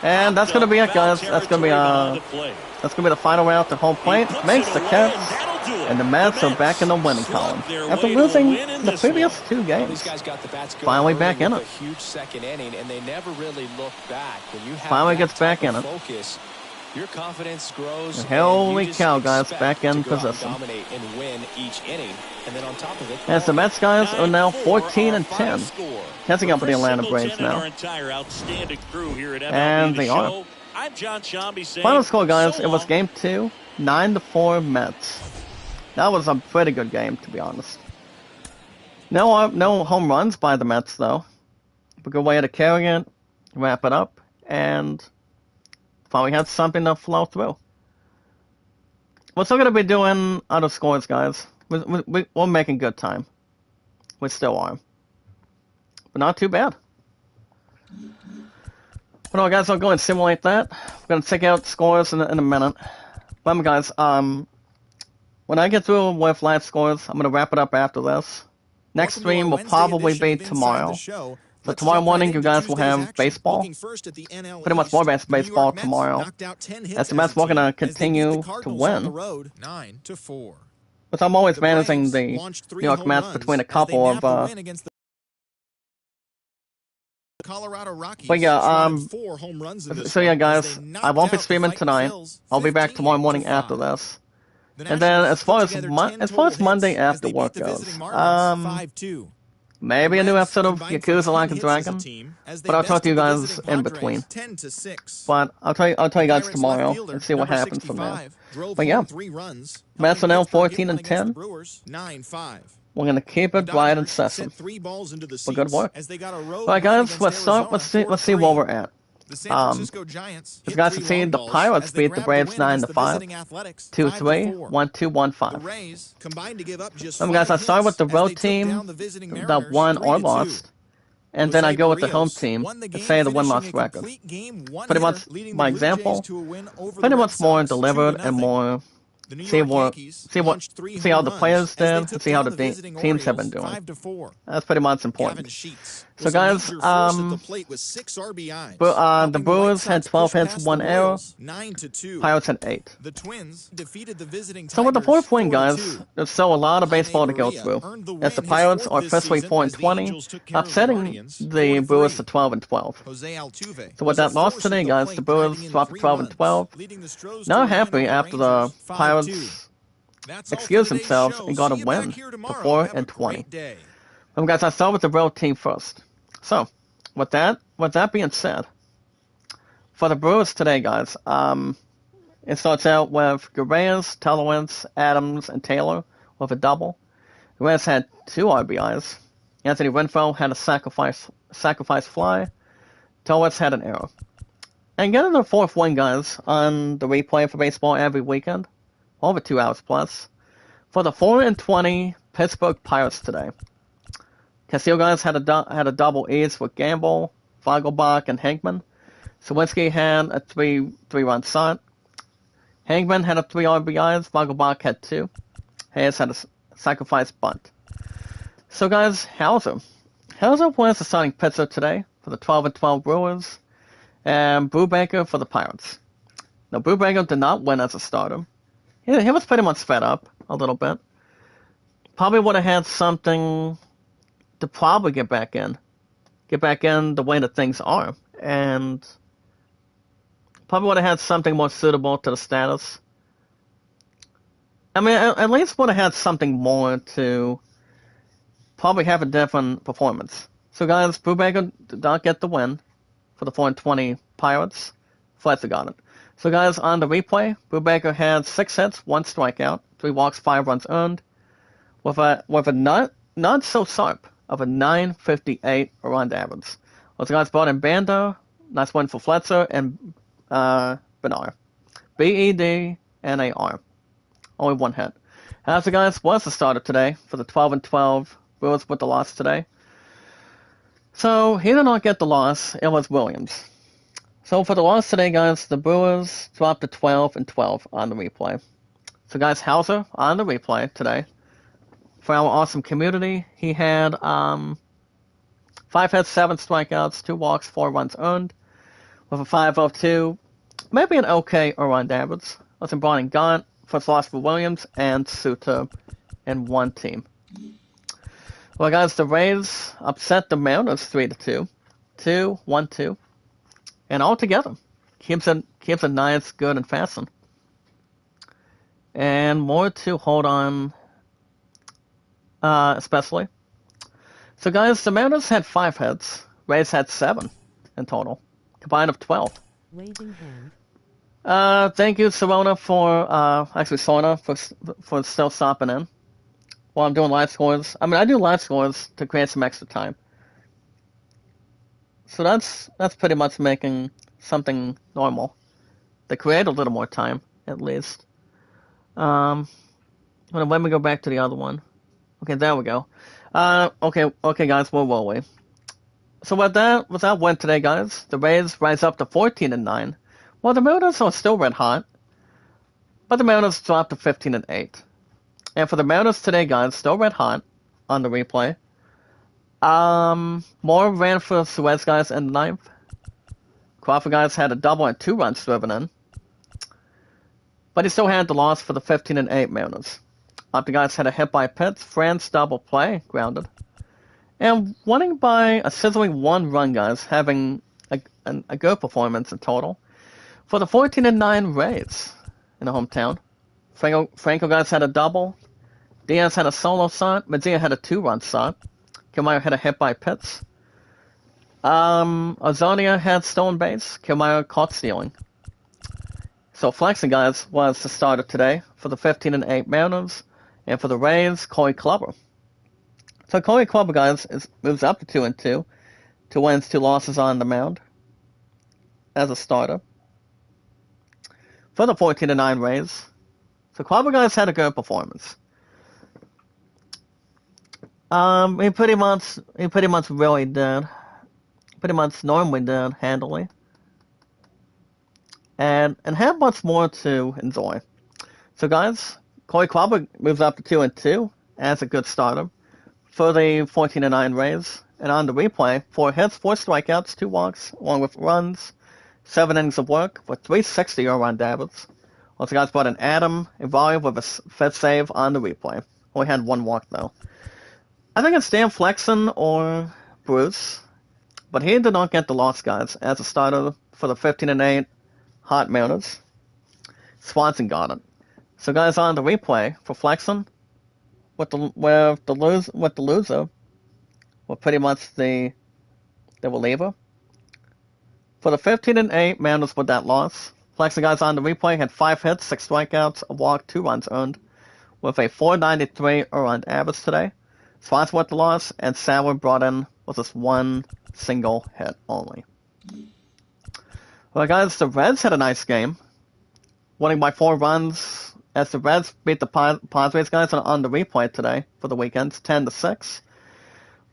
And that's gonna be it, Foul guys. That's gonna be territory behind the plate. that's gonna be the final round to home plate. He puts Makes it the away, catch. and that'll do it. And the Mets are back in the winning slugged column. their After way to a losing win in the this previous one. 2 Well, games. these guys got the bats going Finally early back in with it. a huge second inning, and they never really look back. When you have Finally that gets back type in of it. focus, your confidence grows. And and holy you just cow, guys, expect back in to go out and possession. dominate and win each inning, and then on top of it, As the Mets guys are now 14 and 9-4 our 10, final score. catching up with the For Atlanta Chris Braves Singleton and now. Our entire outstanding crew here at MLB And The they are. Show. I'm John Shambi saying Final score, guys, so it was long. game 2, 9-4 Mets. That was a pretty good game, to be honest. No home runs by the Mets, though. A good way to carry it, wrap it up, and finally had something to flow through. We're still going to be doing other scores, guys. We're making good time. We still are. But not too bad. Hold on, guys. I'll go and simulate that. We're gonna check out scores in a minute. Remember, guys. When I get through with live scores, I'm gonna wrap it up after this. Next stream will probably be tomorrow. So tomorrow morning, you guys will have baseball. Pretty much more baseball tomorrow. As the Mets are gonna continue to win. But I'm always managing the New York Mets between a couple of but yeah, so yeah, guys, I won't be streaming tonight. I'll be back tomorrow morning after this. And then as far as Monday after work goes, maybe a new episode of Yakuza Like a Dragon. But I'll talk to you guys in between. But I'll tell you guys tomorrow and see what happens from there. But yeah, Mets are now 14-10. We're gonna keep it bright and session. For good work. Alright, guys, let's start. Let's see where we're at. As you guys can see, the Pirates beat the Braves 9-5, 2-3, 1-2, 1-5. Remember, guys, I start with the road team that won or lost, and then I go with the home team to say the win-loss record. Pretty much my example. Pretty much more delivered and more. See how the players did, and see how the teams have been doing. That's pretty much important. So, guys, the Brewers had 12 hits, 1 error. Pirates had 8. So with the fourth win, guys, there's still a lot of baseball to go through. As the Pirates are officially 4-20, upsetting the Brewers to 12-12. So with that loss today, guys, the Brewers dropped to 12-12. Not happy after the Pirates excused themselves and got a win to 4-20. Guys, I start with the road team first. So, with that being said, for the Brewers today, guys, it starts out with Gurrias, Telewitz, Adams, and Taylor with a double. Gurrias had 2 RBIs. Anthony Renfroe had a sacrifice fly. Telewitz had an error. And getting the fourth win, guys, on the replay for baseball every weekend, over 2 hours plus, for the 4-20 Pittsburgh Pirates today. Castillo, guys, had a double ace with Gamble, Vogelbach, and Hankman. Sawinski had a 3-run shot. Hangman had 3 RBIs. Vogelbach had 2. Hayes had a sacrifice bunt. So, guys, Hauser was the starting pitcher today for the 12-12 Brewers, and Brubaker for the Pirates. Now, Brubaker did not win as a starter. He was pretty much fed up a little bit. Probably would have had something to probably get back in the way that things are, and probably would have had something more suitable to the status. I mean, at least would have had something more to probably have a different performance. So, guys, Brubaker did not get the win for the 4-20 Pirates. Fletcher got it. So, guys, on the replay, Brubaker had 6 hits, 1 strikeout, 3 walks, 5 runs earned, with a not so sharp of a 9.58 around average. Well, the guys brought in Banda, nice win for Fletcher, and Benar. Bednar. Only 1 hit. As the guys was the starter today for the 12-12 Brewers with the loss today. So he did not get the loss. It was Williams. So for the loss today, guys, the Brewers dropped to 12-12 on the replay. So, guys, Hauser on the replay today. For our awesome community, he had 5 hits, 7 strikeouts, 2 walks, 4 runs earned, with a 5.02, maybe an okay around average. That's brought in Gaunt, first loss for Williams, and Suter in one team. Well, guys, the Rays upset the Mariners 3-2, 2-1-2, and altogether keeps it nice, good, and fasten. And more to hold on, especially. So, guys, the Mariners had 5 hits. Rays had 7 in total, combined of 12. Raising hand. Thank you, Sorona, for still stopping in while I'm doing live scores. I mean, I do live scores to create some extra time. So that's pretty much making something normal. To create a little more time, at least. Let me go back to the other one. Okay, there we go. Okay, guys, where were we? So with that win today, guys, the Rays rise up to 14-9, while the Mariners are still red hot, but the Mariners drop to 15-8. And for the Mariners today, guys, still red hot on the replay. Moore ran for Suez, guys, in the ninth. Crawford, guys, had a double and 2 runs driven in. But he still had the loss for the 15-8 Mariners. The guys had a hit by Pitts, France double play, grounded. And winning by a sizzling 1 run, guys, having a good performance in total. For the 14-9 Rays in the hometown, Franco, guys, had a double. Diaz had a solo shot. Medina had a 2-run shot. Kiermaier had a hit by Pitts. Ozonia had stolen base. Kiermaier caught stealing. So flexing, guys, was the starter today for the 15-8 Mariners, and for the Rays, Corey Kluber. So Corey Kluber, guys, moves up to 2-2, 2 wins, 2 losses on the mound as a starter for the 14-9 Rays. So Kluber, guys, had a good performance. He pretty much really did. Pretty much normally did handily. And have much more to enjoy. So guys, Corey Kluber moves up to 2-2 as a good starter for the 14-9 Rays. And on the replay, 4 hits, 4 strikeouts, 2 walks, along with runs, 7 innings of work with 360 earned average. Also, guys, brought in Adam Evalia with a 5th save on the replay. Only had 1 walk though. I think it's Dan Flexen or Bruce, but he did not get the loss, guys, as a starter for the 15-8 Hot Mariners. Swanson got it. So, guys, on the replay for Flexen, with the loser, with pretty much the reliever. For the 15-8 Mariners with that loss, Flexen, guys, on the replay had 5 hits, 6 strikeouts, a walk, 2 runs earned, with a 493 earned average today. Swanson with the loss, and Sauer brought in with just 1 single hit only. Well, guys, the Reds had a nice game, winning by 4 runs as the Reds beat the Padres, guys, on the replay today for the weekends, 10-6,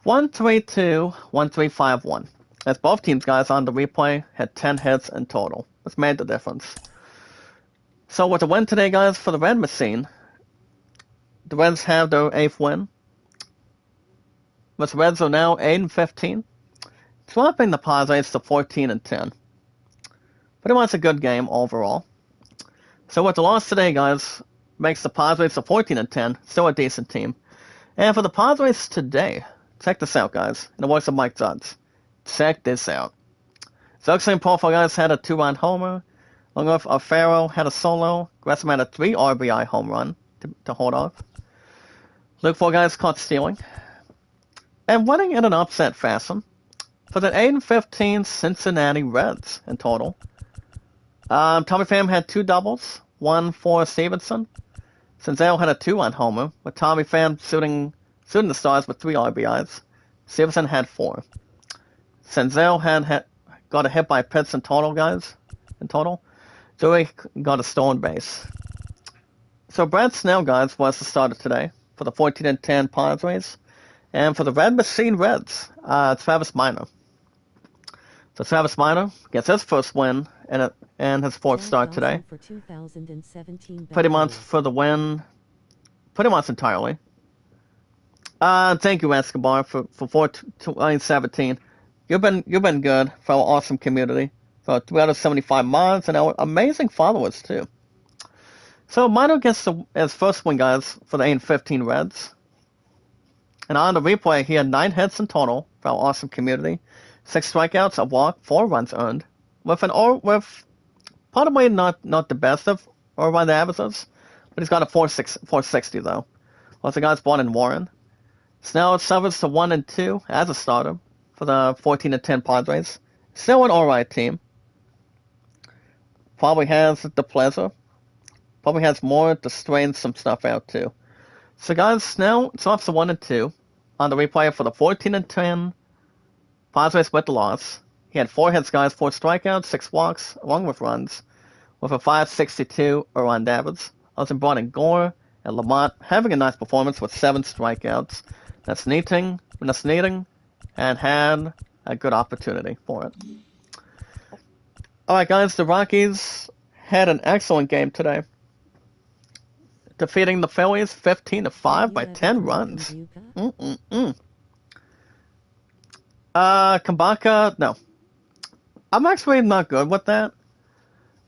1-3-2, 1-3-5-1. As both teams, guys, on the replay had 10 hits in total. This made the difference. So with the win today, guys, for the Red Machine, the Reds have their 8th win. The Reds are now 8-15, dropping the Padres to 14-10. Pretty much a good game overall. So with the loss today, guys, makes the Padres to 14-10, still a decent team. And for the Padres today, check this out, guys, in the words of Mike Judge. Check this out. Zuxley and Profile, guys, had a 2-run homer. Along with Alfaro had a solo. Gresham had a 3 RBI home run to hold off. Luke 4, guys, caught stealing. And winning in an upset fashion for the 8-15 Cincinnati Reds in total. Tommy Pham had 2 doubles, 1 for Stevenson. Senzel had a 2-run homer, with Tommy Pham shooting the Stars with 3 RBIs. Stevenson had 4. Senzel had got a hit by Pitts in total, guys. Joey got a stolen base. So Brad Snell, guys, was the starter today for the 14-10 Padres. And for the Red Machine Reds, Travis Minor. So Travis Minor gets his first win and his 4th start today. For 2017 pretty much for the win, pretty much entirely. Thank you, Escobar, for 2017. You've been good for our awesome community. For 375 mods and our amazing followers too. So Minor gets his first win, guys, for the 8-15 Reds. And on the replay, he had 9 hits in total for our awesome community, 6 strikeouts, a walk, 4 runs earned, with probably not the best of or run averages, but he's got a 460 though. Also, guys, brought in Warren. Snell suffers to 1-2 as a starter for the 14-10 Padres. Still an alright team. Probably has the pleasure. Probably has more to strain some stuff out too. So guys, Snell drops to 1-2 on the replay for the 14-10 Padres with the loss. He had 4 hits, guys, 4 strikeouts, 6 walks, along with runs, with a 562 earned average. Also brought in Gore and Lamont having a nice performance with 7 strikeouts. That's neating, and had a good opportunity for it. All right, guys, the Rockies had an excellent game today, defeating the Phillies 15-5 by 10 runs. Kabaka, no. I'm actually not good with that,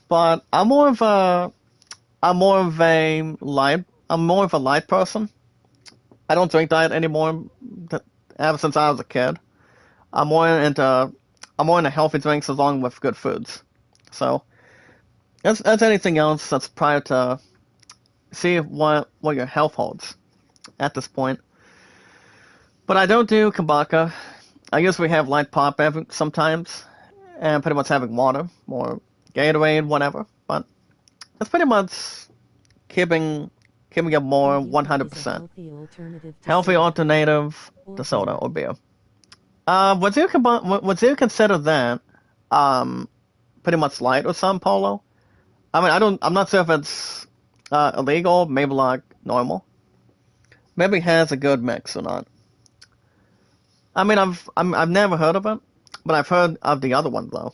but I'm more of a light person. I don't drink diet anymore. Ever since I was a kid, I'm more into healthy drinks along with good foods. So that's anything else that's prior to see what your health holds at this point. But I don't do Kabaka. I usually have light pop sometimes, and pretty much having water or Gatorade, whatever. But it's pretty much keeping it more 100%. Healthy alternative to soda or beer. Would you consider that pretty much light or some Polo? I mean, I'm not sure if it's illegal, maybe like normal. Maybe it has a good mix or not. I mean, I've never heard of it, but I've heard of the other one though.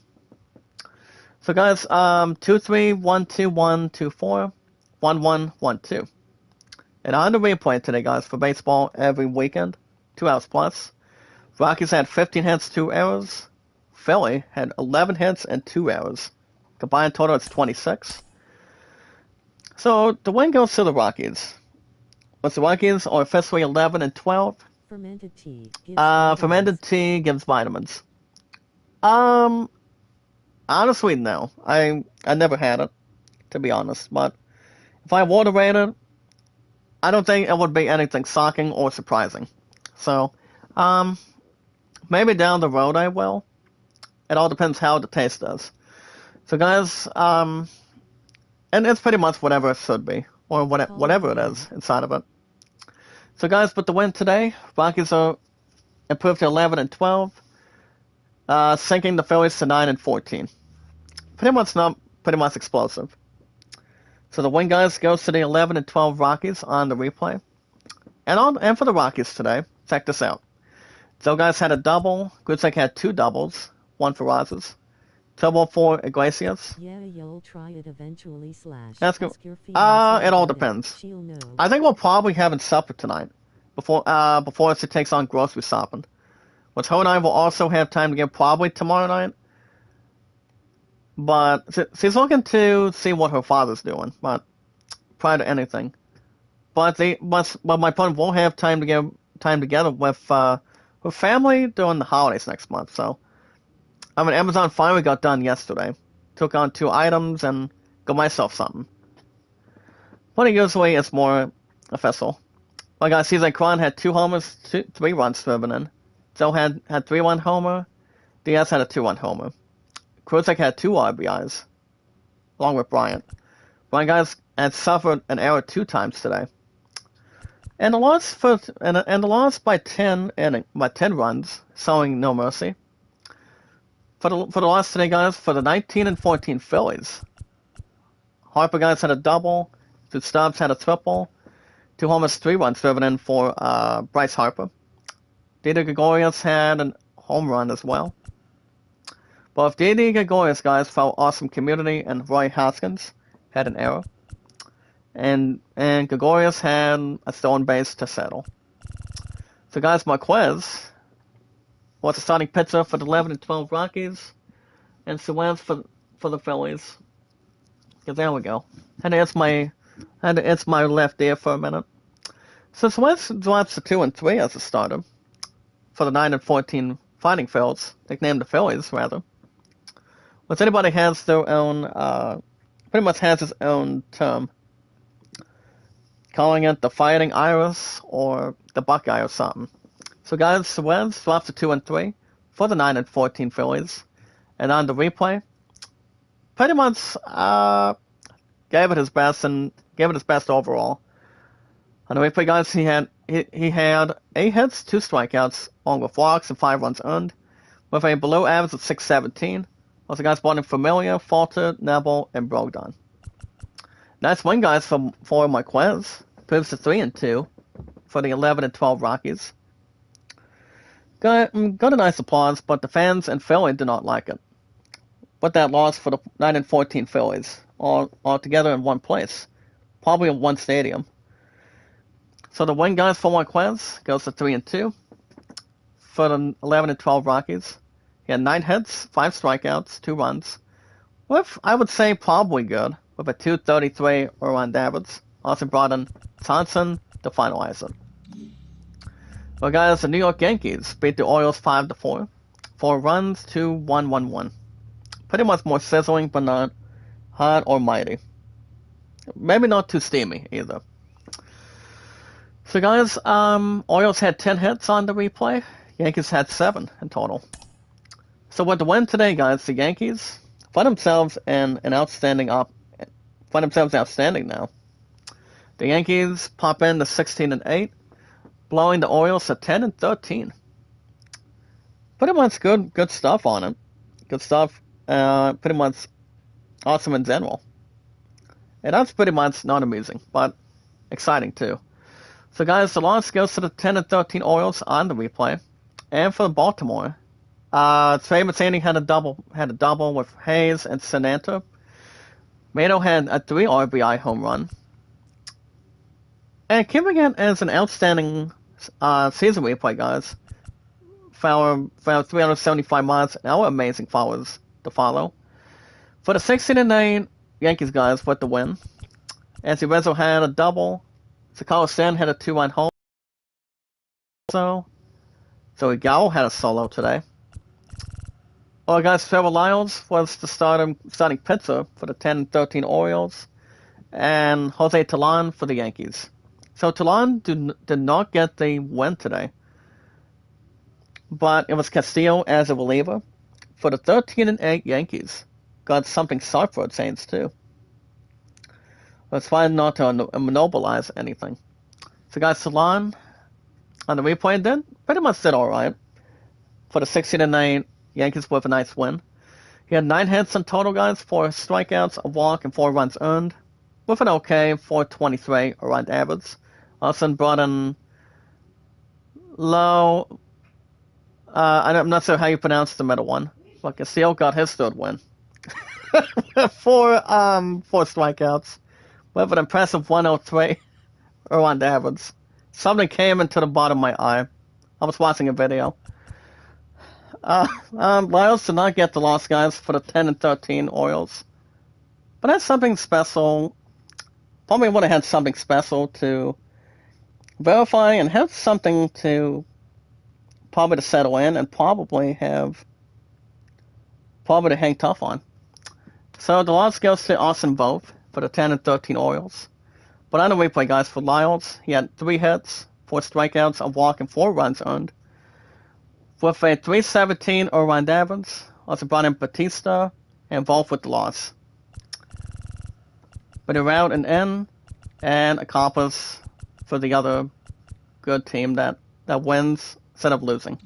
So guys, 23121241112. And on the replay today, guys, for baseball every weekend, 2 hours plus. Rockies had 15 hits, 2 errors. Philly had 11 hits and 2 errors. Combined total is 26. So the win goes to the Rockies. But the Rockies are officially 11-12. Fermented tea Gives vitamins. Honestly, no. I never had it, to be honest. But if I water rate it, I don't think it would be anything shocking or surprising. So, maybe down the road I will. It all depends how the taste is. So, guys, and it's pretty much whatever it should be, or whatever it is inside of it. So, guys, with the win today, Rockies are improved to 11-12, sinking the Phillies to 9-14. Pretty much explosive. So the win, guys, goes to the 11-12 Rockies on the replay. And for the Rockies today, check this out. Joe guys had a double. Goodsec had 2 doubles, 1 for Rosas. Double for Iglesias. Yeah, you'll try it eventually. That's good. It all depends. I think we'll probably have supper tonight, before she takes on grocery shopping. Which her and I will also have time to get probably tomorrow night. But she's looking to see what her father's doing, but prior to anything. But my point, we'll have time to get time together with her family during the holidays next month. So, I mean, Amazon finally got done yesterday. Took on 2 items and got myself something. But usually it's more official. Like I see, Kron had 2 homers, 3 runs driven in. Joe had 3-1 homer. Diaz had a 2-1 homer. Kruzek had 2 RBIs, along with Bryant. Bryant guys had suffered an error 2 times today. And the loss by 10 runs, showing no mercy. For the loss today, guys, for the 19-14 Phillies. Harper guys had a double. 2 Stubbs had a triple. 2 homers, 3 runs driven in for Bryce Harper. Didi Gregorius had a home run as well. Both Didi Gregorius guys felt awesome community, and Roy Hoskins had an error. And Gregorius had a stolen base to settle. So guys, Marquez was the starting pitcher for the 11-12 Rockies, and Suez for the Phillies. There we go. And it's my left ear for a minute. So Suez drops to 2-3 as a starter for the 9-14 Fighting Phils, nicknamed the Phillies rather. Which anybody has their own, pretty much has its own term. Calling it the Fighting Iris or the Buckeye or something. So guys, Suez drops to 2-3 for the 9-14 Phillies. And on the replay, pretty much gave it his best overall. On the replay, guys, he had 8 hits, 2 strikeouts, along with walks and 5 runs earned, with a below average of 617. Also, guys, brought in Familia, Falter, Neville, and Brogdon. Nice win, guys, for Marquez. Proves to 3-2 for the 11-12 Rockies. got a nice applause, but the fans in Philly did not like it. But that loss for the 9 and 14 Phillies, all together in one place, probably in one stadium. So the win, guys, for Marquez goes to 3 and 2. For the 11 and 12 Rockies, he had 9 hits, 5 strikeouts, 2 runs, with I would say probably good, with a 2.33 around average. Also brought in Thompson to finalize it. Well, guys, the New York Yankees beat the Orioles 5-4, 4 runs to 1-1-1. Pretty much more sizzling, but not hot or mighty. Maybe not too steamy either. So, guys, Orioles had 10 hits on the replay. Yankees had 7 in total. So, with the win today, guys, the Yankees find themselves in an outstanding now. The Yankees pop in to 16 and 8, blowing the Orioles to 10 and 13. Pretty much good stuff on it. Good stuff. Pretty much awesome in general. And that's pretty much not amusing, but exciting too. So, guys, the loss goes to the 10 and 13 Orioles on the replay, and for the Baltimore, Trey Mancini had a double with Hayes and Sananta. Mato had a 3 RBI home run. And keeping it as an outstanding season replay, guys. Found 375 miles an hour, amazing followers to follow. For the 16 and 9 Yankees, guys, with the win. Anthony Rizzo had a double. Sakala Stan had a 2-run home. So Gallo had a solo today. Well, guys, Trevor Lyles was the starting pitcher for the 10 and 13 Orioles, and Jose Talon for the Yankees. So Talon did not get the win today, but it was Castillo as a reliever for the 13 and 8 Yankees. Got something sharp for its Saints too. Let's try not to monopolize anything. So, guys, Talon on the replay pretty much did all right for the 16 and 9 Yankees with a nice win. He had 9 hits in total, guys, 4 strikeouts, a walk, and 4 runs earned, with an okay 4.23 around average. Also brought in Low. I'm not sure how you pronounce the middle one, but Castillo got his 3rd win. 4 strikeouts, with an impressive 103 around average. Something came into the bottom of my eye. I was watching a video. Lyles did not get the loss, guys, for the 10 and 13 Orioles. But that's something special. Probably would have had something special to verify and have something to probably to settle in and probably to hang tough on. So the loss goes to Austin Voth for the 10 and 13 Orioles. But on the replay, guys, for Lyles, he had 3 hits, 4 strikeouts, a walk, and 4 runs earned. With a 3.17 around average, also brought in Batista and Voth with the loss. But around an end and accomplished for the other good team that wins instead of losing.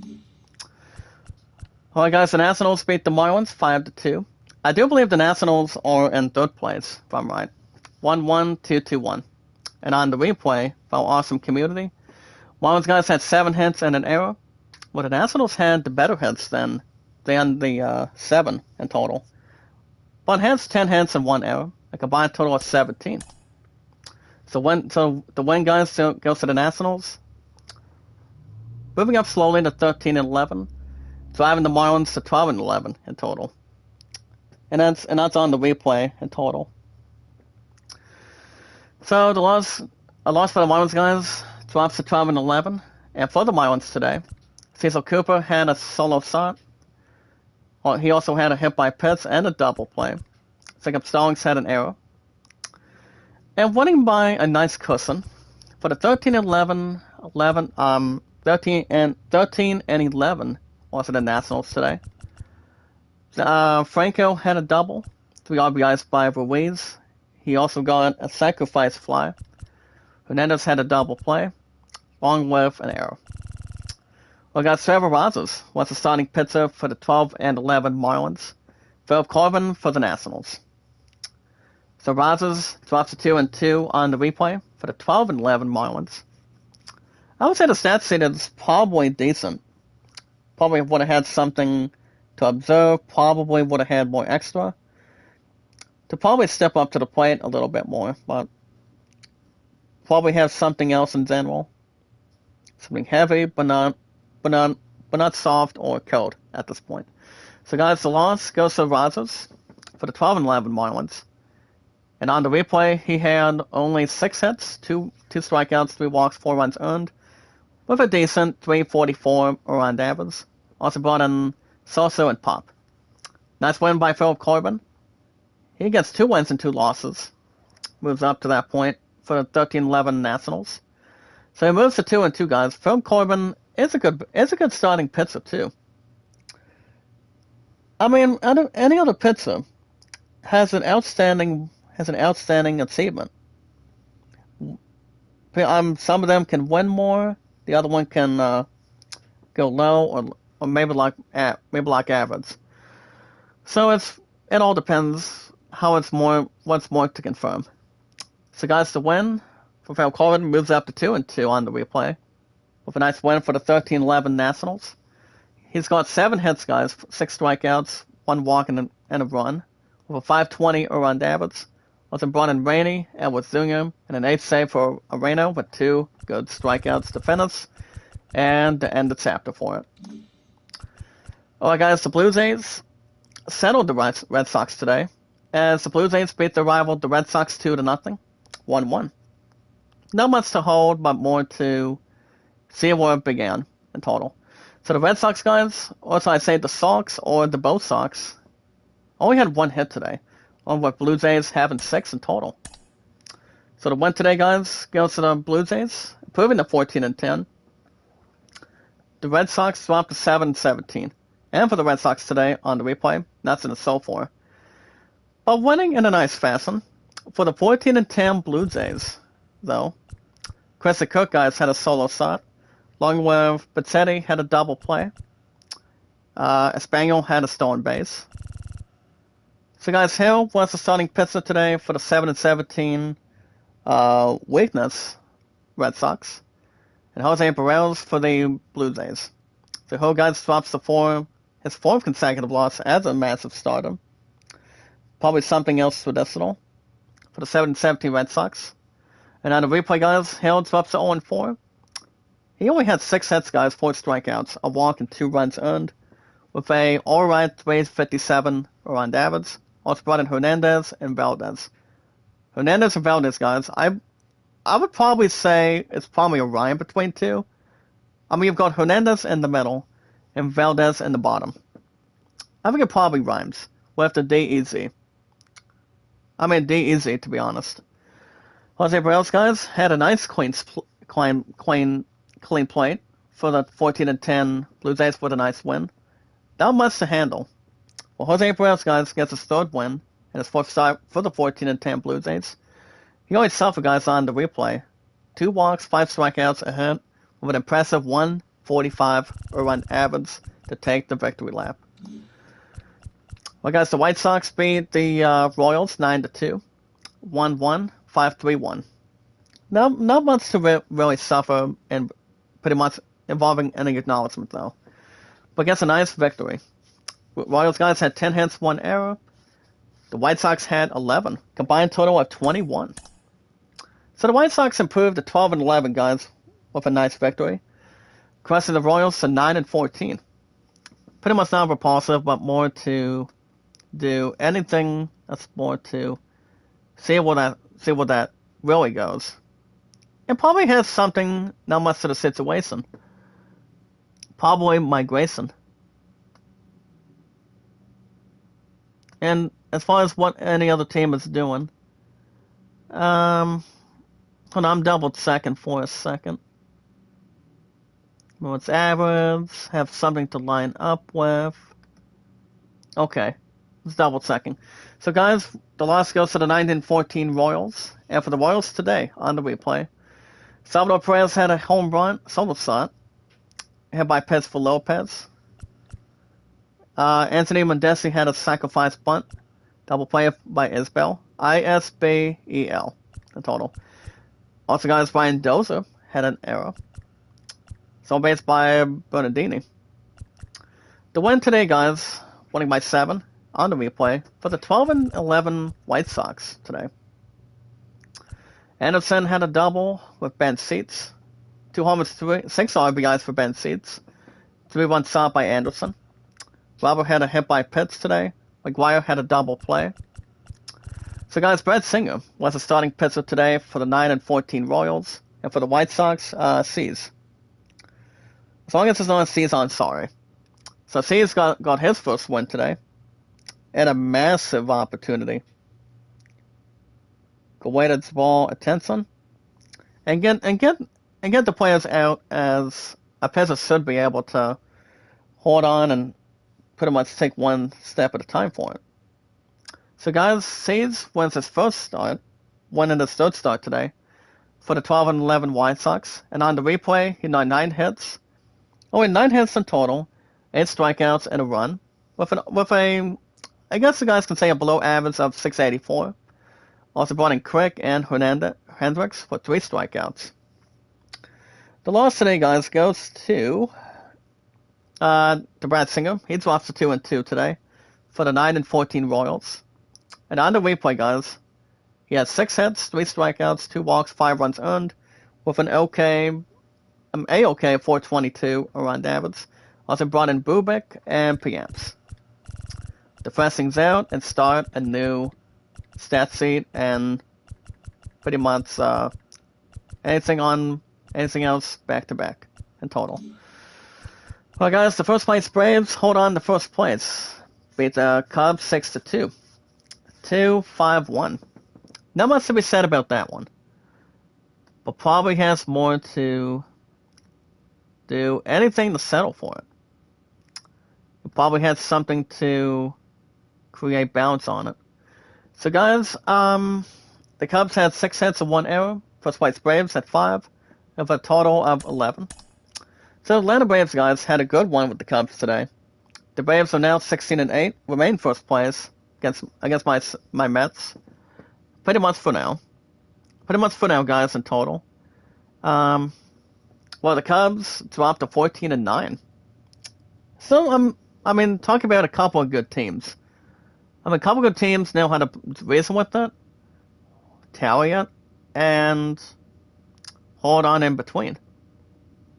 Alright, guys, the Nationals beat the Marlins 5-2. I do believe the Nationals are in 3rd place, if I'm right. 1-1, 2-2-1. And on the replay, for our awesome community, Marlins guys had 7 hits and an error. Well, the Nationals had the better hits than the 7 in total. But has 10 hits and 1 error, a combined total of 17. So the win, guys, goes to the Nationals. Moving up slowly to 13 and 11, driving the Marlins to 12 and 11 in total. And that's on the replay in total. So a loss for the Marlins, guys, drops to 12 and 11. And for the Marlins today, Cecil Cooper had a solo start. He also had a hit by pitch and a double play. Jacob Stallings had an error. And winning by a nice cushion for the 13 and 11, 13 and 11 also the Nationals today. Franco had a double, 3 RBIs by Ruiz. He also got a sacrifice fly. Hernandez had a double play, along with an error. We got Trevor Rogers was the starting pitcher for the 12 and 11 Marlins. Philip Corbin for the Nationals. So Rogers drops to 2 and 2 on the replay for the 12 and 11 Marlins. I would say the stat sheet is probably decent. Probably would have had something to observe. Probably would have had more extra. To probably step up to the plate a little bit more, but probably have something else in general. Something heavy, but not, but not soft or cold at this point. So guys, the loss goes to Rogers for the 12-11 Marlins. And on the replay, he had only 6 hits, 2 strikeouts, 3 walks, 4 runs earned, with a decent 344 around average. Also brought in Sosa and Pop. Nice win by Philip Corbin. He gets 2 wins and 2 losses. Moves up to that point for the 13-11 Nationals. So he moves to 2-2, guys. Philip Corbin is a good starting pitcher too. I mean, any other pitcher has an outstanding achievement. Some of them can win more. The other one can go low or maybe like average. So it all depends what's more to confirm. So guys, the win for Phil Corbin moves up to 2-2 on the replay with a nice win for the 13-11 Nationals. He's got 7 hits, guys, 6 strikeouts, 1 walk and a run, with a 520 around average. Also brought in Rainey, Edward Zuniga, and an 8th save for Arena with 2 good strikeouts to finish, and to end the chapter for it. Alright guys, the Blue Jays settled the Red Sox today, as the Blue Jays beat their rival, the Red Sox, 2-0, 1-1. Not much to hold, but more to see where it began in total. So the Red Sox guys, or so I say the Sox or the both Sox, only had 1 hit today, on what Blue Jays having 6 in total. So the win today, guys, goes to the Blue Jays, improving to 14-10. The Red Sox dropped to 7-17. And for the Red Sox today on the replay, nothing to show for. But winning in a nice fashion. For the 14-10 Blue Jays, though, Chris Cook, guys, had a solo shot, along with Pizzetti had a double play. Espanol had a stolen base. So, guys, Hill was the starting pitcher today for the 7-17 weakness Red Sox, and Jose Barrels for the Blue Jays. So Hill, guys, drops his 4th consecutive loss as a massive stardom. Probably something else traditional for the 7-17 Red Sox. And on the replay, guys, Hill drops to 0-4. He only had 6 hits, guys, 4 strikeouts, a walk, and 2 runs earned, with a alright 357 around average. Also brought in Hernandez and Valdez. Hernandez and Valdez, guys, I would probably say it's probably a rhyme between two. I mean, you've got Hernandez in the middle and Valdez in the bottom. I think it probably rhymes with the D-Easy. I mean, D-Easy, to be honest. Jose Barrels, guys, had a nice clean plate for the 14-10 Blue Jays with a nice win. Not much to handle. Well, Jose Barrels, guys, gets his 3rd win and his 4th start for the 14-10 Blue Jays. He only suffered, guys, on the replay. 2 walks, 5 strikeouts, a hit, with an impressive 145 around average to take the victory lap. Well, guys, the White Sox beat the Royals 9-2, 1-1, 5-3-1. Not much to really suffer, and pretty much involving any acknowledgement, though. But gets a nice victory. Royals, guys, had 10 hits, 1 error. The White Sox had 11, combined total of 21. So the White Sox improved to 12-11, guys, with a nice victory, crushing the Royals to 9-14. Pretty much not repulsive, but more to do anything that's more to see where that really goes. And probably has something not much to the situation. Probably migration. And as far as what any other team is doing, hold on, I'm double checking for a second. Well, it's average, have something to line up with. Okay, it's double checking. So guys, the loss goes to the 19-14 Royals. And for the Royals today, on the replay, Salvador Perez had a home run, solo shot, hit by pitch for Lopez. Anthony Mondesi had a sacrifice bunt, double play by Isbel. ISBEL, the total. Also, guys, Brian Dozer had an error. So base by Bernardini. The win today, guys, winning by 7 on the replay for the 12-11 White Sox today. Anderson had a double with Ben Seats. 2 homers, 6 RBIs for Ben Seats. 3-1 stop by Anderson. Robert had a hit by Pitts today. McGuire had a double play. So, guys, Brett Singer was the starting pitcher today for the 9-14 Royals. And for the White Sox, C's. As long as it's not C's, I'm sorry. So C's got his first win today. And a massive opportunity. Go wait its ball attention. And get the players out as a pitcher should be able to hold on and pretty much take one step at a time for it. So, guys, C's wins his first start, won in his third start today for the 12-11 White Sox. And on the replay, he had 9 hits. Oh, wait, 9 hits in total, 8 strikeouts and a run. With a, I guess the guys can say a below average of 684. Also brought in Crick and Hendricks for 3 strikeouts. The loss today, guys, goes to Brad Singer. He drops to 2-2 today for the 9-14 Royals. And on the replay, guys, he had 6 hits, 3 strikeouts, 2 walks, 5 runs earned, with an A-OK 422 around average. Also brought in Bubik and Piamps. To fresh things out and start a new stat sheet and pretty much anything else back to back in total. Well, guys, the first place Braves hold on to first place. Beat the Cubs 6-2. 2-5-1. Not much to be said about that one. But probably has more to do anything to settle for it. It probably has something to create balance on it. So, guys, the Cubs had 6 hits and 1 error. First place Braves had 5, of a total of 11. So, Atlanta Braves, guys, had a good one with the Cubs today. The Braves are now 16-8, remain first place against my Mets. Pretty much for now, guys, in total. Well, the Cubs dropped to 14-9. So, talk about a couple of good teams. A couple of good teams know how to reason with it, tally it, and hold on in between.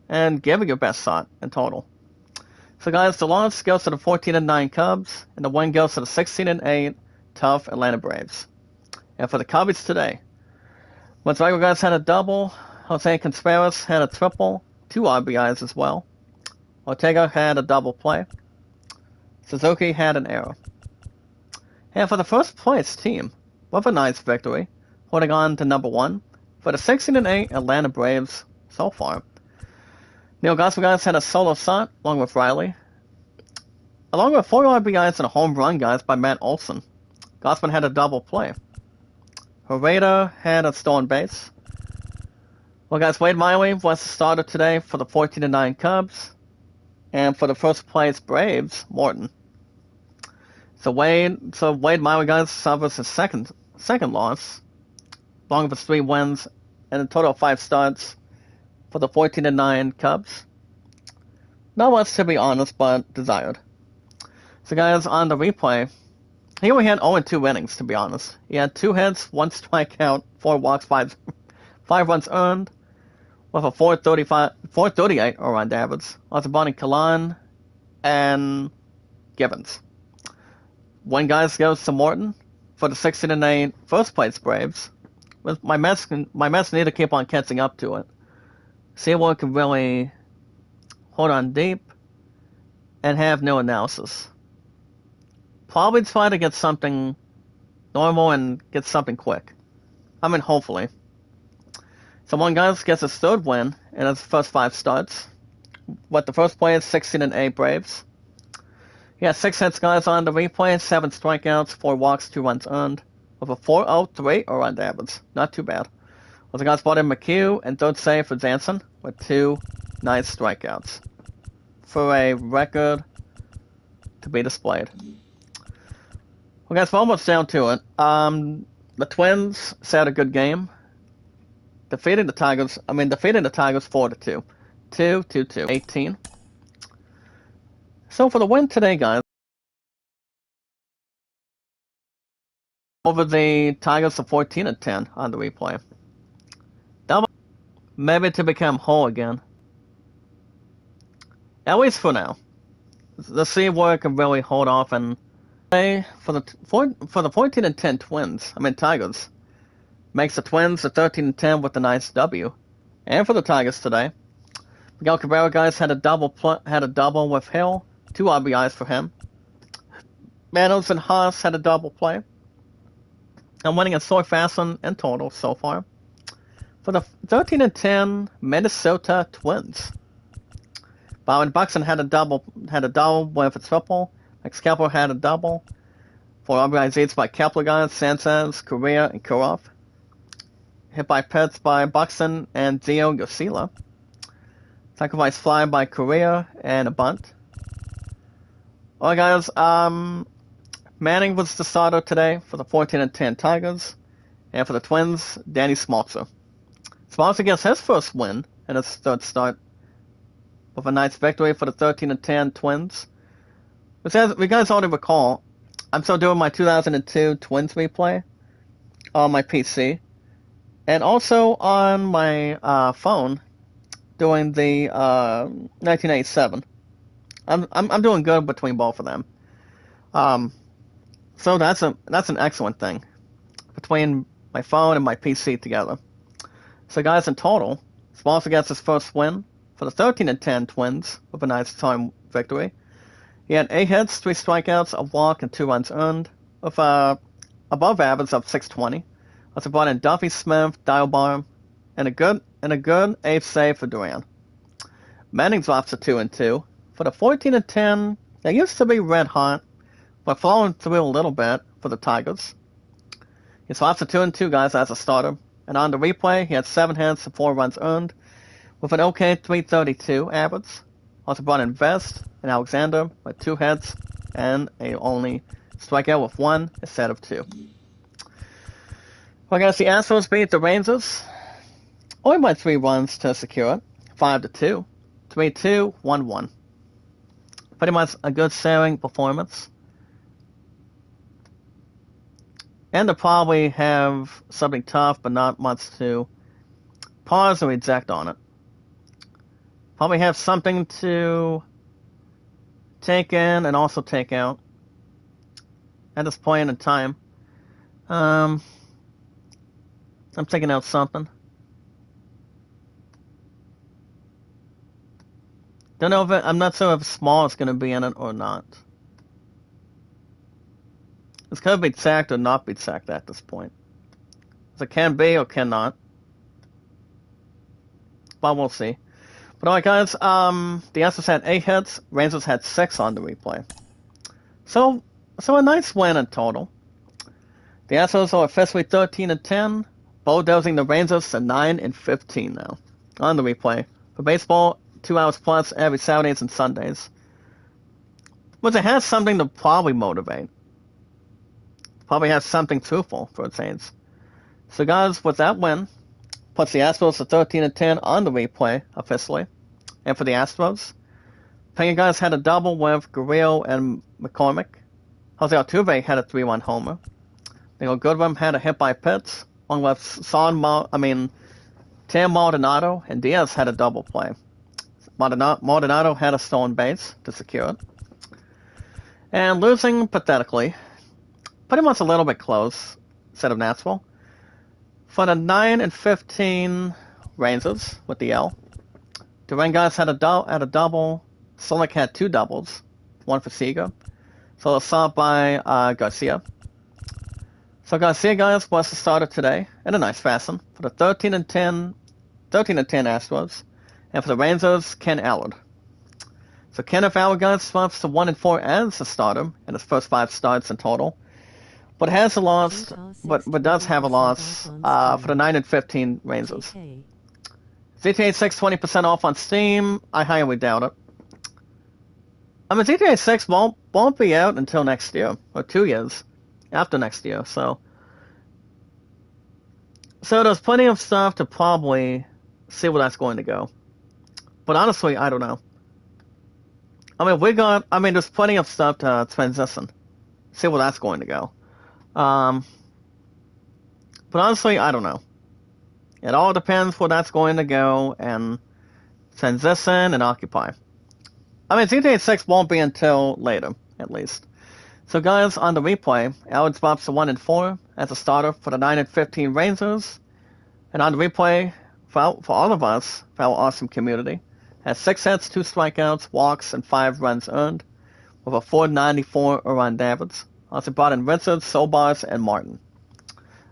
And give it your best shot in total. So, guys, the loss goes to the 14-9 Cubs, and the win goes to the 16-8 tough Atlanta Braves. And for the Cubbies today, Montenegro guys had a double, Jose Contreras had a triple, 2 RBIs as well. Ortega had a double play. Suzuki had an error. And for the first place team, with a nice victory, holding on to number 1 for the 16-8 Atlanta Braves so far. Neil Gausman guys had a solo shot along with Riley, along with 4 RBIs and a home run, guys, by Matt Olson. Gausman had a double play. Herrera had a stolen base. Well, guys, Wade Miley was the starter today for the 14-9 Cubs, and for the first place Braves, Morton. So Wade Miley, guys, suffers his second loss, along with his 3 wins and a total of 5 starts for the 14-9 Cubs. Not much, to be honest, but desired. So, guys, on the replay, he only had 0-2 innings, to be honest. He had 2 hits, 1 strikeout, 4 walks, 5 runs earned, with a 438 around average. Also Bonnie Kalan and Gibbons. One guys goes to Morton for the 16-8 first place Braves. My Mets need to keep on catching up to it. See what can really hold on deep and have no analysis. Probably try to get something normal and get something quick. Hopefully. So one guy gets his 3rd win in his first 5 starts. With the first play is 16-8 Braves. He had 6 hits, guys, on the replay, 7 strikeouts, 4 walks, 2 runs earned, with a 4.03 around average. Not too bad. Well, the guys brought in McHugh and 3rd save for Jansen with 2 nice strikeouts for a record to be displayed. Well, guys, we're almost down to it. The Twins had a good game. Defeating the Tigers 4-2. 2-2-2. 18. So for the win today, guys, over the Tigers of 14-10 on the replay. That was maybe to become whole again. At least for now. Let's see where it can really hold off and play for the 14-10 Twins. I mean Tigers. Makes the Twins a 13-10 with a nice W. And for the Tigers today, Miguel Cabrera, guys, had a double with Hill, 2 RBIs for him. Manos and Haas had a double play. I'm winning a sore fashion in total so far. For the 13-10 Minnesota Twins, Byron Buxton had a double with a triple. Max Kepler had a double. 4 RBIs each by Kepler, guys, Sanchez, Correa, and Kurov. Hit by Pitts by Buxton and Gio Yosila. Sacrifice fly by Correa and a bunt. Alright, guys, Manning was the starter today for the 14-10 Tigers. And for the Twins, Danny Smaltzer. Smaltzer gets his first win in his third start with a nice victory for the 13-10 Twins. Which, as you guys already recall, I'm still doing my 2002 Twins replay on my PC. And also on my phone, doing the 1987. I'm doing good between both of them. So that's an excellent thing between my phone and my PC together. So guys, in total, Smaltzer gets his first win for the 13-10 Twins with a nice time victory. He had 8 hits, 3 strikeouts, a walk, and 2 runs earned with a above average of 620. Also brought in Duffy Smith, Dialbar, and a good 8th save for Duran. Manning drops to 2-2. For the 14-10, they used to be red hot, but flowing through a little bit for the Tigers. He drops to 2-2, guys, as a starter. And on the replay, he had 7 hits and 4 runs earned, with an okay 332 average. Also brought in Vest and Alexander with 2 hits and a only strikeout with 1 instead of 2. Well, guys, the Astros beat the Rangers only by 3 runs to secure it, 5-2, 3-2, 1-1. Pretty much a good sailing performance. And they'll probably have something tough, but not much to pause or reject on it. Probably have something to take in and also take out at this point in time. I'm taking out something. Don't know if I'm not sure if Small is going to be in it or not. It's going to be sacked or not be sacked at this point. So it can be or cannot. But we'll see. But alright, guys, the Astros had 8 hits, Rangers had 6 on the replay. So a nice win in total. The Astros are officially 13-10, bulldozing the Rangers to 9-15 now on the replay. For baseball, 2 hours plus every Saturdays and Sundays. Which it has something to probably motivate. Probably has something truthful for its aides. So guys, with that win, puts the Astros to 13-10 on the replay officially. And for the Astros, Penguin guys had a double with Gurriel and McCormick. Jose Altuve had a 3-1 homer. Nico Goodrum had a hit by Pitts. One with Tam Maldonado, and Diaz had a double play. Maldonado had a stolen base to secure it. And losing pathetically, pretty much a little bit close, instead of natural. For the 9-15 Rangers with the L, Duran guys had a double. Solik had 2 doubles, 1 for Seager. So a sub by Garcia. So Garcia, guys, was the starter today in a nice fashion for the 13-10 Astros, and for the Rangers, Ken Allard. So Kenneth Allard, guys, swaps to 1-4 as the starter in his first 5 starts in total, but has a loss, but does have a loss for the 9-15 Rangers. GTA 6 20% off on Steam. I highly doubt it. I mean, GTA 6 won't be out until next year, or 2 years after next year, so there's plenty of stuff to probably see where that's going to go. But honestly, I don't know. I mean, there's plenty of stuff to transition. See where that's going to go. But honestly, I don't know. It all depends where that's going to go and transition and occupy. I mean, GTA 6 won't be until later, at least. So guys, on the replay, Alex drops to 1-4 as a starter for the 9-15 Rangers. And on the replay, for all of us, for our awesome community, has 6 hits, 2 strikeouts, walks, and 5 runs earned, with a 494 around average. Also brought in Richards, Sobars, and Martin.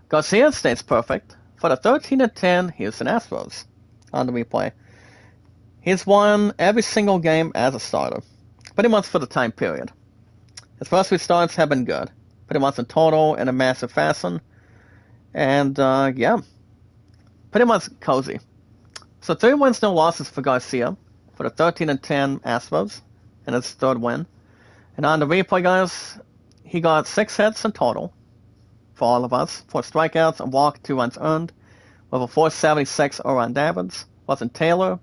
Garcia stays perfect for the 13-10 Houston Astros on the replay. He's won every single game as a starter, pretty much for the time period. His first 3 starts have been good, pretty much in total in a massive fashion. And, yeah, pretty much cozy. So 3 wins, no losses for Garcia for the 13-10 Astros in his 3rd win. And on the replay, guys, he got 6 hits in total for all of us, 4 strikeouts, a walk, 2 runs earned, with a 476 around average. Wasn't Taylor.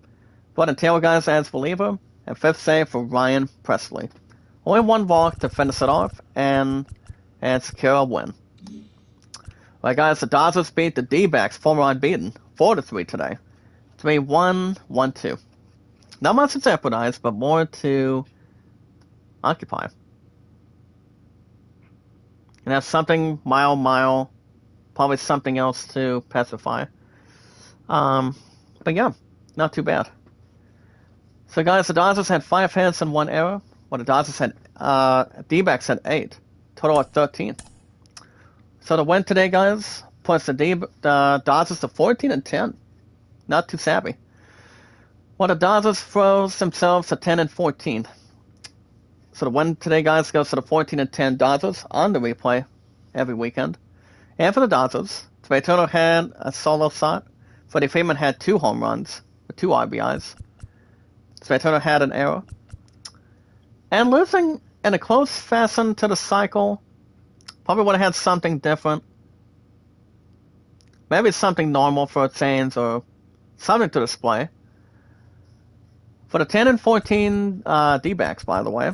Brought in Taylor, guys, as reliever, and 5th save for Ryan Presley. Only 1 walk to finish it off and secure a win. Alright, guys, the Dodgers beat the D-backs, former unbeaten, 4-3 today. 3-1, 1-2. Not much to jeopardize, but more to occupy. And have something mile, probably something else to pacify. But yeah, not too bad. So guys, the Dodgers had 5 hits and 1 error. Well, the Dodgers had, D-backs had 8. Total of 13. So the win today, guys, puts the Dodgers to 14-10. Not too savvy. Well, the Dodgers throws themselves to 10-14. So the win today, guys, goes to the 14-10 Dodgers on the replay every weekend. And for the Dodgers, Trey Turner had a solo shot. Freddie Freeman had 2 home runs with 2 RBIs. Trey Turner had an error. And losing in a close fashion to the cycle, probably would have had something different. Maybe something normal for a change or something to display. For the 10-14 D-backs, by the way,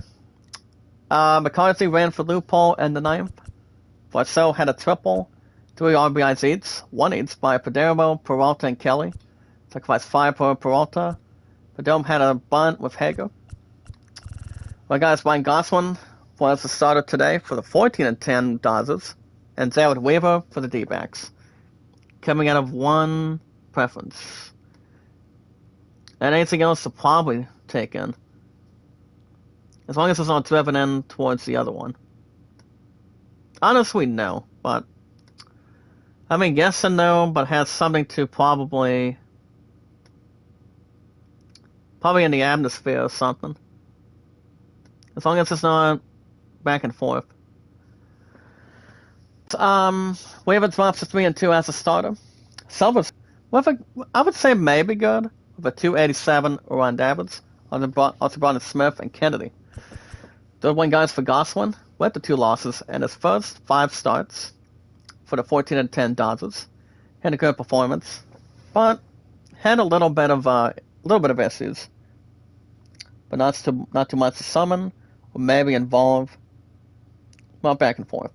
McCarthy ran for loophole in the 9th. Marcel had a triple, 3 RBIs each, 1 each by Padermo, Peralta, and Kelly. Sacrificed 5 for Peralta. Padermo had a bunt with Hager. Well, guys, Ryan Gosselin was the starter today for the 14-10 Dodgers, and Jared Weaver for the D-backs, coming out of 1 preference. And anything else to probably take in, as long as it's not driven in towards the other one. Honestly, no, but I mean, yes and no, but has something to probably in the atmosphere or something. As long as it's not back and forth. Weaver drops to 3-2 as a starter. Silver's I would say maybe good, with a 287 around average. Also brought in Smith and Kennedy. 3rd win, guys, for Gosselin, with the 2 losses, and his first 5 starts for the 14-10 Dodgers. Had a good performance, but had a little bit of issues. But not too much to summon, or maybe involve. Well, back and forth.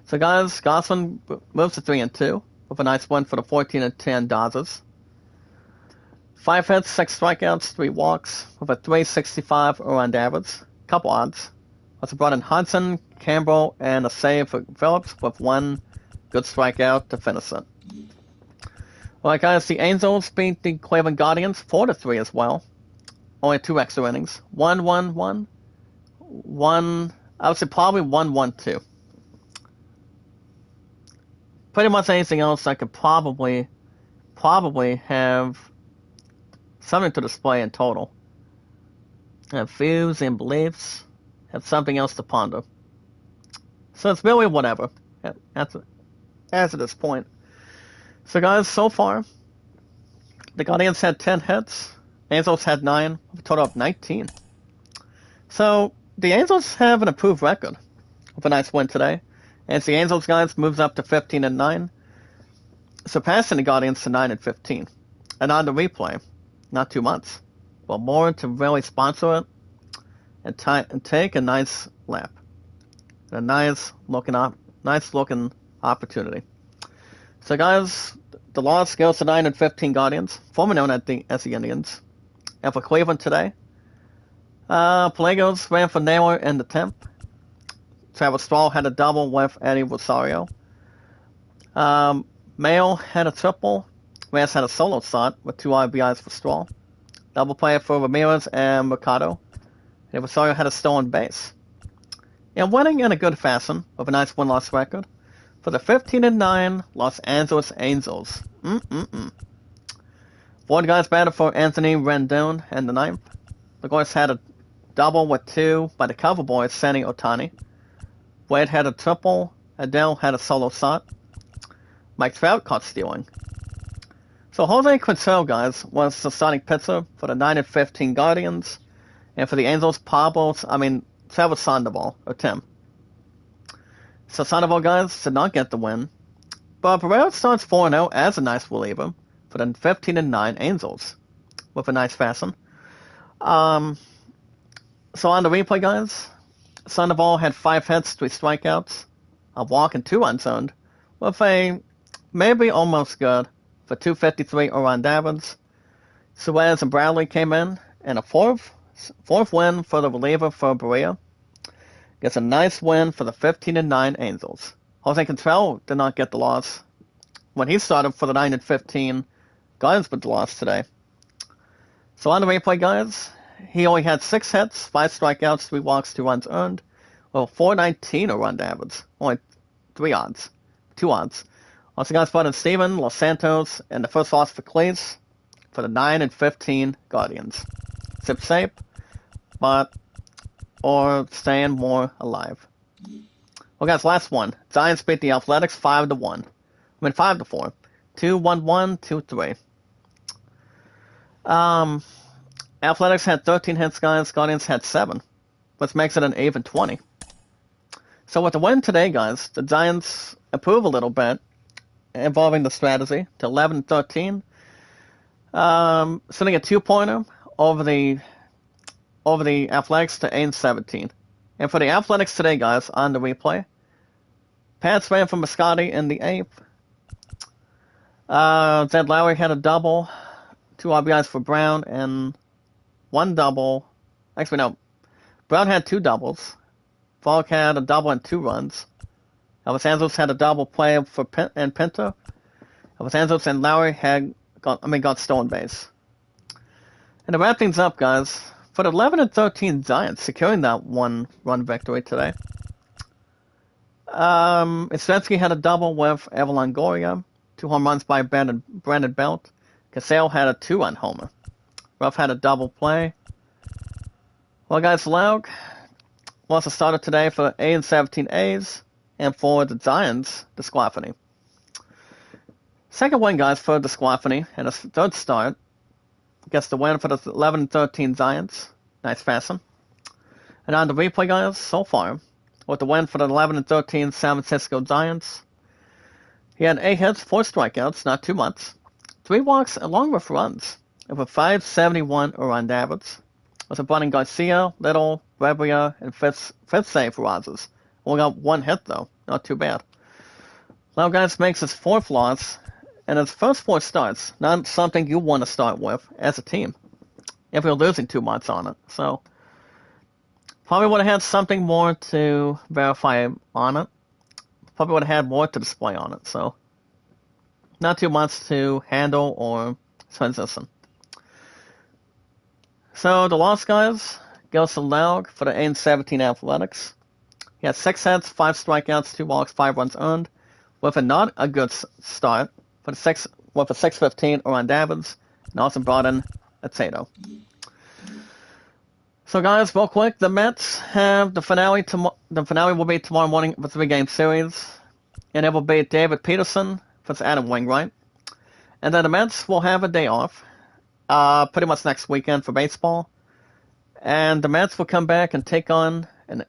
So guys, Gosselin moves to 3-2 with a nice win for the 14-10 Dodgers. 5 hits, 6 strikeouts, 3 walks, with a 365 around average. Couple odds. Also brought in Hudson, Campbell, and a save for Phillips with 1 good strikeout to finish it. Alright, guys, the Angels beat the Cleveland Guardians 4-3 as well. Only 2 extra innings. 1-1-1. 1, I would say probably 1-1-2. Pretty much anything else I could probably have something to display in total. Have views and beliefs. Have something else to ponder. So it's really whatever as at this point. So guys, so far, the Guardians had 10 hits. Angels had 9, with a total of 19. So the Angels have an improved record with a nice win today. And the Angels, guys, moves up to 15-9, surpassing the Guardians to 9-15. And on the replay, not 2 months. Well, more to really sponsor it. and take a nice lap. A nice looking opportunity. So guys, the loss goes to 9-15 Guardians, formerly known as the Indians. And for Cleveland today, Pelagos ran for Naylor in the 10th. Travis Stroll had a double with Eddie Rosario. Mayo had a triple. Reyes had a solo start with 2 RBIs for Stroll. Double play for Ramirez and Mercado. And Rosario had a stolen base. And winning in a good fashion with a nice win-loss record for the 15-9 Los Angeles Angels. Four guys batted for Anthony Rendon in the 9th. The Guardians had a double with 2 by the cover boy, Sandy Otani. Wade had a triple. Adele had a solo shot. Mike Trout caught stealing. So Jose Quintero, guys, was the starting pitcher for the 9-15 Guardians. And for the Angels, Travis Sandoval, or Tim. So Sandoval, guys, did not get the win. But Barrera starts 4-0 as a nice reliever for the 15-9 Angels with a nice fashion. So on the replay, guys, Sandoval had 5 hits, 3 strikeouts, a walk, and 2 runs earned, with a maybe almost good for 253 around average. Suarez and Bradley came in, and a fourth win for the reliever for Barrera. Gets a nice win for the 15-9 Angels. Jose Cantrell did not get the loss when he started for the 9-15 Guardians with the loss today. So on the replay, guys, he only had 6 hits, 5 strikeouts, 3 walks, 2 runs earned, well, 419 around average, only 2 odds. Also, guys, brought in Steven, Los Santos, and the first loss for Cleese for the 9-15 Guardians. Sip safe, or staying more alive. Well, guys, last one. Giants beat the Athletics 5-1. 5-4. 2-1-1, 2-3. Athletics had 13 hits, guys. Guardians had 7, which makes it an even 20. So with the win today, guys, the Giants improve a little bit, involving the strategy to 11-13, sending a 2-pointer over the Athletics to 8-17. And for the Athletics today, guys, on the replay, Pats ran from Biscotti in the 8th. Zed Lowry had a double, 2 RBIs for Brown, and 1 double. Actually, no. Brown had 2 doubles. Falk had a double and 2 runs. Los Angeles had a double play for Pinto. Los Angeles and Lowry got stolen base. And to wrap things up, guys, for the 11-13 Giants securing that 1-run victory today, Istensky had a double with Evan Longoria, 2 home runs by Brandon Belt. Casale had a 2-run homer. Ruff had a double play. Well, guys, Laug was the starter today for 8-17 A's, and for the Giants, DeSclafani. Second win, guys, for DeSclafani, and a third start. Gets the win for the 11-13 Giants. Nice fashion. And on the replay, guys, so far, with the win for the 11-13 San Francisco Giants, he had 8 hits, 4 strikeouts, not too much, 3 walks along with runs, and with 571 around average. Was running Garcia, Little, Rebria, and fifth save for Rogers. Only got 1 hit, though. Not too bad. Now, guys, makes his 4th loss, and his first 4 starts. Not something you want to start with as a team, if you're losing 2 months on it. So, probably would have had something more to verify on it. Probably would have had more to display on it. So, not too much to handle or transition. So, the loss, guys, goes to Laug for the 8-17 Athletics. He had 6 hits, 5 strikeouts, 2 walks, 5 runs earned, with not a good start for with a 6.15 around average, and also brought in a Tato. So, guys, real quick, the Mets have the finale. The finale will be tomorrow morning with a 3-game series, and it will be David Peterson versus Adam Wainwright. And then the Mets will have a day off, pretty much next weekend for baseball, and the Mets will come back and take on, and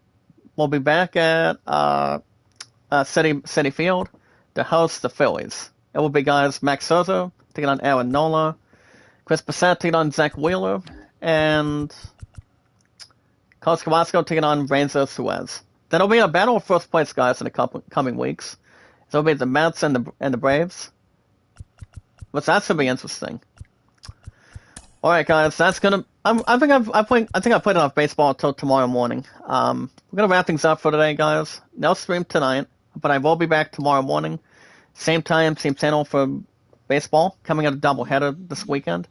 we'll be back at Citi Field to host the Phillies. It will be, guys, Max Scherzer taking on Aaron Nola, Chris Bassett taking on Zach Wheeler, and Coach Carrasco taking on Renzo Suarez. Then it'll be a battle of first place, guys, in the coming weeks. So it'll be the Mets and the Braves. But that's gonna be interesting. All right, guys, that's gonna. I think I played enough baseball until tomorrow morning. We're gonna wrap things up for today, guys. No stream tonight, but I will be back tomorrow morning, same time, same channel for baseball. Coming at a doubleheader this weekend.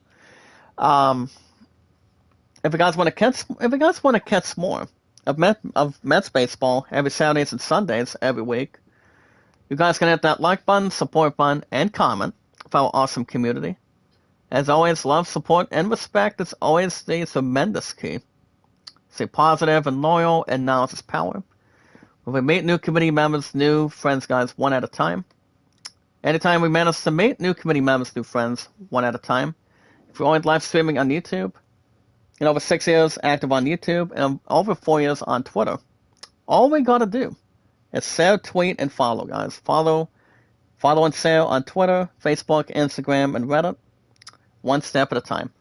If you guys want to catch more of Mets baseball every Saturdays and Sundays every week, you guys can hit that like button, support button, and comment for our awesome community. As always, love, support, and respect is always the tremendous key. Stay positive and loyal, and knowledge is power. When we meet new community members, new friends, guys, one at a time. Anytime we manage to meet new community members, new friends, one at a time. If we're only live streaming on YouTube, and over 6 years active on YouTube, and over 4 years on Twitter, all we gotta do is share, tweet, and follow, guys. Follow and share on Twitter, Facebook, Instagram, and Reddit. One step at a time.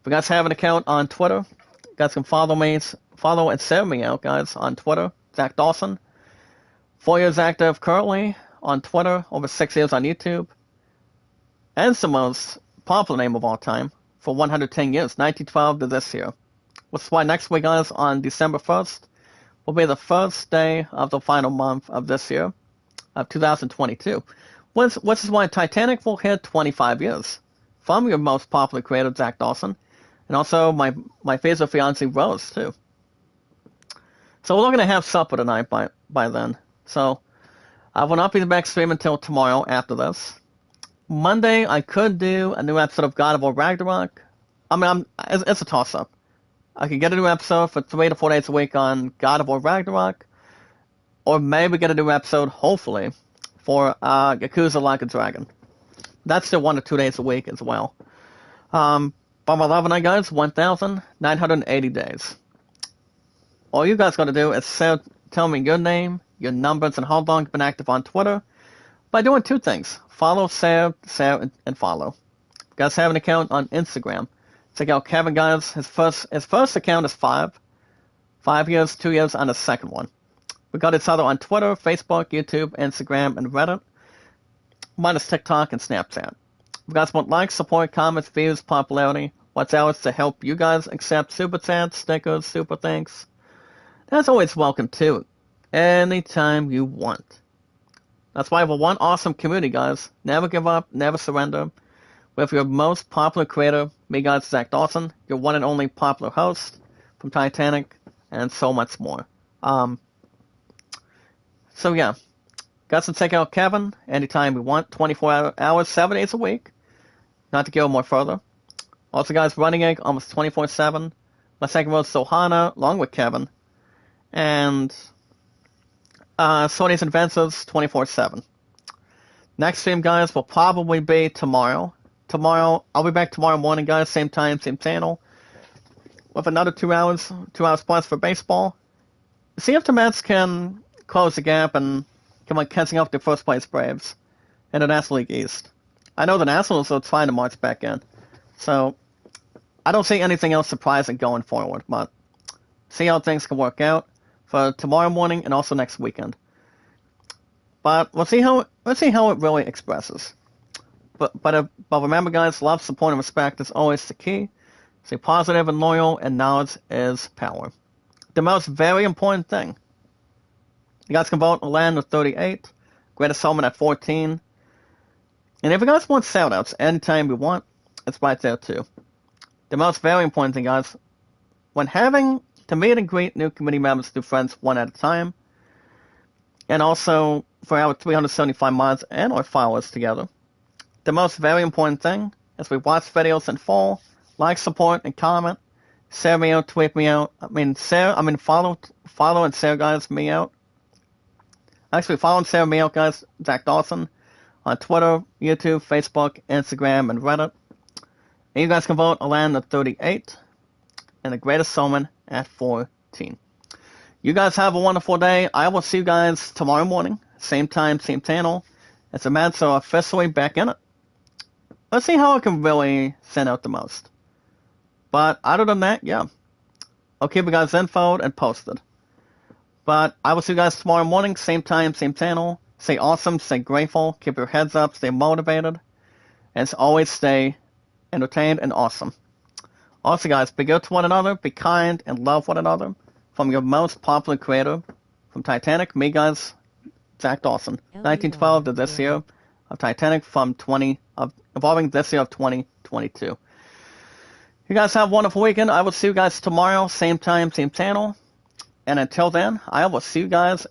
If you guys have an account on Twitter, you guys can follow and share me out, guys, on Twitter. Zach Dawson. 4 years active currently on Twitter, over 6 years on YouTube. And it's the most popular name of all time for 110 years, 1912 to this year. Which is why next week, guys, on December 1st, will be the first day of the final month of this year, of 2022. Which is why Titanic will hit 25 years. From your most popular creator, Zach Dawson, and also my favorite fiance, Rose, too. So we're not going to have supper tonight by then. So I will not be back streaming until tomorrow after this. Monday, I could do a new episode of God of War Ragnarok. I mean, it's a toss-up. I could get a new episode for 3 to 4 days a week on God of War Ragnarok, or maybe get a new episode, hopefully, for Yakuza Like a Dragon. That's still 1 to 2 days a week as well. But my love and I, guys, 1,980 days. All you guys got to do is tell me your name, your numbers, and how long you've been active on Twitter by doing 2 things. Follow, share, and follow. If you guys have an account on Instagram, check out Kevin, guys. His first account is 5 years, 2 years on the second one. We got each other on Twitter, Facebook, YouTube, Instagram, and Reddit. Minus TikTok and Snapchat. If you guys want likes, support, comments, views, popularity, what's ours to help you guys accept super chats, stickers, super thanks, that's always welcome too. Anytime you want. That's why we're one awesome community, guys. Never give up, never surrender. With your most popular creator, me, guys, Zach Dawson, your one and only popular host from Titanic, and so much more. So yeah. Guys can check out Kevin anytime we want, 24 hours, 7 days a week. Not to go more further. Also, guys, Running Egg almost 24/7. My second road, Sohana, along with Kevin. And Sony's Adventures 24/7. Next stream, guys, will probably be tomorrow. I'll be back tomorrow morning, guys, same time, same channel, with another 2 hours plus for baseball. See if the Mets can close the gap and come on catching up to first place Braves in the National League East. I know the Nationals are trying to march back in, so I don't see anything else surprising going forward, but see how things can work out for tomorrow morning and also next weekend. But let's see how it really expresses. But remember, guys, love, support, and respect is always the key. Stay positive and loyal, and knowledge is power. The most very important thing. You guys can vote Land with 38, Greatest Solomon at 14. And if you guys want shoutouts anytime you want, it's right there too. The most very important thing, guys, when having to meet and greet new community members, new friends one at a time, and also for our 375 mods and our followers together, the most very important thing is we watch videos in full, like, support, and comment, share me out, tweet me out. Follow and share, guys, me out. Actually, follow and share me out, guys, Zach Dawson, on Twitter, YouTube, Facebook, Instagram, and Reddit. And you guys can vote Alan at 38 and the Greatest Solomon at 14. You guys have a wonderful day. I will see you guys tomorrow morning, same time, same channel. As the Mets are officially back in it. Let's see how I can really send out the most. But other than that, yeah. I'll keep you guys infoed and posted. But I will see you guys tomorrow morning, same time, same channel. Stay awesome, stay grateful, keep your heads up, stay motivated, and as always, stay entertained and awesome. Also, guys, be good to one another, be kind, and love one another. From your most popular creator, from Titanic, me, guys, Zach Dawson. 1912 to this year of Titanic evolving this year of 2022. You guys have a wonderful weekend. I will see you guys tomorrow, same time, same channel. And until then, I will see you guys